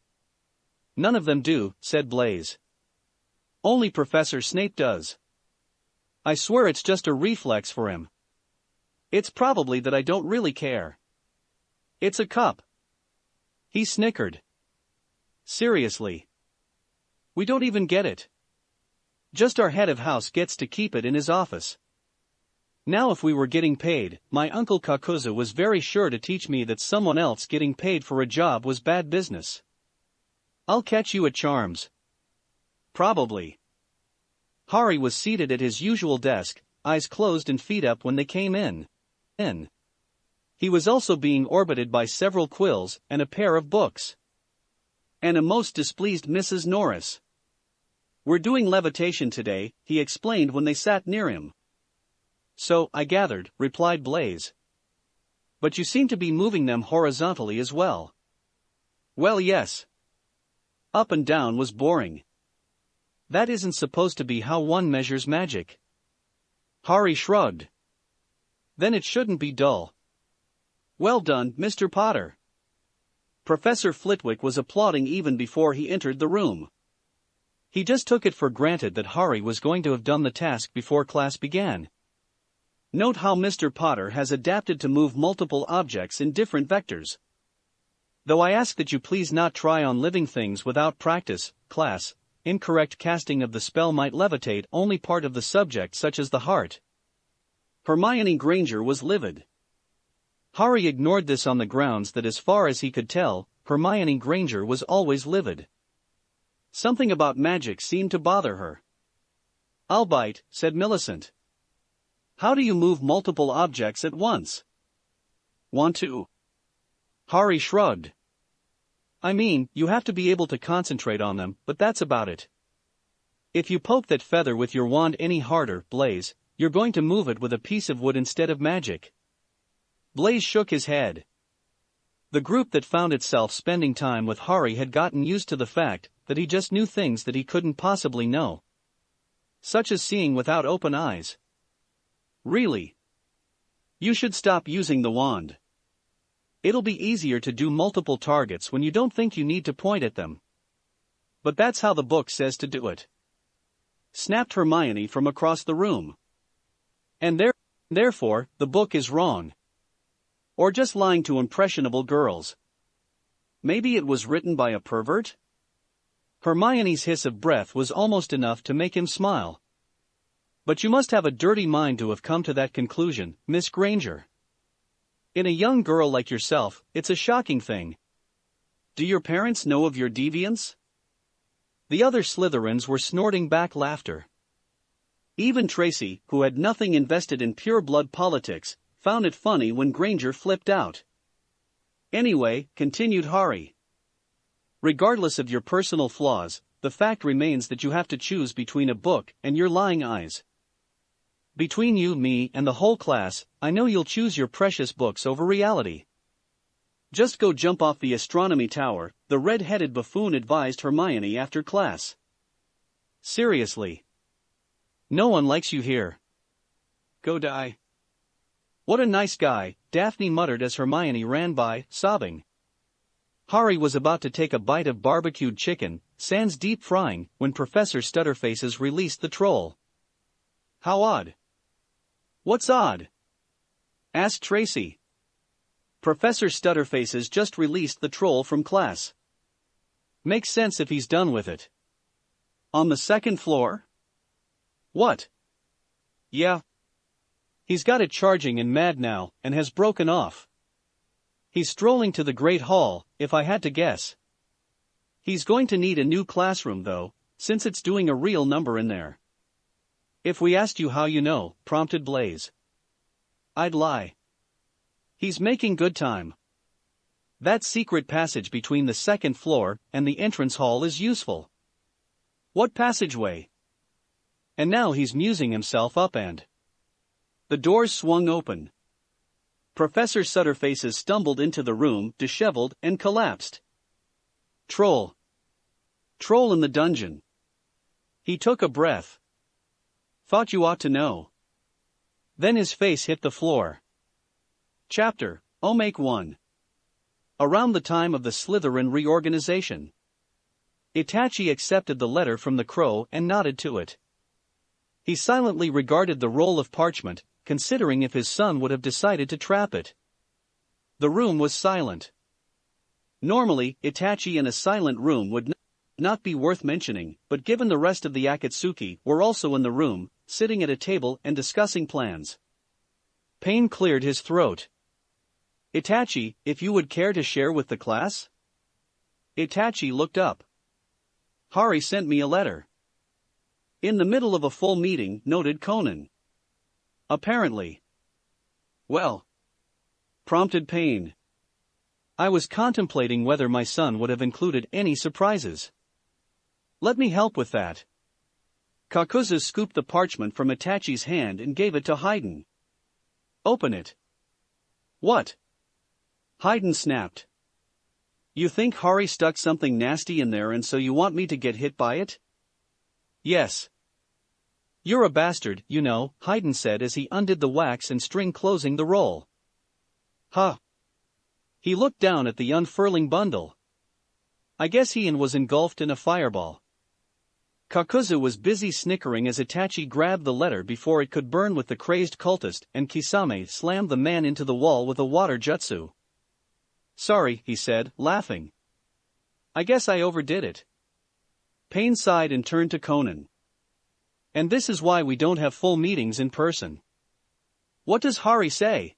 None of them do, said Blaise. Only Professor Snape does. I swear it's just a reflex for him. It's probably that I don't really care. It's a cup. He snickered. Seriously. We don't even get it. Just our head of house gets to keep it in his office. Now if we were getting paid, my Uncle Kakuzu was very sure to teach me that someone else getting paid for a job was bad business. I'll catch you at Charms. Probably. Harry was seated at his usual desk, eyes closed and feet up when they came in. He was also being orbited by several quills and a pair of books. And a most displeased Mrs. Norris. We're doing levitation today, he explained when they sat near him. So, I gathered, replied Blaise. But you seem to be moving them horizontally as well. Well, yes. Up and down was boring. That isn't supposed to be how one measures magic. Harry shrugged. Then it shouldn't be dull. Well done, Mr. Potter. Professor Flitwick was applauding even before he entered the room. He just took it for granted that Harry was going to have done the task before class began. Note how Mr. Potter has adapted to move multiple objects in different vectors. Though I ask that you please not try on living things without practice, class. Incorrect casting of the spell might levitate only part of the subject, such as the heart. Hermione Granger was livid. Harry ignored this on the grounds that as far as he could tell, Hermione Granger was always livid. Something about magic seemed to bother her. I'll bite, said Millicent. How do you move multiple objects at once? Want to? Harry shrugged. I mean, you have to be able to concentrate on them, but that's about it. If you poke that feather with your wand any harder, Blaise, you're going to move it with a piece of wood instead of magic. Blaise shook his head. The group that found itself spending time with Harry had gotten used to the fact that he just knew things that he couldn't possibly know. Such as seeing without open eyes. Really? You should stop using the wand. It'll be easier to do multiple targets when you don't think you need to point at them. But that's how the book says to do it. Snapped Hermione from across the room. And therefore, the book is wrong. Or just lying to impressionable girls. Maybe it was written by a pervert? Hermione's hiss of breath was almost enough to make him smile. But you must have a dirty mind to have come to that conclusion, Miss Granger. In a young girl like yourself, it's a shocking thing. Do your parents know of your deviance? The other Slytherins were snorting back laughter. Even Tracy, who had nothing invested in pure blood politics, found it funny when Granger flipped out. Anyway, continued Hari. Regardless of your personal flaws, the fact remains that you have to choose between a book and your lying eyes. Between you, me, and the whole class, I know you'll choose your precious books over reality. Just go jump off the astronomy tower, the red-headed buffoon advised Hermione after class. Seriously. No one likes you here. Go die. What a nice guy, Daphne muttered as Hermione ran by, sobbing. Hari was about to take a bite of barbecued chicken, sans deep frying, when Professor Stutterfaces released the troll. How odd. What's odd? Asked Tracy. Professor Stutterfaces just released the troll from class. Makes sense if he's done with it. On the second floor? What? Yeah. He's got it charging and mad now, and has broken off. He's strolling to the Great Hall, if I had to guess. He's going to need a new classroom though, since it's doing a real number in there. If we asked you how you know, prompted Blaze. I'd lie. He's making good time. That secret passage between the second floor and the entrance hall is useful. What passageway? And now he's musing himself up and... The doors swung open. Professor Stutterfaces stumbled into the room, disheveled, and collapsed. Troll. Troll in the dungeon. He took a breath. Thought you ought to know. Then his face hit the floor. Chapter, Omake 1. Around the time of the Slytherin reorganization. Itachi accepted the letter from the crow and nodded to it. He silently regarded the roll of parchment, considering if his son would have decided to trap it. The room was silent. Normally, Itachi in a silent room would not be worth mentioning, but given the rest of the Akatsuki were also in the room, sitting at a table and discussing plans. Pain cleared his throat. Itachi, if you would care to share with the class? Itachi looked up. Hari sent me a letter. In the middle of a full meeting, noted Conan. Apparently. Well. Prompted Pain. I was contemplating whether my son would have included any surprises. Let me help with that. Kakuzu scooped the parchment from Itachi's hand and gave it to Haydn. Open it. What? Haydn snapped. You think Hari stuck something nasty in there and so you want me to get hit by it? Yes. You're a bastard, you know, Haydn said as he undid the wax and string closing the roll. Huh. He looked down at the unfurling bundle. I guess he was engulfed in a fireball. Kakuzu was busy snickering as Itachi grabbed the letter before it could burn with the crazed cultist, and Kisame slammed the man into the wall with a water jutsu. Sorry, he said, laughing. I guess I overdid it. Pain sighed and turned to Conan. And this is why we don't have full meetings in person. What does Hari say?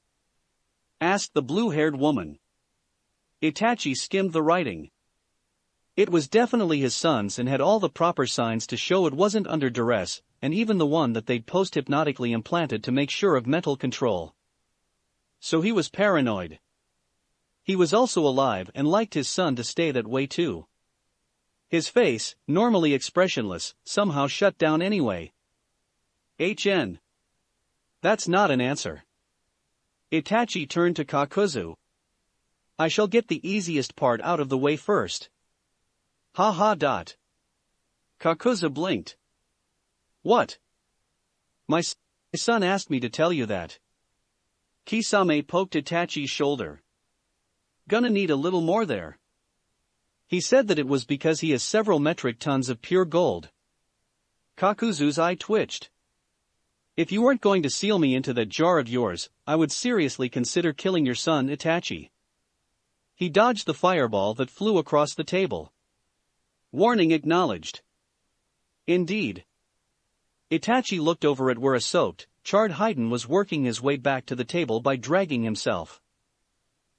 Asked the blue-haired woman. Itachi skimmed the writing. It was definitely his son's and had all the proper signs to show it wasn't under duress, and even the one that they'd post-hypnotically implanted to make sure of mental control. So he was paranoid. He was also alive and liked his son to stay that way too. His face, normally expressionless, somehow shut down anyway. HN. That's not an answer. Itachi turned to Kakuzu. I shall get the easiest part out of the way first. Ha ha dot. Kakuzu blinked. What? My son asked me to tell you that. Kisame poked Itachi's shoulder. Gonna need a little more there. He said that it was because he has several metric tons of pure gold. Kakuzu's eye twitched. If you weren't going to seal me into that jar of yours, I would seriously consider killing your son, Itachi. He dodged the fireball that flew across the table. Warning acknowledged. Indeed. Itachi looked over at where a soaked, charred Haydn was working his way back to the table by dragging himself.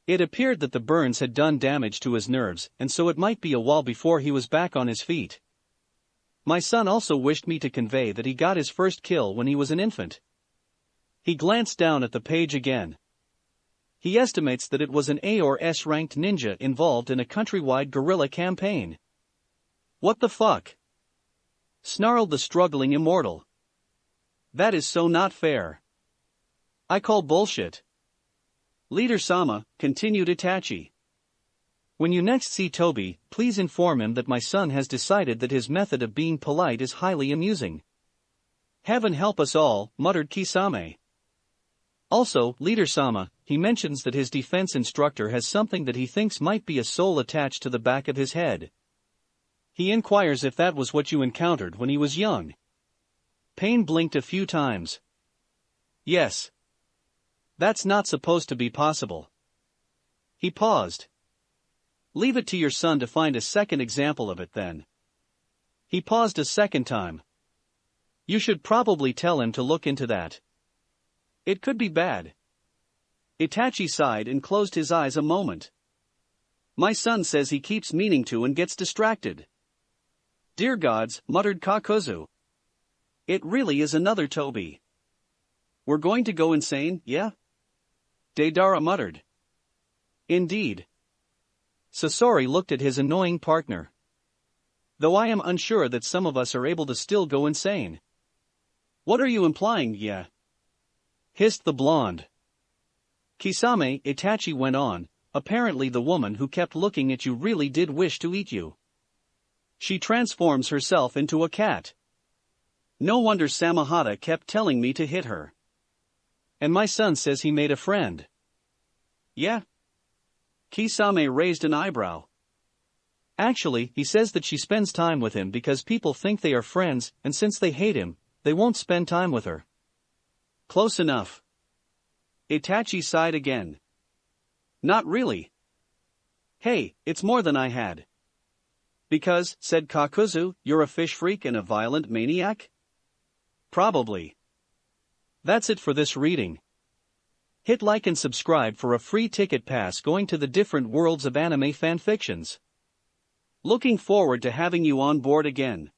It appeared that the burns had done damage to his nerves, and so it might be a while before he was back on his feet. My son also wished me to convey that he got his first kill when he was an infant. He glanced down at the page again. He estimates that it was an A or S ranked ninja involved in a countrywide guerrilla campaign. What the fuck? Snarled the struggling immortal. That is so not fair. I call bullshit. Leader-sama, continued Itachi. When you next see Toby, please inform him that my son has decided that his method of being polite is highly amusing. Heaven help us all, muttered Kisame. Also, Leader-sama, he mentions that his defense instructor has something that he thinks might be a soul attached to the back of his head. He inquires if that was what you encountered when he was young. Pain blinked a few times. Yes. That's not supposed to be possible. He paused. Leave it to your son to find a second example of it then. He paused a second time. You should probably tell him to look into that. It could be bad. Itachi sighed and closed his eyes a moment. My son says he keeps meaning to and gets distracted. Dear gods, muttered Kakuzu. It really is another Toby. We're going to go insane, yeah? Deidara muttered. Indeed. Sasori looked at his annoying partner. Though I am unsure that some of us are able to still go insane. What are you implying, yeah? Hissed the blonde. Kisame, Itachi went on, apparently the woman who kept looking at you really did wish to eat you. She transforms herself into a cat. No wonder Samahata kept telling me to hit her. And my son says he made a friend. Yeah? Kisame raised an eyebrow. Actually, he says that she spends time with him because people think they are friends, and since they hate him, they won't spend time with her. Close enough. Itachi sighed again. Not really. Hey, it's more than I had. Because, said Kakuzu, you're a fish freak and a violent maniac? Probably. That's it for this reading. Hit like and subscribe for a free ticket pass going to the different worlds of anime fanfictions. Looking forward to having you on board again.